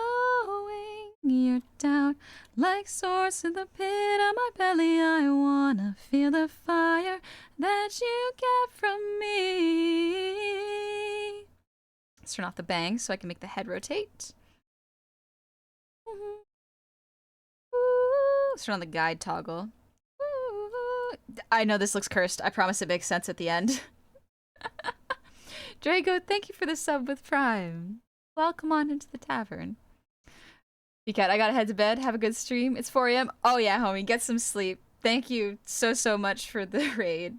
your doubt like swords in the pit of my belly. I wanna feel the fire that you get from me. Let's turn off the bangs so I can make the head rotate. Let's turn on the guide toggle. I know this looks cursed. I promise it makes sense at the end. Drago, thank you for the sub with Prime. Welcome on into the tavern. Peacat, I gotta head to bed. Have a good stream. It's 4 a.m. Oh yeah, homie. Get some sleep. Thank you so much for the raid.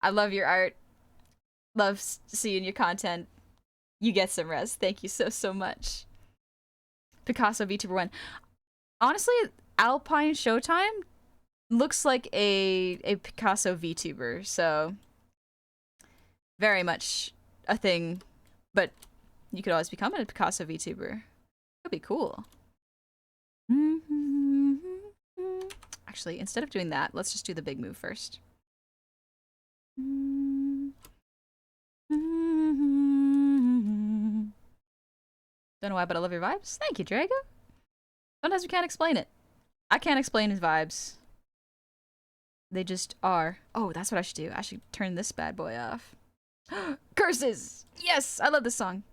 I love your art. Love seeing your content. You get some rest. Thank you so much. Picasso VTuber 1. Honestly, Alpine Showtime looks like a Picasso VTuber, so very much a thing, but you could always become a Picasso VTuber. That'd be cool. Actually, instead of doing that, let's just do the big move first. Don't know why, but I love your vibes. Thank you, Drago. Sometimes we can't explain it. I can't explain his vibes. They just are. Oh, that's what I should do. I should turn this bad boy off. Curses! Yes! I love this song.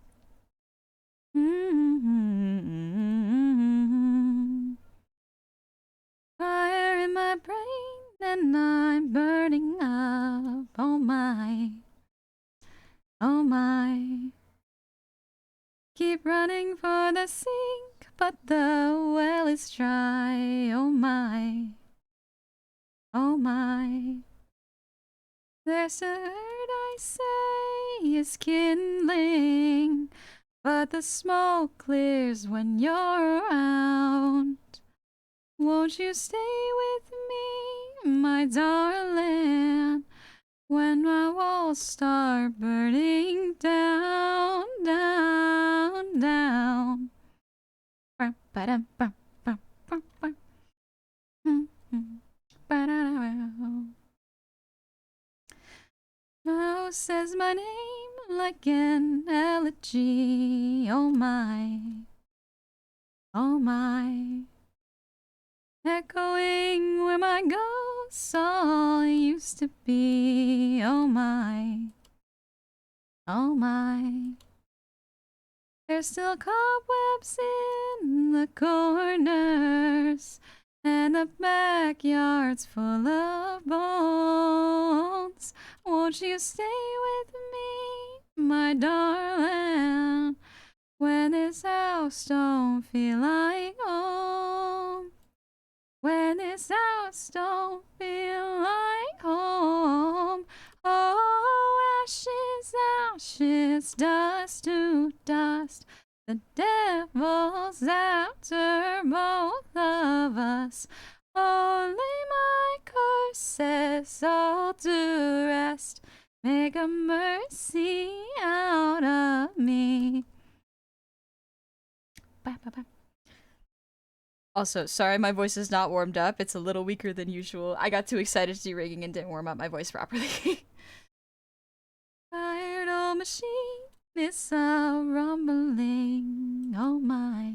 Fire in my brain and I'm burning up. Oh my. Oh my. Keep running for the sink, but the well is dry. Oh my. Oh my. There's a word I say is kindling, but the smoke clears when you're around. Won't you stay with me, my darling, when my walls start burning down, down, down. Now says my name like an elegy. Oh my, oh my. Echoing where my ghosts all used to be. Oh my, Oh my. There's still cobwebs in the corners, and the backyard's full of bones. Won't you stay with me, my darling, when this house don't feel like home? When this house don't feel like home. Oh, ashes, ashes, dust to dust. The devil's after both of us. Only my curses all to rest. Make a mercy out of me. Bye, bye, bye. Also, sorry my voice is not warmed up. It's a little weaker than usual. I got too excited to do rigging and didn't warm up my voice properly. Tired old machine, it's a rumbling. Oh my.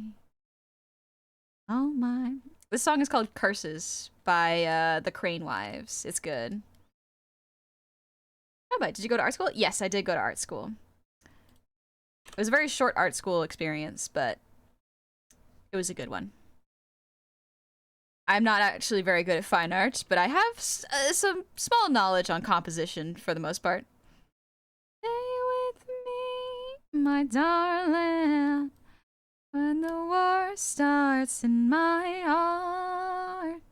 Oh my. This song is called Curses by the Crane Wives. It's good. Oh, but did you go to art school? Yes, I did go to art school. It was a very short art school experience, but it was a good one. I'm not actually very good at fine art, but I have some small knowledge on composition for the most part. Stay with me, my darling, when the war starts in my heart.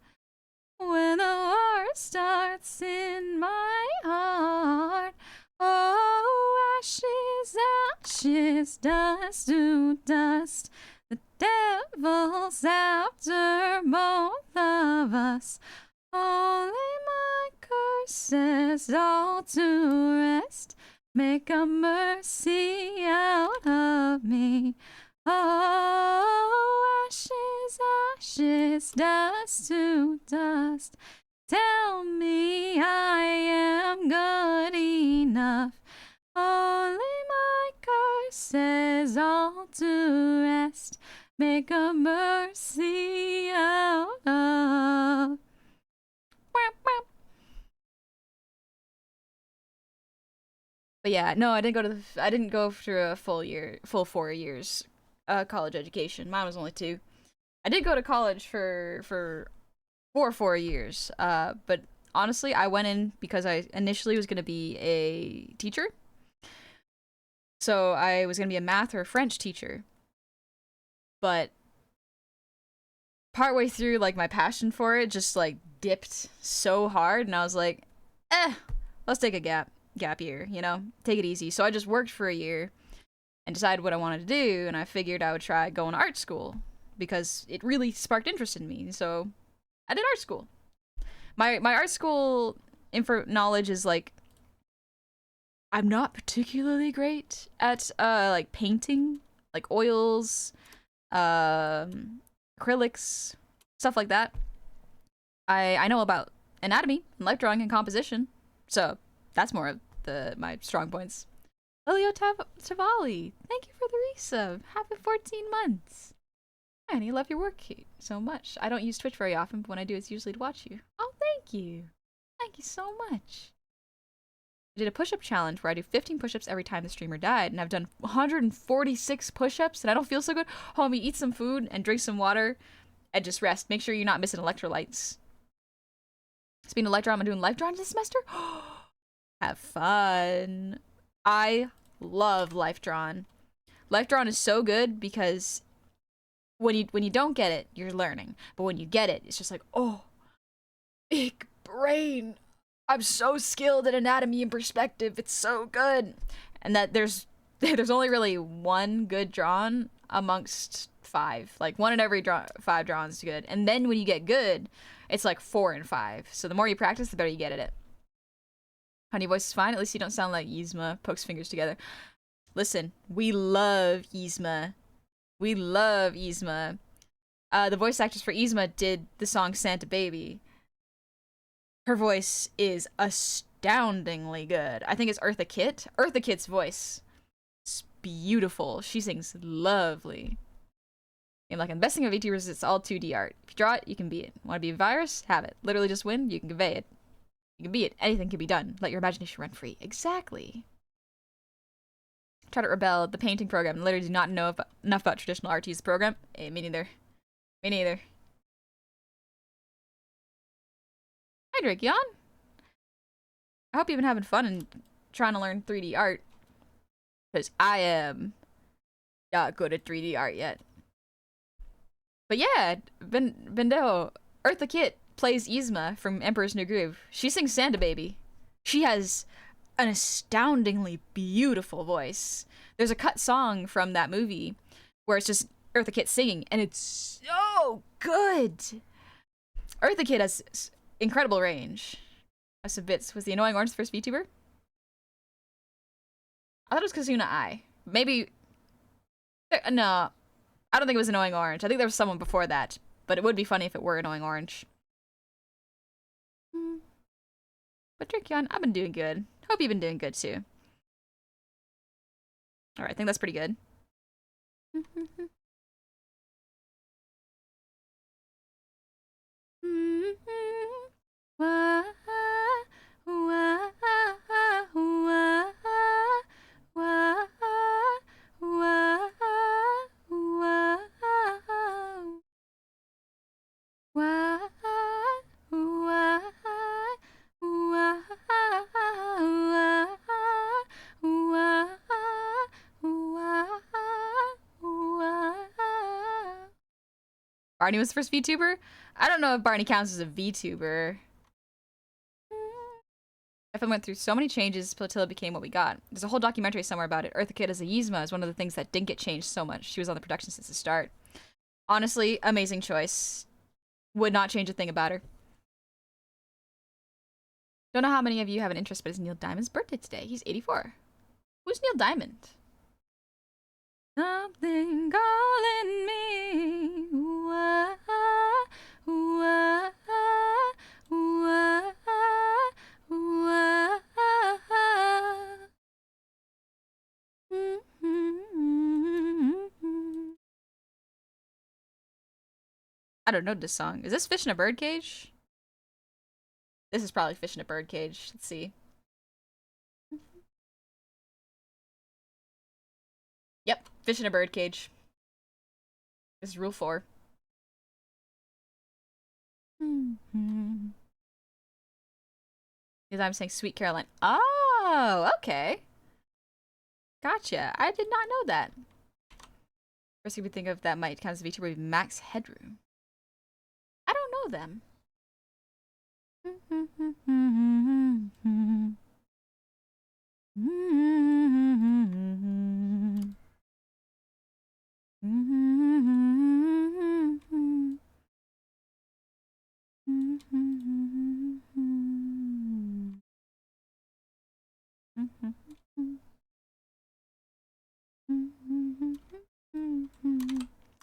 When the war starts in my heart. Oh, ashes, ashes, dust to dust. The devil's after both of us. Only my curses all to rest. Make a mercy out of me. Oh, ashes, ashes, dust to dust. Tell me I am good enough. Only my curses all to rest. Make a mercy out of. But yeah, no, I didn't go through a full 4 years college education. Mine was only 2. I did go to college for 4 years. But honestly, I went in because I initially was going to be a teacher. So I was going to be a math or a French teacher. But partway through, like, my passion for it just, like, dipped so hard, and I was like, let's take a gap year, you know? Take it easy. So I just worked for a year and decided what I wanted to do, and I figured I would try going to art school because it really sparked interest in me. So I did art school. My art school knowledge is, like, I'm not particularly great at like painting, like oils, acrylics, stuff like that. I know about anatomy and life drawing and composition, so that's more of my strong points. Lilio Tavali, thank you for the resub. Happy 14 months. And you love your work so much. I don't use Twitch very often, but when I do, it's usually to watch you. Oh, thank you. Thank you so much. I did a push-up challenge where I do 15 push-ups every time the streamer died, and I've done 146 push-ups, and I don't feel so good. Homie, eat some food and drink some water, and just rest. Make sure you're not missing electrolytes. Speaking of life drawn, I'm doing life drawn this semester. Have fun. I love life drawn. Life drawn is so good because when you don't get it, you're learning. But when you get it, it's just like, oh, big brain. I'm so skilled at anatomy and perspective. It's so good. And that there's only really one good drawn amongst 5. Like 1 in every 5 drawns is good. And then when you get good, it's like 4 and 5. So the more you practice, the better you get at it. Honey, voice is fine. At least you don't sound like Yzma. Pokes fingers together. Listen, we love Yzma. We love Yzma. The voice actress for Yzma did the song Santa Baby. Her voice is astoundingly good. I think it's Eartha Kitt. Eartha Kitt's voice. It's beautiful. She sings lovely. And like, the best thing of VTubers is it's all 2D art. If you draw it, you can beat it. Want to be a virus? Have it. Literally just win, you can convey it. You can be it. Anything can be done. Let your imagination run free. Exactly. Try to Rebel, the painting program, literally do not know enough about traditional art to use the program. Hey, me neither. Me neither. Hi, Drakeon. I hope you've been having fun and trying to learn 3D art. Because I am not good at 3D art yet. But yeah, Bendejo, Eartha Kitt plays Yzma from Emperor's New Groove. She sings Santa Baby. She has an astoundingly beautiful voice. There's a cut song from that movie where it's just Eartha Kitt singing, and it's so good. Eartha Kitt has incredible range. Some bits. Was the Annoying Orange the first VTuber? I thought it was Kazuna Ai. Maybe. No. I don't think it was Annoying Orange. I think there was someone before that. But it would be funny if it were Annoying Orange. But Drakeon, I've been doing good. Hope you've been doing good too. Alright, I think that's pretty good. Barney was the first VTuber? I don't know if Barney counts as a VTuber. If went through so many changes until it became what we got. There's a whole documentary somewhere about it. Eartha Kitt as a Yzma is one of the things that didn't get changed so much. She was on the production since the start. Honestly, amazing choice. Would not change a thing about her. Don't know how many of you have an interest, but it's Neil Diamond's birthday today. He's 84. Who's Neil Diamond? Something calling me. Wah, wah, wah, wah. I don't know this song. Is this Fish in a Birdcage? This is probably Fish in a Birdcage. Let's see. Yep, Fish in a Birdcage. This is Rule 4. Because I'm saying Sweet Caroline. Oh, okay. Gotcha. I did not know that. First thing we think of that might count as a VTuber would be Max Headroom. I don't know them.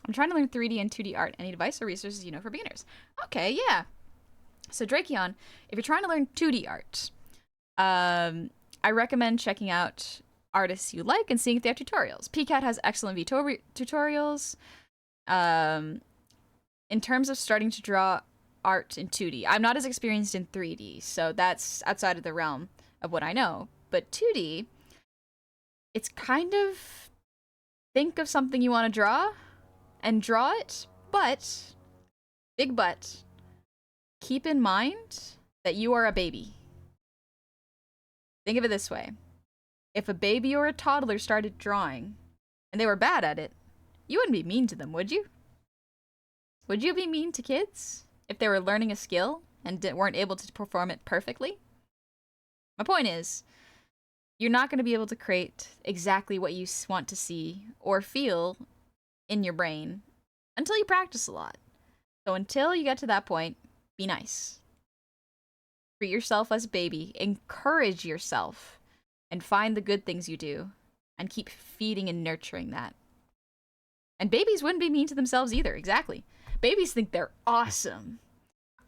I'm trying to learn 3D and 2D art. Any advice or resources you know for beginners? Okay, yeah. So Drakeon, if you're trying to learn 2D art, I recommend checking out artists you like and seeing if they have tutorials. PCAT has excellent tutorials. In terms of starting to draw art in 2D, I'm not as experienced in 3D, so that's outside of the realm of what I know. But 2D, it's kind of think of something you want to draw and draw it, but, big but, keep in mind that you are a baby. Think of it this way. If a baby or a toddler started drawing and they were bad at it, you wouldn't be mean to them, would you? Would you be mean to kids if they were learning a skill and weren't able to perform it perfectly? My point is, you're not going to be able to create exactly what you want to see or feel in your brain until you practice a lot. So until you get to that point, be nice. Treat yourself as a baby. Encourage yourself. And find the good things you do. And keep feeding and nurturing that. And babies wouldn't be mean to themselves either. Exactly. Babies think they're awesome.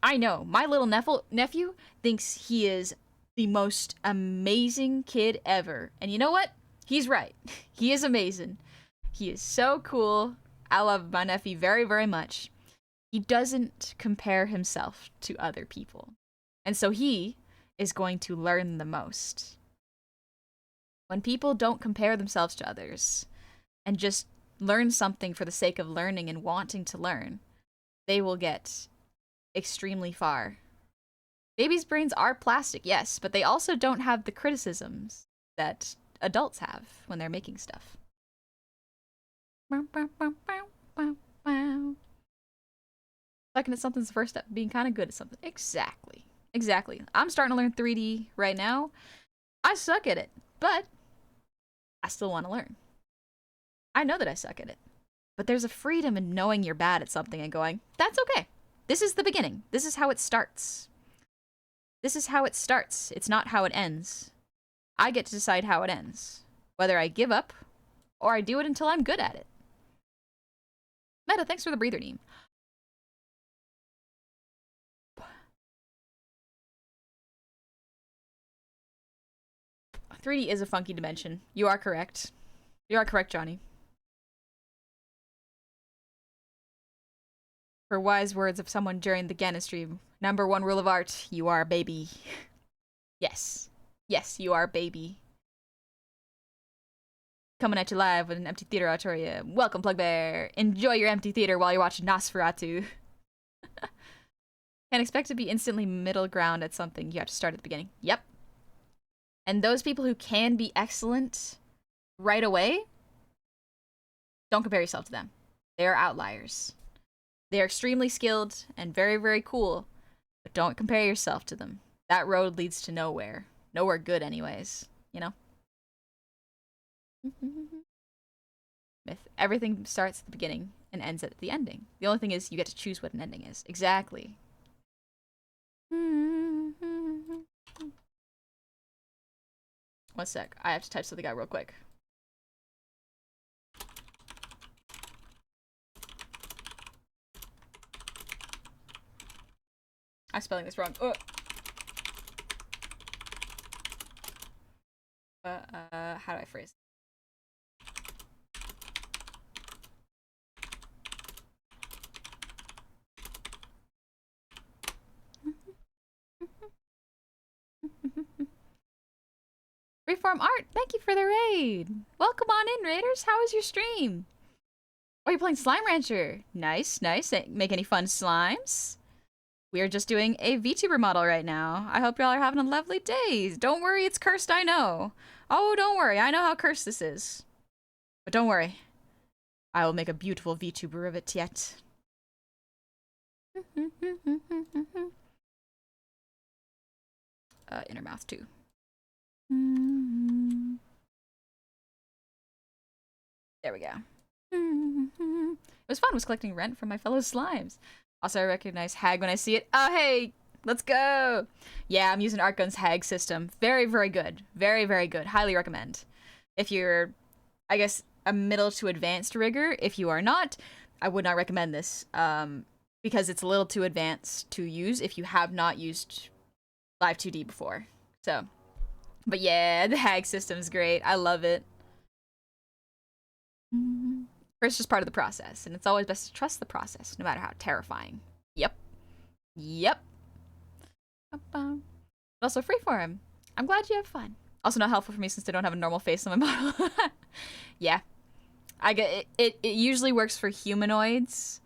I know. My little nephew thinks he is the most amazing kid ever. And you know what? He's right. He is amazing. He is so cool. I love my nephew very, very much. He doesn't compare himself to other people. And so he is going to learn the most. When people don't compare themselves to others and just learn something for the sake of learning and wanting to learn, they will get extremely far. Babies' brains are plastic, yes, but they also don't have the criticisms that adults have when they're making stuff. Sucking at something's the first step. Being kind of good at something. Exactly. Exactly. I'm starting to learn 3D right now. I suck at it, but I still want to learn. I know that I suck at it. But there's a freedom in knowing you're bad at something and going, that's okay. This is the beginning. This is how it starts. This is how it starts. It's not how it ends. I get to decide how it ends. Whether I give up or I do it until I'm good at it. Meta, thanks for the breather name. 3D is a funky dimension. You are correct. You are correct, Johnny. For wise words of someone during the Ganon stream, number one rule of art, you are a baby. Yes. Yes, you are a baby. Coming at you live with an empty theater auditorium. Welcome, Plugbear. Enjoy your empty theater while you're watching Nosferatu. Can't expect to be instantly middle ground at something. You have to start at the beginning. Yep. And those people who can be excellent right away, don't compare yourself to them. They are outliers. They are extremely skilled and very, very cool, but don't compare yourself to them. That road leads to nowhere. Nowhere good anyways, you know? Myth. Everything starts at the beginning and ends at the ending. The only thing is you get to choose what an ending is. Exactly. One sec. I have to type something out real quick. I'm spelling this wrong. How do I phrase it? Freeform Art, thank you for the raid. Welcome on in, raiders. How was your stream? Oh, you're playing Slime Rancher. Nice, nice. Make any fun slimes? We are just doing a VTuber model right now. I hope y'all are having a lovely day. Don't worry, it's cursed, I know. Oh, don't worry, I know how cursed this is. But don't worry. I will make a beautiful VTuber of it yet. Inner mouth too. There we go. It was fun. Was collecting rent from my fellow slimes. Also, I recognize Hag when I see it. Oh, hey, let's go. Yeah, I'm using Artgun's Hag system. Very, very good. Very, very good. Highly recommend. If you're, I guess, a middle to advanced rigger. If you are not, I would not recommend this because it's a little too advanced to use if you have not used Live 2D before. So, but yeah, the Hag system is great. I love it. It's just part of the process, and it's always best to trust the process, no matter how terrifying. Yep. Yep. But also freeform. I'm glad you have fun. Also not helpful for me since I don't have a normal face on my model. Yeah. I get it. It usually works for humanoids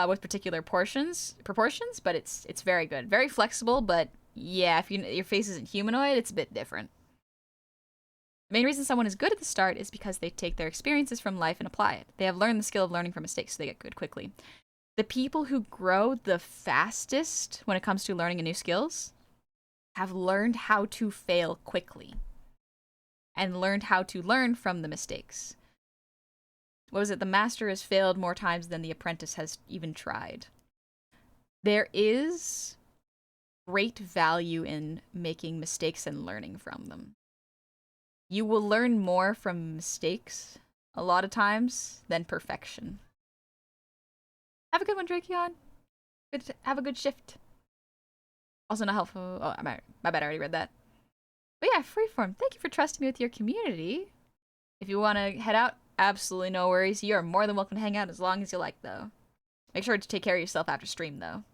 with particular proportions, but it's very good. Very flexible, but yeah, if your face isn't humanoid, it's a bit different. The main reason someone is good at the start is because they take their experiences from life and apply it. They have learned the skill of learning from mistakes, so they get good quickly. The people who grow the fastest when it comes to learning new skills have learned how to fail quickly and learned how to learn from the mistakes. What was it? The master has failed more times than the apprentice has even tried. There is great value in making mistakes and learning from them. You will learn more from mistakes a lot of times than perfection. Have a good one, Drakeon. Have a good shift. Also not helpful. Oh, my bad, I already read that. But yeah, freeform. Thank you for trusting me with your community. If you want to head out, absolutely no worries. You are more than welcome to hang out as long as you like, though. Make sure to take care of yourself after stream, though.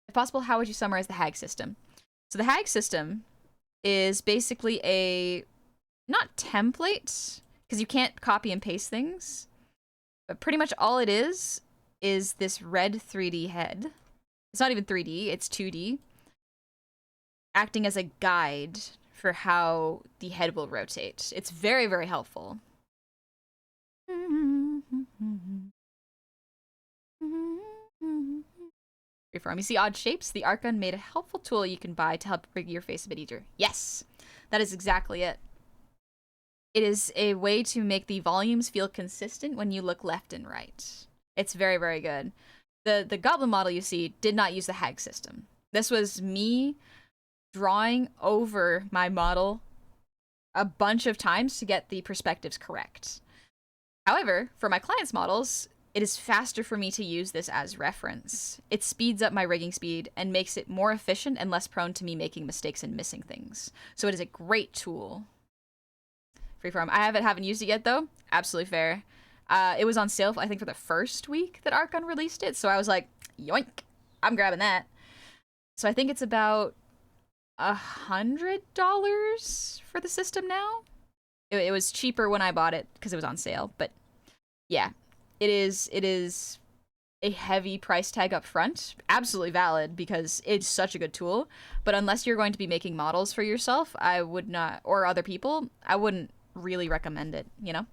If possible, how would you summarize the Hag system? So the Hag system is basically a not template, because you can't copy and paste things, but pretty much all it is this red 3D head. It's not even 3D, it's 2D, acting as a guide for how the head will rotate. It's very, very helpful. Freeform. You see odd shapes? The art gun made a helpful tool you can buy to help rig your face a bit easier. Yes, that is exactly it. It is a way to make the volumes feel consistent when you look left and right. It's very, very good. The goblin model you see did not use the hag system. This was me drawing over my model a bunch of times to get the perspectives correct. However, for my client's models, it is faster for me to use this as reference. It speeds up my rigging speed and makes it more efficient and less prone to me making mistakes and missing things. So it is a great tool. Freeform. I haven't used it yet though. Absolutely fair. It was on sale, I think, for the first week that Archon released it, so I was like, yoink, I'm grabbing that. So I think it's about $100 for the system now. It was cheaper when I bought it because it was on sale, but yeah, it is a heavy price tag up front. Absolutely valid because it's such a good tool, but unless you're going to be making models for yourself, I would not, or other people, I wouldn't really recommend it, you know?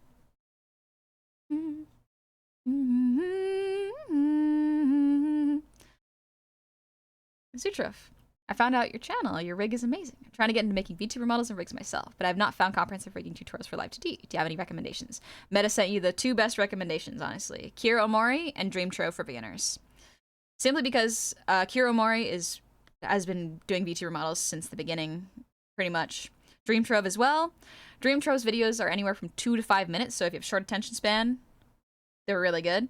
Zutrof, I found out your channel. Your rig is amazing. I'm trying to get into making VTuber models and rigs myself, but I've not found comprehensive rigging tutorials for Live2D. Do you have any recommendations? Meta sent you the 2 best recommendations, honestly. Kira Omori and Dream Trove for beginners. Simply because Kira Omori has been doing VTuber models since the beginning, pretty much. Dream Trove as well. Dream Trove's videos are anywhere from 2 to 5 minutes, so if you have short attention span, they're really good.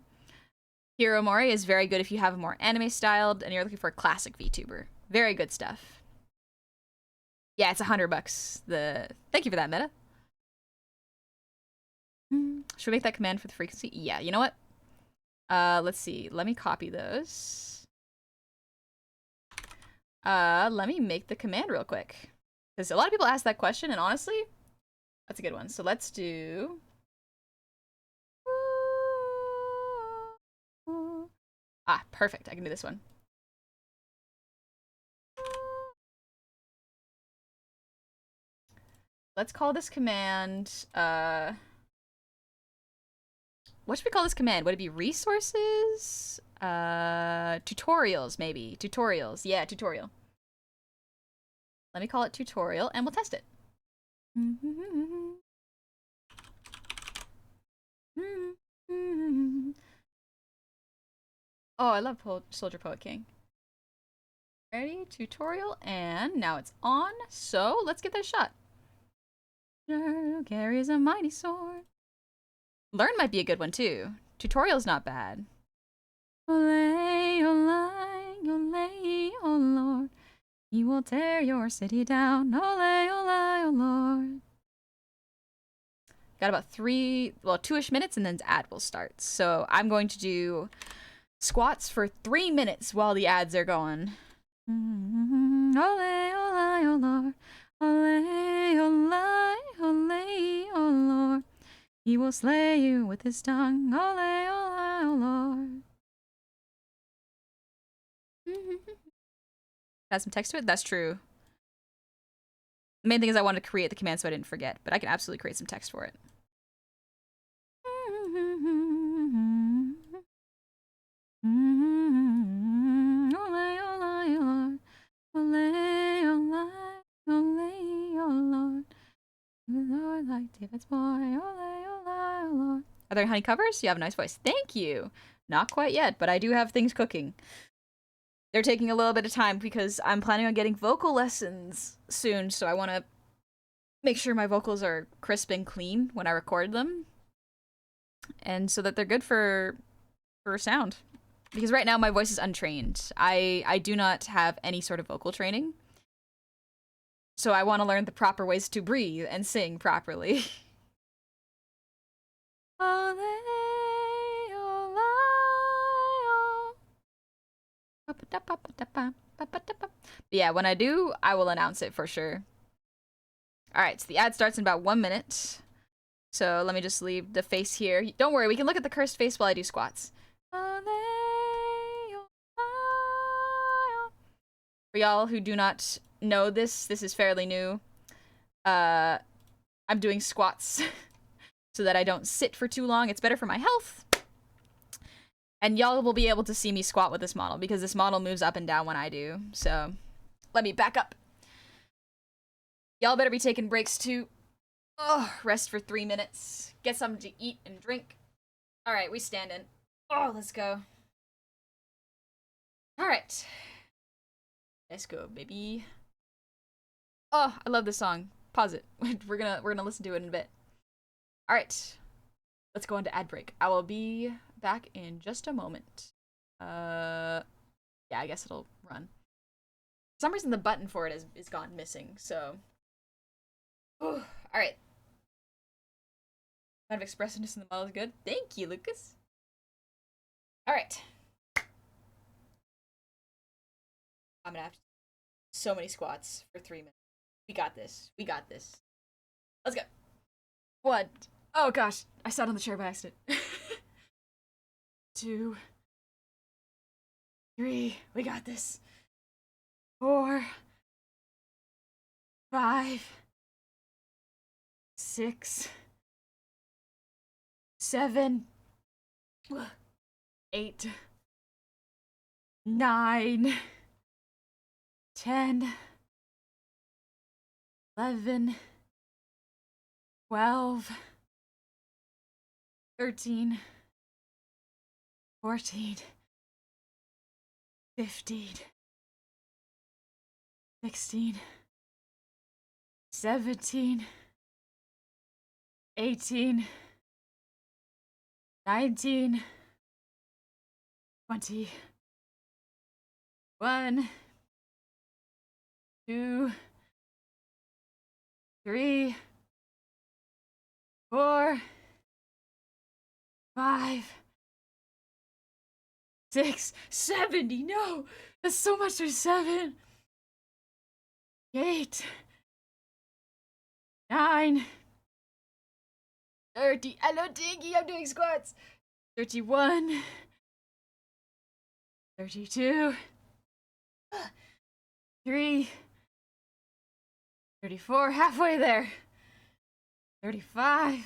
Kira Omori is very good if you have a more anime styled and you're looking for a classic VTuber. Very good stuff. Yeah, it's $100. Thank you for that, Meta. Should we make that command for the frequency? Yeah, you know what? Let's see. Let me copy those. Let me make the command real quick. Because a lot of people ask that question, and honestly, that's a good one. So let's do... Ah, perfect. I can do this one. Let's call this command, what should we call this command? Would it be resources? Tutorials, maybe. Tutorials. Yeah, tutorial. Let me call it tutorial, and we'll test it. Oh, I love Soldier Poet King. Ready? Tutorial, and now it's on, so let's give that a shot. Carries a mighty sword. Learn might be a good one, too. Tutorial's not bad. Olay, olay, olay, oh Lord. He will tear your city down. Olay, olay, oh Lord. Got about 2-ish minutes, and then ad will start. So I'm going to do squats for 3 minutes while the ads are going. Olay, olay, oh Lord. Olay, olay, olay, oh Lord. He will slay you with his tongue. Olay, olay, oh Lord. Add some text to it? That's true. The main thing is I wanted to create the command so I didn't forget, but I can absolutely create some text for it. Olay, olay, olay. Olay, olay, olay, oh Lord. Lord, like David's boy. Olay, olay, oh Lord. Are there honey covers? You have a nice voice. Thank you. Not quite yet, but I do have things cooking. They're taking a little bit of time because I'm planning on getting vocal lessons soon, so I want to make sure my vocals are crisp and clean when I record them, and so that they're good for sound. Because right now my voice is untrained. I do not have any sort of vocal training, so I want to learn the proper ways to breathe and sing properly. But yeah, when I do, I will announce it for sure. Alright, so the ad starts in about 1 minute. So let me just leave the face here. Don't worry, we can look at the cursed face while I do squats. For y'all who do not know this is fairly new. I'm doing squats so that I don't sit for too long. It's better for my health. And y'all will be able to see me squat with this model because this model moves up and down when I do. So let me back up. Y'all better be taking breaks too. Oh, rest for 3 minutes. Get something to eat and drink. All right, we standing. Oh, let's go. All right. Let's go, baby. Oh, I love this song. Pause it. We're gonna listen to it in a bit. All right. Let's go into ad break. I will be back in just a moment. Yeah, I guess it'll run. For some reason the button for it is gone missing, so. All right. Kind of expressiveness in the model is good. Thank you, Lucas. All right. I'm gonna have to do so many squats for 3 minutes. We got this. We got this. Let's go. 1. Oh gosh, I sat on the chair by accident. 2, 3. We got this. 4, 5, 6, 7, 8, 9, 10, 11, 12, 13, 14, 15, 16, 17, 18, 19, 20, 1, 2, 3, 4, 5, 6, 70. No, that's so much for 7. 8, 9, 30. Hello, Dinky. I'm doing squats. 31, 32, 3, 34. Halfway there. 35,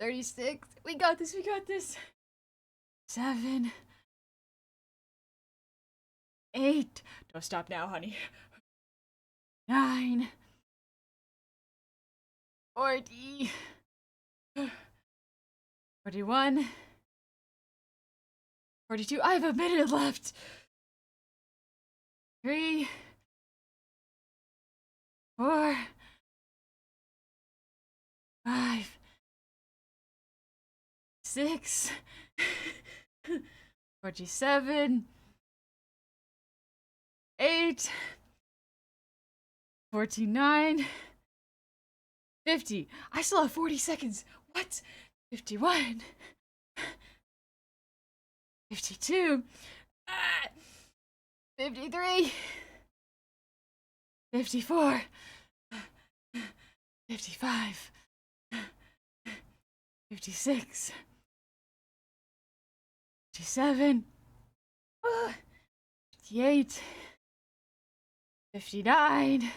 36. We got this. We got this. 7, 8. Don't stop now, honey. 9, 40, 41, 42. I have a minute left. 3, 4, 5, 6, 47, 8, 49, 50. I still have 40 seconds. What? 51, 52, 53, 54, 55, 56, 57, 58, 59,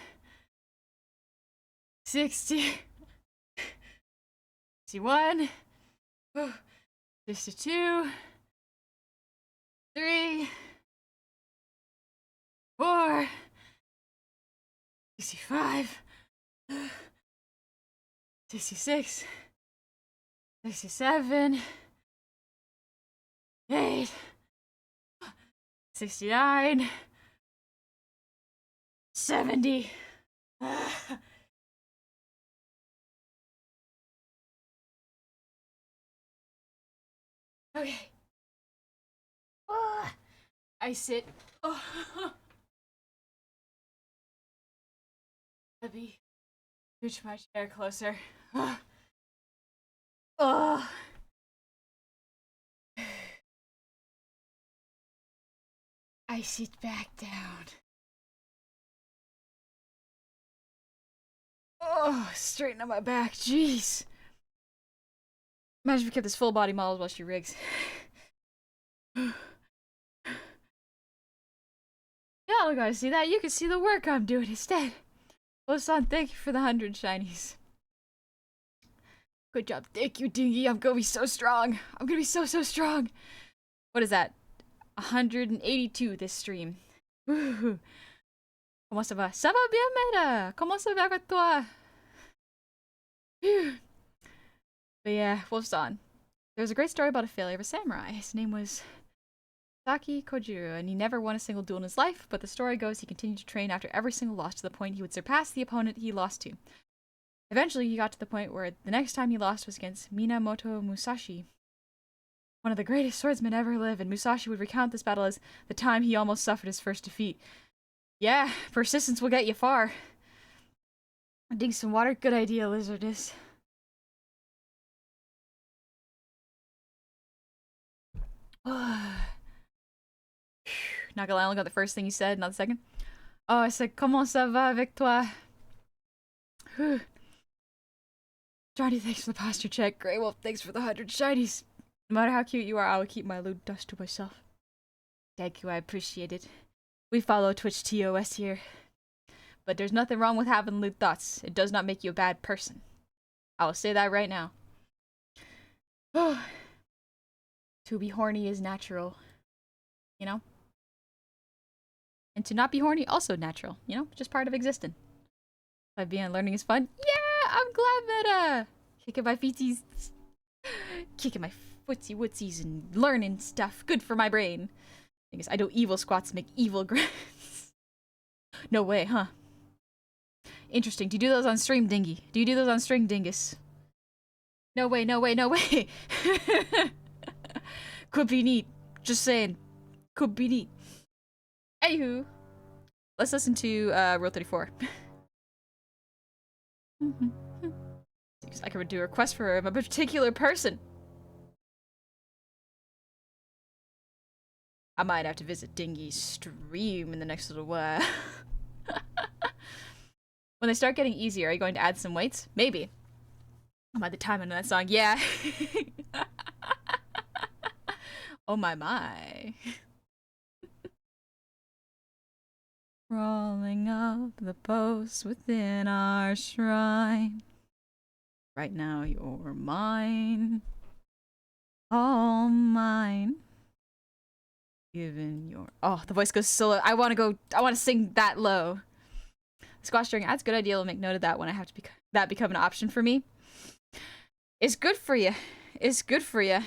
60, 61, 62, 3, 4, 65, 66, 67, 8, 69, 70. Okay. I sit. Let me scooch my chair closer. I sit back down. Oh, straighten out my back. Jeez. Imagine if we kept this full body models while she rigs. Yeah, Y'all guys see that? You can see the work I'm doing instead. Well, son, thank you for the 100 shinies. Good job. Thank you, Dingy. I'm gonna be so strong. I'm gonna be so strong. What is that? 182 this stream. Woohoo. Comment ça va? Ça va bien, Meta? Comment ça va avec toi? Phew. But yeah, Wolfson. There was a great story about a failure of a samurai. His name was Saki Kojiro, and he never won a single duel in his life, but the story goes he continued to train after every single loss to the point he would surpass the opponent he lost to. Eventually, he got to the point where the next time he lost was against Minamoto Musashi, one of the greatest swordsmen ever live, and Musashi would recount this battle as the time he almost suffered his first defeat. Yeah, persistence will get you far. Drink some water? Good idea, Lizardess. Not gonna lie, I only got the first thing you said, not the second. Oh, I said, comment ça va avec toi? Johnny, thanks for the posture check. Grey Wolf, thanks for the 100 shinies. No matter how cute you are, I will keep my loot dust to myself. Thank you, I appreciate it. We follow Twitch TOS here. But there's nothing wrong with having lewd thoughts. It does not make you a bad person. I will say that right now. To be horny is natural. You know? And to not be horny, also natural. You know? Just part of existing. By being learning is fun. Yeah! I'm glad that, kicking my feetsies. Kicking my footsie wootsies and learning stuff. Good for my brain. I guess I do evil squats make evil grins. No way, huh? Interesting. Do you do those on stream, Dingy? Do you do those on stream, Dingus? No way, no way, no way! Could be neat. Just saying. Could be neat. Anywho. Let's listen to Rule 34. I could do a request for a particular person. I might have to visit Dingy's stream in the next little while. When they start getting easier, are you going to add some weights? Maybe. By the time into that song, yeah. Oh my. Rolling up the posts within our shrine. Right now you're mine. All mine. Given your... Oh, the voice goes so low. I want to sing that low. Squash string, that's a good idea. We'll make note of that when I have to become an option for me. It's good for you. It's good for you.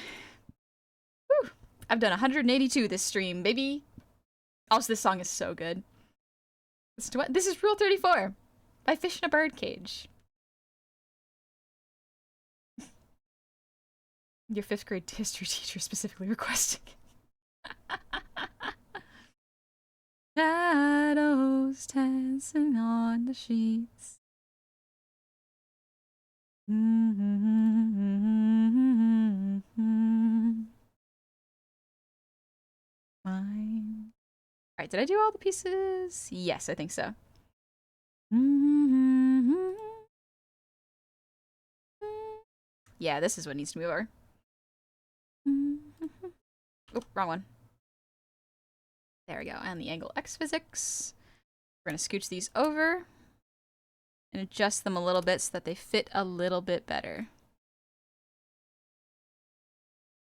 Whew. I've done 182 this stream, baby. Also, this song is so good. Listen to what? This is Rule 34 by Fish in a Birdcage. Your 5th grade history teacher specifically requesting. Shadows dancing on the sheets. Fine. Alright, did I do all the pieces? Yes, I think so. Yeah, this is what needs to move over. Oh, wrong one. There we go. And the angle X physics. We're going to scooch these over and adjust them a little bit so that they fit a little bit better.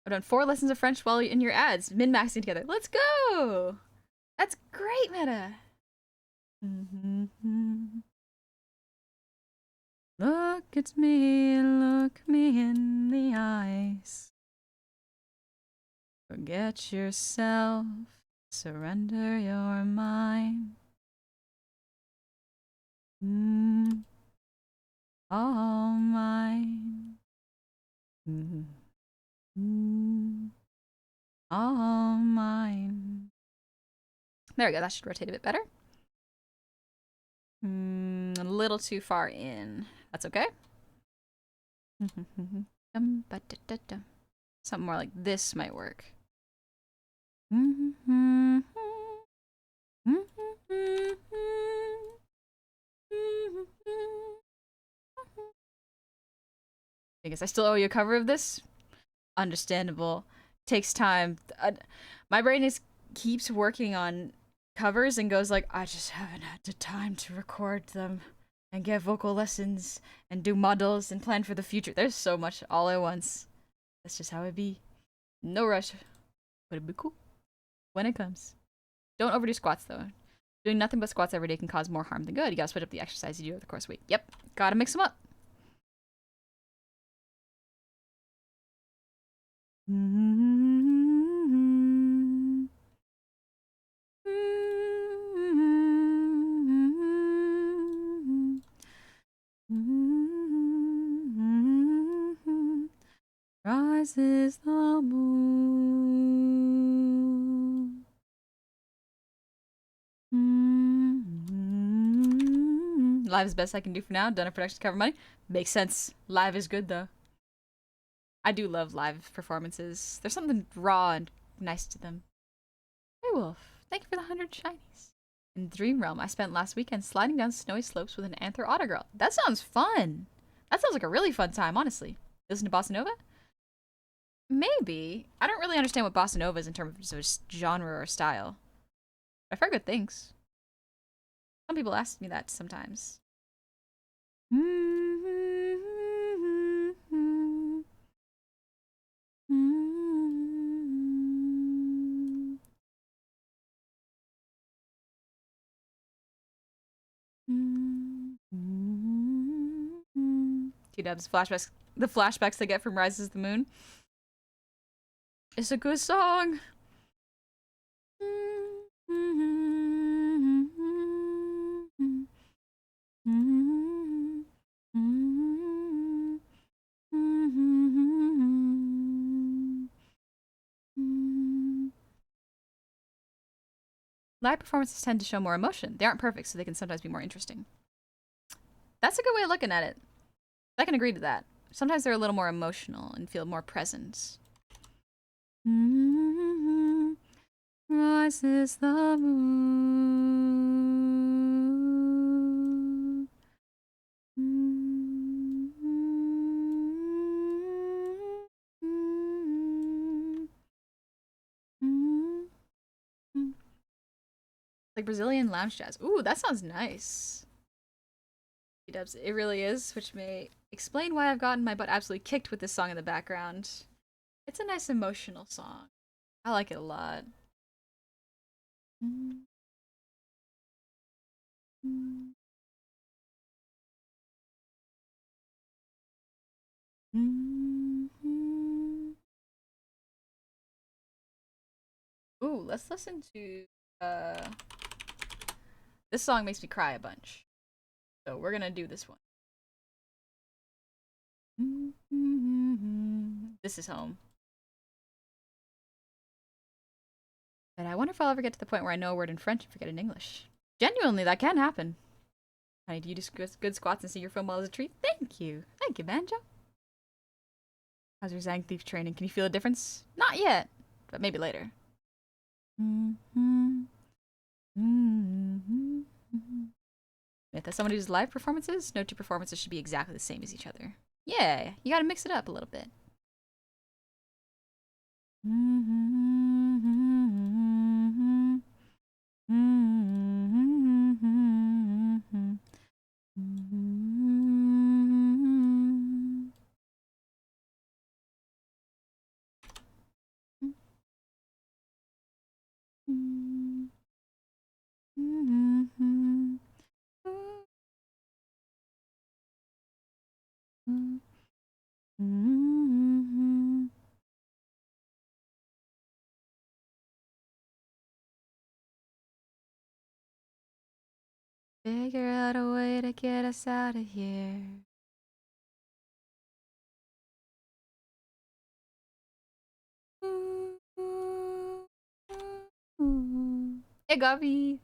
I've done 4 lessons of French while in your ads, min-maxing together. Let's go! That's great, Meta! Look at me, look me in the eyes. Forget yourself, surrender your mind. All mine. All mine. There we go, that should rotate a bit better. A little too far in. That's okay. Something more like this might work. Because I still owe you a cover of this. Understandable. Takes time. My brain keeps working on covers and goes like, I just haven't had the time to record them and get vocal lessons and do models and plan for the future. There's so much all at once. That's just how it be. No rush. But it'd be cool when it comes. Don't overdo squats though. Doing nothing but squats every day can cause more harm than good. You gotta switch up the exercise you do over the course of the week. Yep. Gotta mix them up. Rises the moon. Live is best I can do for now. Done a production to cover money. Makes sense. Live is good though. I do love live performances. There's something raw and nice to them. Hey Wolf, thank you for the 100 shinies. In Dream Realm, I spent last weekend sliding down snowy slopes with an Anther Otter Girl. That sounds fun. That sounds like a really fun time, honestly. Listen to Bossa Nova? Maybe. I don't really understand what Bossa Nova is in terms of genre or style. I've heard good things. Some people ask me that sometimes. T-dubs, flashbacks. The flashbacks they get from Rises the Moon. It's a good song. Live performances tend to show more emotion. They aren't perfect, so they can sometimes be more interesting. That's a good way of looking at it. I can agree to that. Sometimes they're a little more emotional and feel more present. Rises the moon. Like Brazilian lounge jazz. Ooh, that sounds nice. Dubs, it really is, which may explain why I've gotten my butt absolutely kicked with this song in the background. It's a nice emotional song. I like it a lot. Ooh, let's listen to this song makes me cry a bunch. So we're gonna do this one. This is home. But I wonder if I'll ever get to the point where I know a word in French and forget it in English. Genuinely, that can happen. Honey, do you do good squats and see your film well as a treat? Thank you. Thank you, Banjo. How's your Zang Thief training? Can you feel a difference? Not yet, but maybe later. If somebody does live performances, no two performances should be exactly the same as each other. Yeah, you gotta mix it up a little bit. Figure out a way to get us out of here. Hey, Gavi.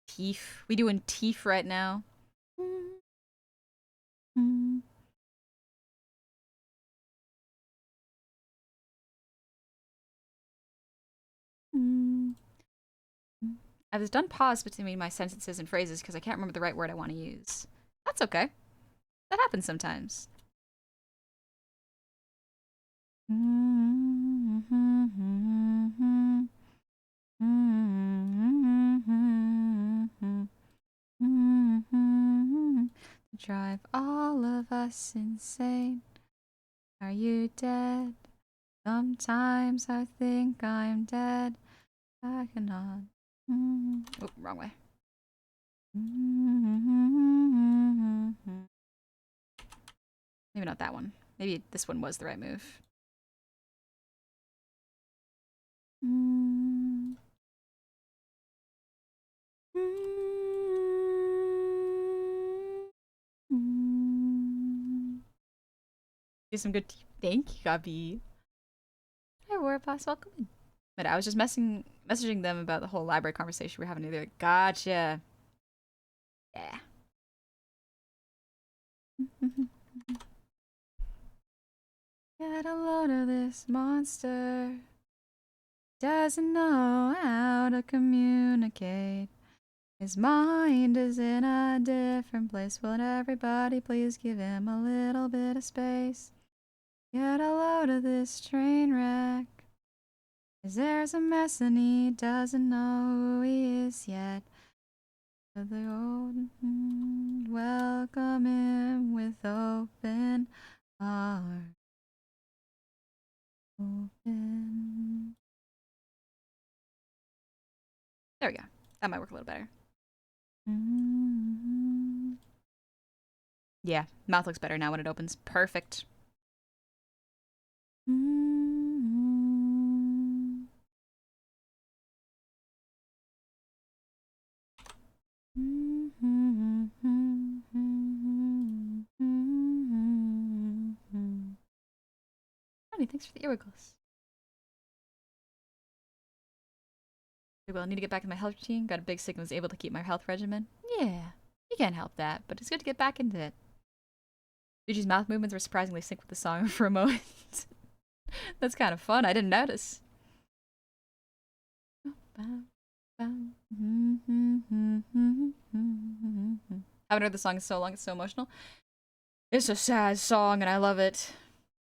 Teef. We doing Teef right now. I've just done pause between my sentences and phrases because I can't remember the right word I want to use. That's okay. That happens sometimes. Drive all of us insane. Are you dead? Sometimes I think I'm dead. I cannot. Oh, wrong way. Maybe not that one. Maybe this one was the right move. Do some good tea. Thank you, Gabi. Hi, Warpass. Welcome in. But I was just messaging them about the whole library conversation we're having. They're like, gotcha. Yeah. Get a load of this monster. Doesn't know how to communicate. His mind is in a different place. Will everybody please give him a little bit of space? Get a load of this train wreck. 'Cause there's a mess and he doesn't know who he is yet. But the old welcome him with open arms. Open. There we go. That might work a little better. Yeah, mouth looks better now when it opens. Perfect. Honey, thanks for the earwiggles. Well, I need to get back in my health routine. Got a big sick and was able to keep my health regimen. Yeah, you can't help that, but it's good to get back into it. Yuji's mouth movements were surprisingly sync with the song for a moment. That's kind of fun. I didn't notice. Haven't heard the song in so long. It's so emotional. It's a sad song, and I love it.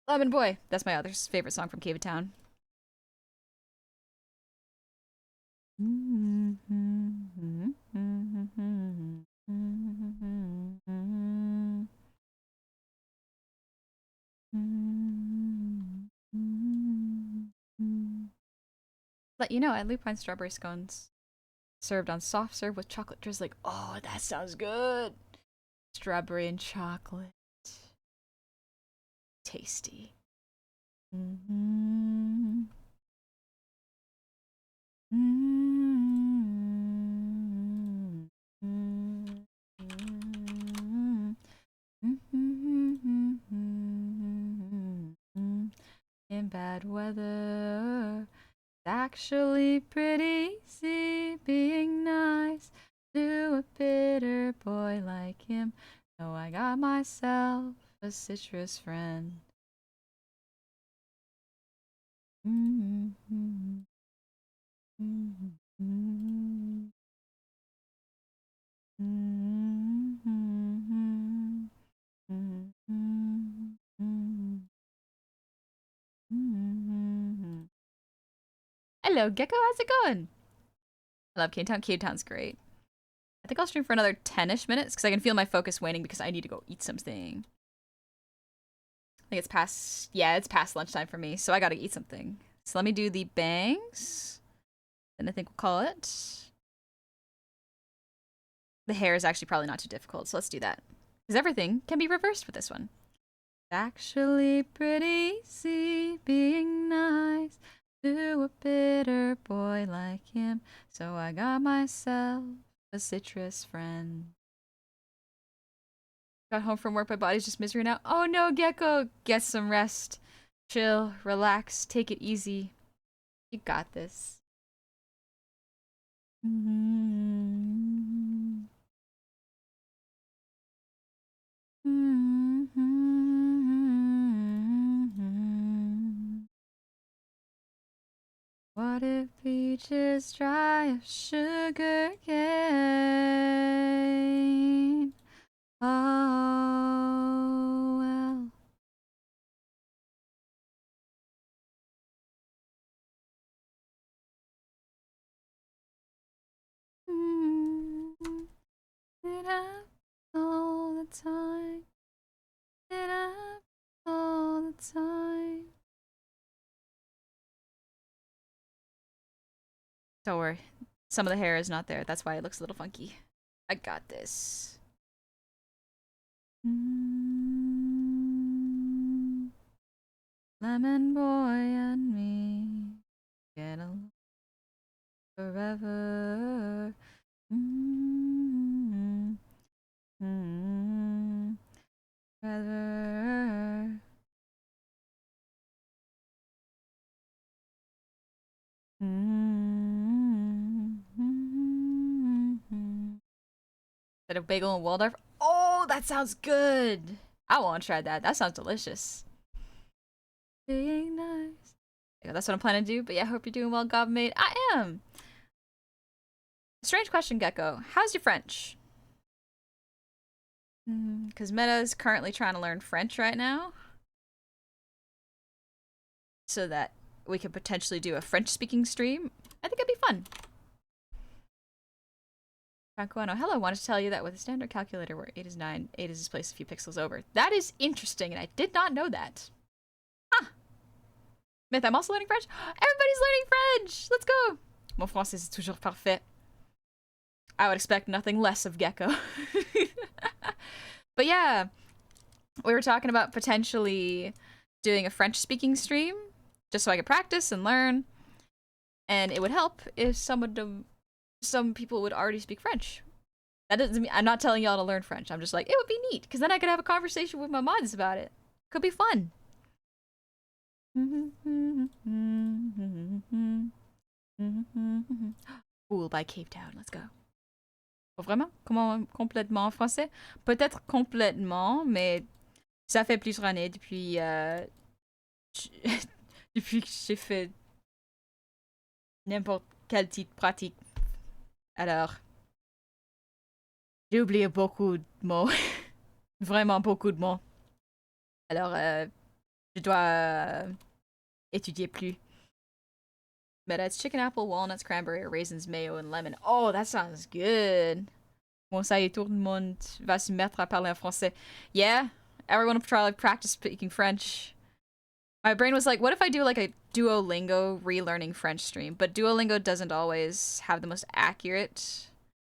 Lemon Boy. That's my other favorite song from Cave of Town. Let you know, at Lupine strawberry scones served on soft serve with chocolate drizzling. Oh, that sounds good. Strawberry and chocolate. Tasty. In bad weather, it's actually pretty easy being nice to a bitter boy like him. So I got myself a citrus friend. Hello, Gecko. How's it going? I love Cave Town. Cave Town's great. I think I'll stream for another 10-ish minutes because I can feel my focus waning because I need to go eat something. I think it's past, yeah, it's past lunchtime for me, so I gotta eat something. So let me do the bangs. Then I think we'll call it. The hair is actually probably not too difficult, so let's do that. Because everything can be reversed with this one. It's actually pretty easy being nice to a bitter boy like him. So I got myself a citrus friend. Got home from work, my body's just misery now. Oh no, Gecko! Get some rest. Chill, relax, take it easy. You got this. What if beaches dry of sugar cane? Oh well. happens all the time. It happens all the time. Don't worry. Some of the hair is not there. That's why it looks a little funky. I got this. Lemon boy and me get along forever. Forever. Is that a bagel and Waldorf? Oh, that sounds good. I want to try that. That sounds delicious. Being nice. Yeah, that's what I'm planning to do. But yeah, I hope you're doing well, Gobmate. I am. Strange question, Gecko. How's your French? Because Meta is currently trying to learn French right now. So that we could potentially do a French-speaking stream. I think it'd be fun. Francoano, hello, wanted to tell you that with a standard calculator where 8 is 9, 8 is displaced a few pixels over. That is interesting, and I did not know that. Huh. Myth, I'm also learning French? Everybody's learning French! Let's go! Mon français est toujours parfait. I would expect nothing less of Gecko. But yeah, we were talking about potentially doing a French-speaking stream, just so I could practice and learn. And it would help if some people would already speak French. That doesn't mean I'm not telling y'all to learn French. I'm just like, it would be neat, because then I could have a conversation with my mods about it. Could be fun. Cool by Cape Town. Let's go. Oh, vraiment? Comment complètement en français? Peut-être complètement, mais ça fait plusieurs années depuis depuis que j'ai fait n'importe quel titre pratique. Alors, j'ai oublié beaucoup de mots. Vraiment beaucoup de mots. Alors, je dois étudier plus. But it's chicken, apple, walnuts, cranberry, raisins, mayo, and lemon. Oh, that sounds good. Bon, ça y est, tout le monde va se mettre à parler en français. Yeah, everyone will try to practice speaking French. My brain was like, what if I do like a Duolingo relearning French stream? But Duolingo doesn't always have the most accurate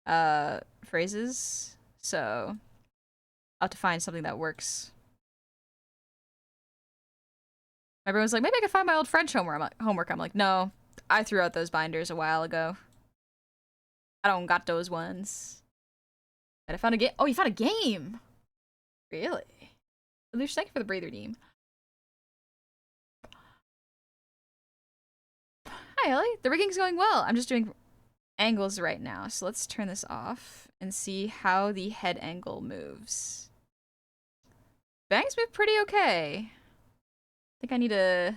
phrases. So I'll have to find something that works. My brain was like, maybe I could find my old French homework. I'm like, no, I threw out those binders a while ago. I don't got those ones. But I found a game. Oh, you found a game! Really? Lush, thank you for the breather team. Hi, Ellie. The rigging's going well. I'm just doing angles right now. So let's turn this off and see how the head angle moves. Bangs move pretty okay. I think I need to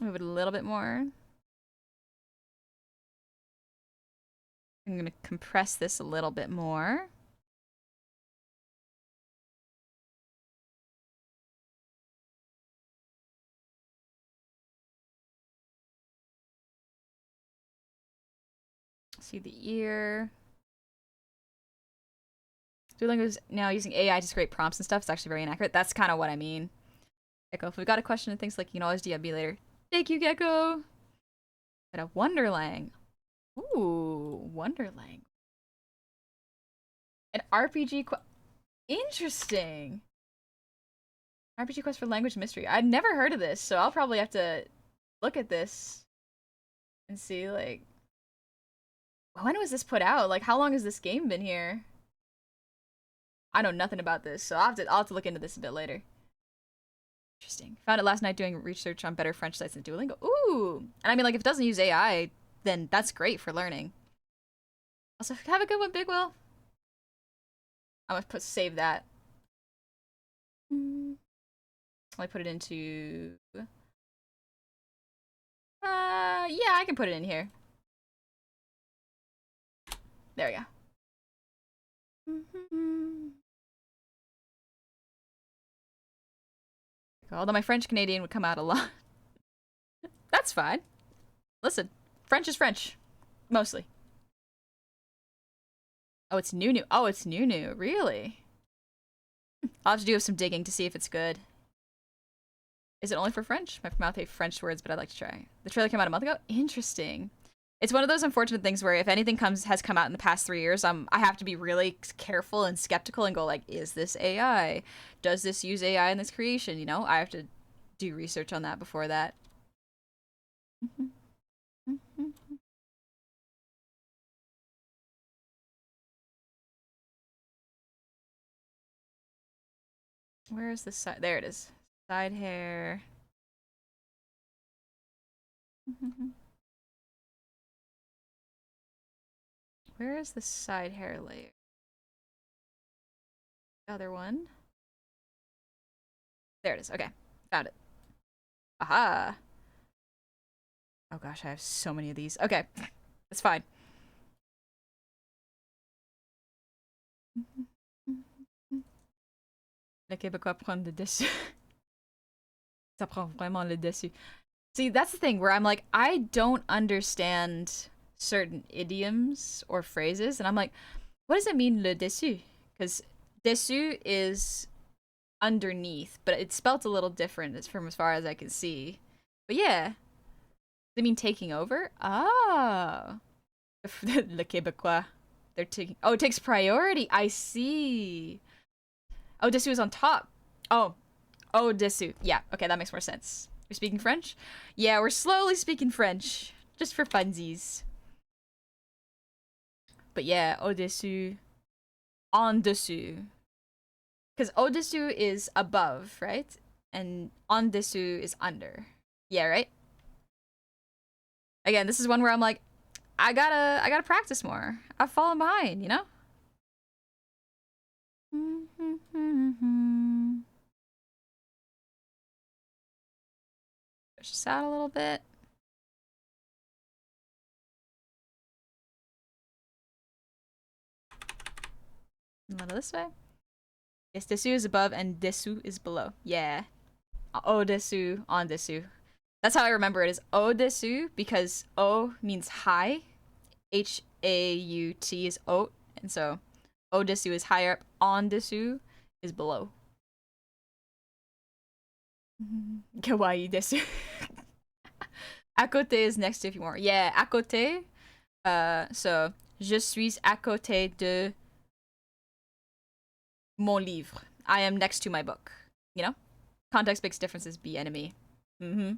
move it a little bit more. I'm gonna compress this a little bit more. See the ear. Duolingo's now using AI to create prompts and stuff. It's actually very inaccurate. That's kind of what I mean. Gecko, if we've got a question and things like, you can always DM me later. Thank you, Gecko. But a Wonderlang. Ooh, Wonderlang. An RPG quest. Interesting. RPG quest for language mystery. I've never heard of this, so I'll probably have to look at this and see, like, when was this put out? Like, how long has this game been here? I know nothing about this, so I'll have to look into this a bit later. Interesting. Found it last night doing research on better French sites than Duolingo. Ooh! And I mean, like, if it doesn't use AI, then that's great for learning. Also, have a good one, Big Will. I'm gonna save that. I'll put it into... yeah, I can put it in here. There we go. Although my French Canadian would come out a lot. That's fine. Listen, French is French. Mostly. Oh, it's new. Oh, it's new. Really? I'll have to do some digging to see if it's good. Is it only for French? My mouth hates French words, but I'd like to try. The trailer came out a month ago? Interesting. It's one of those unfortunate things where if anything has come out in the past 3 years, I have to be really careful and skeptical and go like, is this AI? Does this use AI in this creation? You know, I have to do research on that before that. Where is the side? There it is. Side hair. Where is the side hair layer? The other one. There it is. Okay. Found it. Aha. Oh gosh, I have so many of these. Okay. It's fine. Le Québécois prend le dessus. Ça prend vraiment le dessus. See, that's the thing where I'm like, I don't understand certain idioms or phrases, and I'm like, what does it mean, le dessus? Because dessus is underneath, but it's spelt a little different as far as I can see. But yeah. Does it mean taking over? Oh. Le Québécois. They're taking. Oh, it takes priority. I see. Oh, dessus is on top. Oh. Oh, dessus. Yeah, okay, that makes more sense. You're speaking French? Yeah, we're slowly speaking French. Just for funsies. But yeah, au-dessus. En dessous. Because au-dessus is above, right? And en dessous is under. Yeah, right? Again, this is one where I'm like, I gotta practice more. I've fallen behind, you know? Push this out a little bit. A little this way. Yes, dessus is above and dessous is below. Yeah. Au-dessus, en dessous. That's how I remember it is au-dessus because au means high. H-A-U-T is haut. And so au-dessus is higher up. En dessous is below. Kawaii desu. À côté is next to if you want. Yeah, à côté. So, je suis à côté de mon livre. I am next to my book. You know? Context makes differences. Be enemy. Mm-hmm.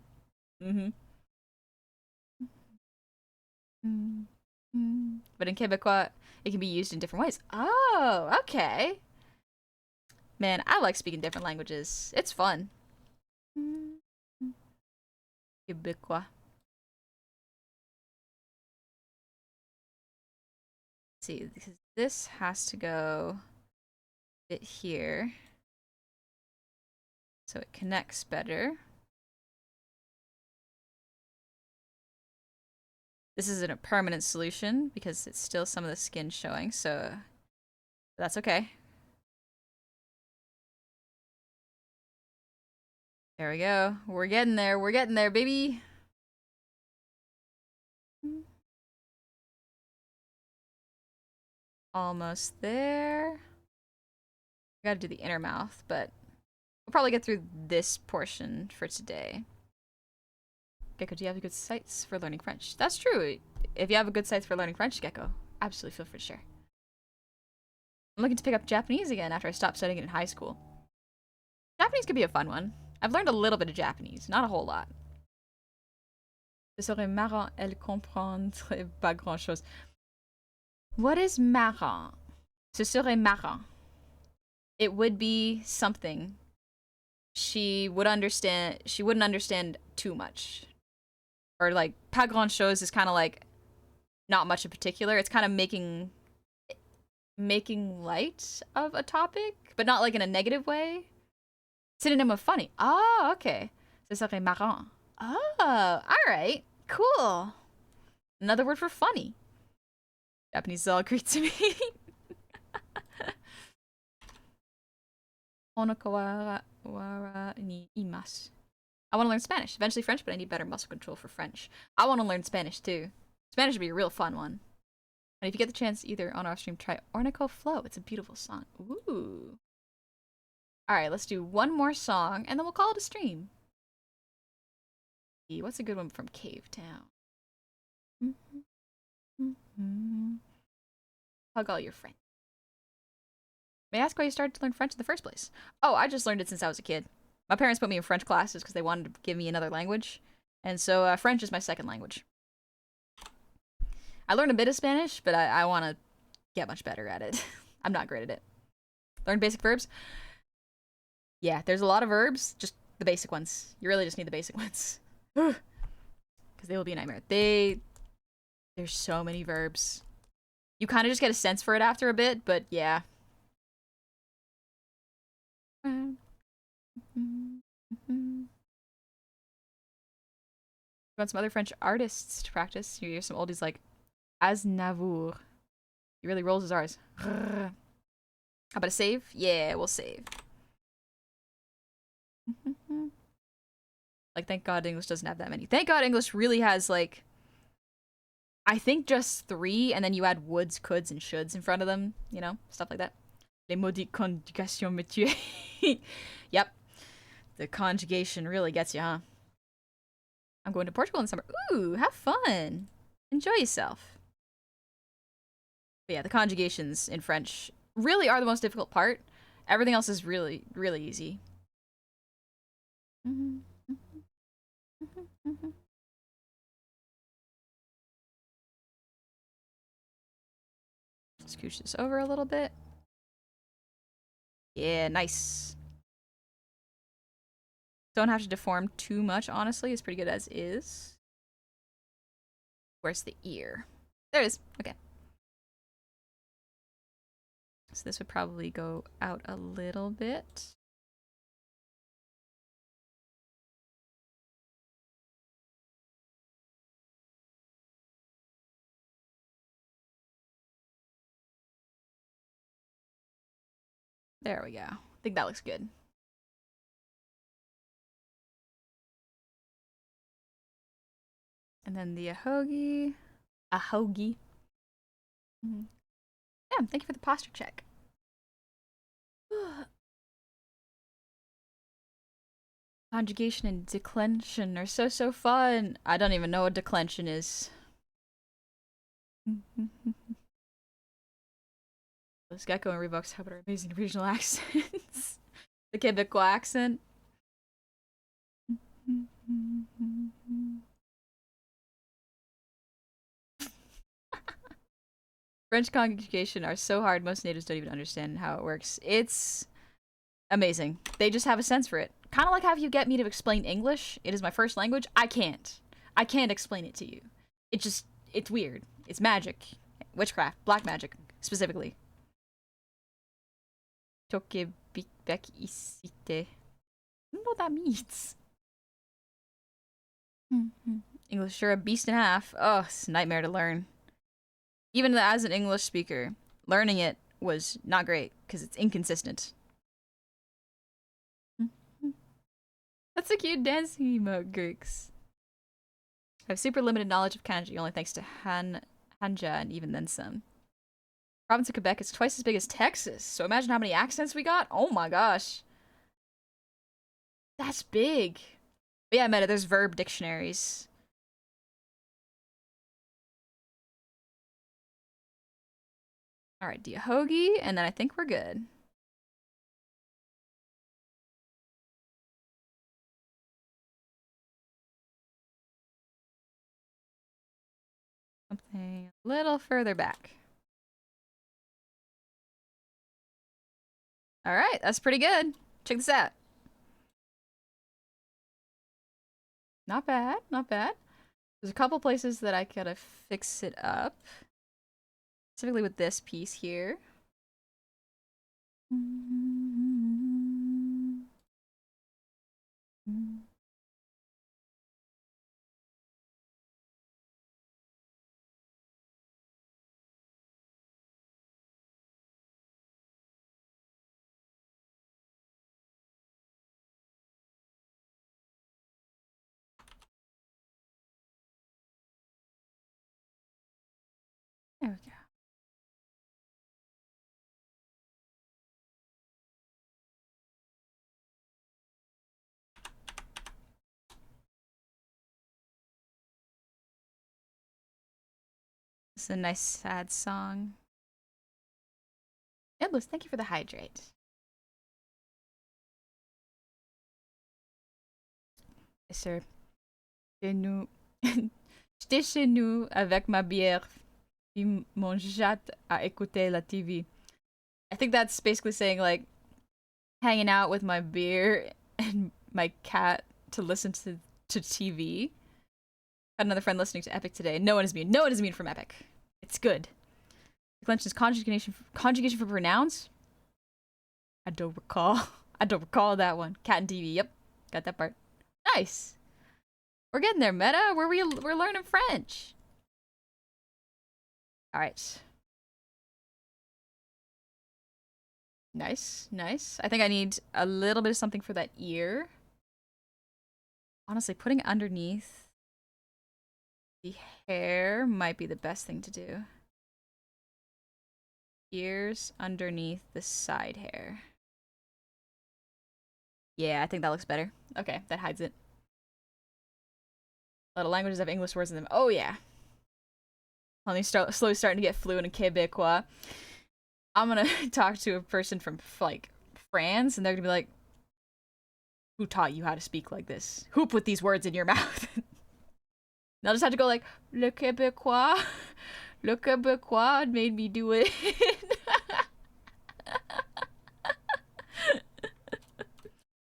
Mm-hmm. But in Quebecois, it can be used in different ways. Oh, okay. Man, I like speaking different languages. It's fun. Quebecois. Let's see, because this has to go a bit here. So it connects better. This isn't a permanent solution because it's still some of the skin showing, so that's okay. There we go. We're getting there. We're getting there, baby. Almost there. I gotta do the inner mouth, but we'll probably get through this portion for today. Gecko, do you have good sites for learning French? That's true. If you have a good sites for learning French, Gecko, absolutely feel free to share. I'm looking to pick up Japanese again after I stopped studying it in high school. Japanese could be a fun one. I've learned a little bit of Japanese, not a whole lot. Ce serait marrant, elle comprendrait pas grand chose. What is marrant? Ce serait marrant. It would be something. She wouldn't understand too much. Or like, pas grand chose is kind of like not much in particular. It's kind of making light of a topic, but not like in a negative way. Synonym of funny. Oh, okay. Ce serait marrant. Oh, alright. Cool. Another word for funny. Japanese is all Greek to me. Onokawara ni imasu. I want to learn Spanish. Eventually French, but I need better muscle control for French. I want to learn Spanish too. Spanish would be a real fun one. And if you get the chance, either on or off stream, try Ornico Flow. It's a beautiful song. Ooh. All right, let's do one more song, and then we'll call it a stream. What's a good one from Cave Town? Hug all your friends. May I ask why you started to learn French in the first place? Oh, I just learned it since I was a kid. My parents put me in French classes because they wanted to give me another language. And so French is my second language. I learned a bit of Spanish, but I want to get much better at it. I'm not great at it. Learn basic verbs? Yeah, there's a lot of verbs, just the basic ones. You really just need the basic ones. Because they will be a nightmare. There's so many verbs. You kind of just get a sense for it after a bit, but yeah. You want some other French artists to practice? You hear some oldies like Aznavour. He really rolls his R's. How about a save? Yeah, we'll save. Like, thank God English doesn't have that many. Thank God English really has, like, I think just 3, and then you add woulds, coulds, and shoulds in front of them. You know? Stuff like that. Les maudits conjugations me tuent. Yep. The conjugation really gets you, huh? I'm going to Portugal in the summer. Ooh, have fun. Enjoy yourself. But yeah, the conjugations in French really are the most difficult part. Everything else is really, really easy. Scooch this over a little bit. Yeah, nice. Don't have to deform too much, honestly. It's pretty good as is. Where's the ear? There it is. Okay. So this would probably go out a little bit. There we go. I think that looks good. And then the ahogi. Ahogi. Yeah, thank you for the posture check. Conjugation and declension are so fun. I don't even know what declension is. This Gecko and Revox have our amazing regional accents. The Quebecois accent. French conjugation are so hard, most natives don't even understand how it works. It's amazing. They just have a sense for it. Kind of like how you get me to explain English. It is my first language. I can't. I can't explain it to you. It's weird. It's magic. Witchcraft. Black magic, specifically. Tokebek isite. I don't know what that means. English, you're a beast and a half. Oh, it's a nightmare to learn. Even as an English speaker, learning it was not great because it's inconsistent. That's a cute dancing emote, Greeks. I have super limited knowledge of kanji, only thanks to Hanja and even then some. Province of Quebec is twice as big as Texas, so imagine how many accents we got. Oh my gosh. That's big. But yeah, Meta, there's verb dictionaries. Alright, Diahogi, and then I think we're good. Something a little further back. Alright, that's pretty good. Check this out. Not bad, not bad. There's a couple places that I gotta fix it up. Specifically with this piece here. There we go. It's a nice sad song. Endless, thank you for the hydrate. Yes, sir. Chez nous. J'étais chez nous avec ma bière et mon chat à écouter la TV. I think that's basically saying, like, hanging out with my beer and my cat to listen to TV. Had another friend listening to Epic today. No one is mean. No one is mean from Epic. It's good. Declension's conjugation for pronouns? I don't recall. I don't recall that one. Cat and TV. Yep. Got that part. Nice. We're getting there, Meta. We're learning French. Alright. Nice, nice. I think I need a little bit of something for that ear. Honestly, putting it underneath the hair might be the best thing to do. Ears underneath the side hair. Yeah, I think that looks better. Okay, that hides it. A lot of languages have English words in them. Oh, yeah. Let me slowly starting to get fluent in Quebecois. I'm gonna talk to a person from, like, France, and they're gonna be like, who taught you how to speak like this? Who put these words in your mouth? And I'll just have to go like, le Quebecois made me do it.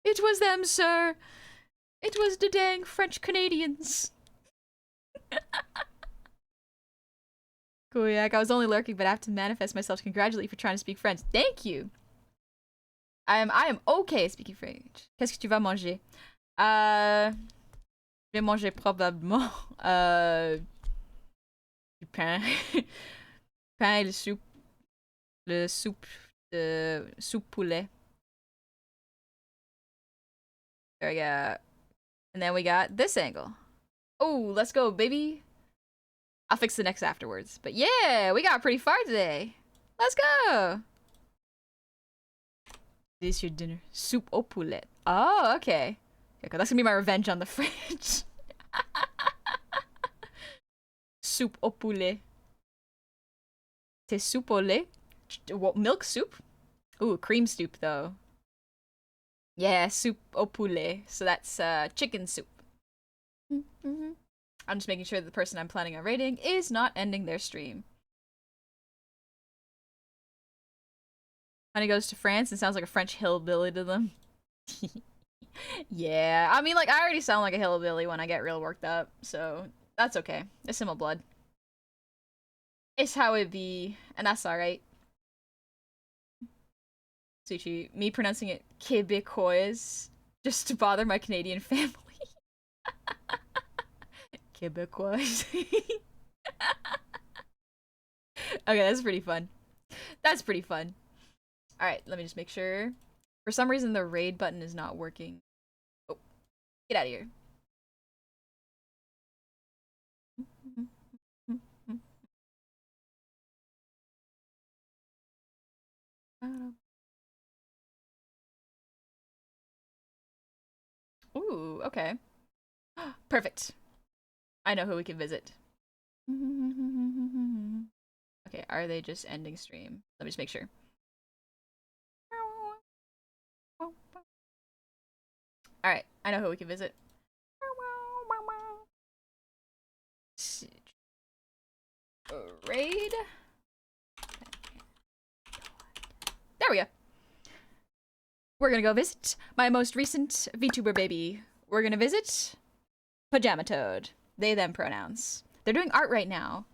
It was them, sir. It was the dang French Canadians. Kuyak, I was only lurking, but I have to manifest myself to congratulate you for trying to speak French. Thank you. I am okay at speaking French. Qu'est-ce que tu vas manger? Je vais manger probablement du pain. Pain et le soupe. Le soupe poulet. There we go. And then we got this angle. Oh, let's go, baby. I'll fix the next afterwards. But yeah, we got pretty far today. Let's go. This is your dinner. Soup au poulet. Oh, okay. Okay, that's gonna be my revenge on the French. Soup au poulet. C'est soupe au lait? What, milk soup? Ooh, cream soup though. Yeah, soup au poulet. So that's chicken soup. I'm just making sure that the person I'm planning on raiding is not ending their stream. Honey goes to France and sounds like a French hillbilly to them. Yeah, I mean, like, I already sound like a hillbilly when I get real worked up, so that's okay. It's in my blood. It's how it be, and that's alright. Sushi, me pronouncing it Quebecois just to bother my Canadian family. Quebecois. Okay, that's pretty fun. That's pretty fun. Alright, let me just make sure. For some reason, the raid button is not working. Oh, get out of here. Ooh, okay. Perfect. I know who we can visit. Okay, are they just ending stream? Let me just make sure. Alright, I know who we can visit. Raid. There we go. We're gonna go visit my most recent VTuber baby. We're gonna visit Pajama Toad. They, them pronouns. They're doing art right now.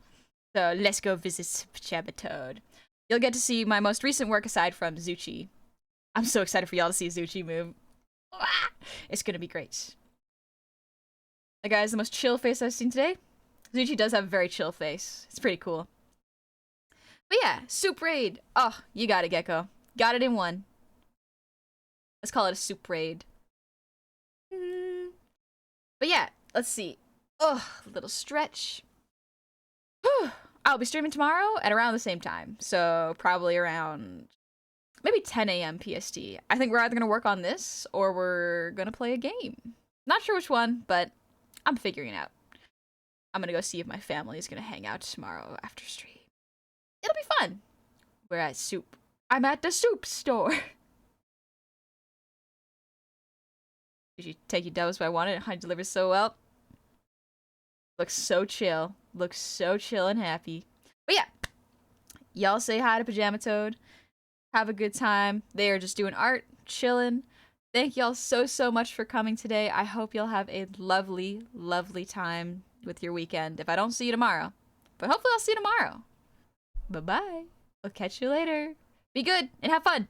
So let's go visit Pajama Toad. You'll get to see my most recent work aside from Zuchi. I'm so excited for y'all to see Zuchi move. It's gonna be great. That guy's the most chill face I've seen today. Zuchi does have a very chill face. It's pretty cool. But yeah, Soup Raid. Oh, you got it, Gecko. Got it in one. Let's call it a Soup Raid. But yeah, let's see. Ugh, little stretch. Whew. I'll be streaming tomorrow at around the same time. So probably around maybe 10 a.m. PST. I think we're either going to work on this or we're going to play a game. Not sure which one, but I'm figuring it out. I'm gonna go see if my family is gonna hang out tomorrow after stream. It'll be fun. We're at soup. I'm at the soup store. Did you take your doubles, but I wanted it. Honey delivers so well. Looks so chill. Looks so chill and happy. But yeah, y'all say hi to Pajama Toad. Have a good time. They are just doing art, chilling. Thank y'all so much for coming today. I hope y'all have a lovely, lovely time with your weekend. If I don't see you tomorrow, but hopefully I'll see you tomorrow. Bye-bye. I'll catch you later. Be good and have fun.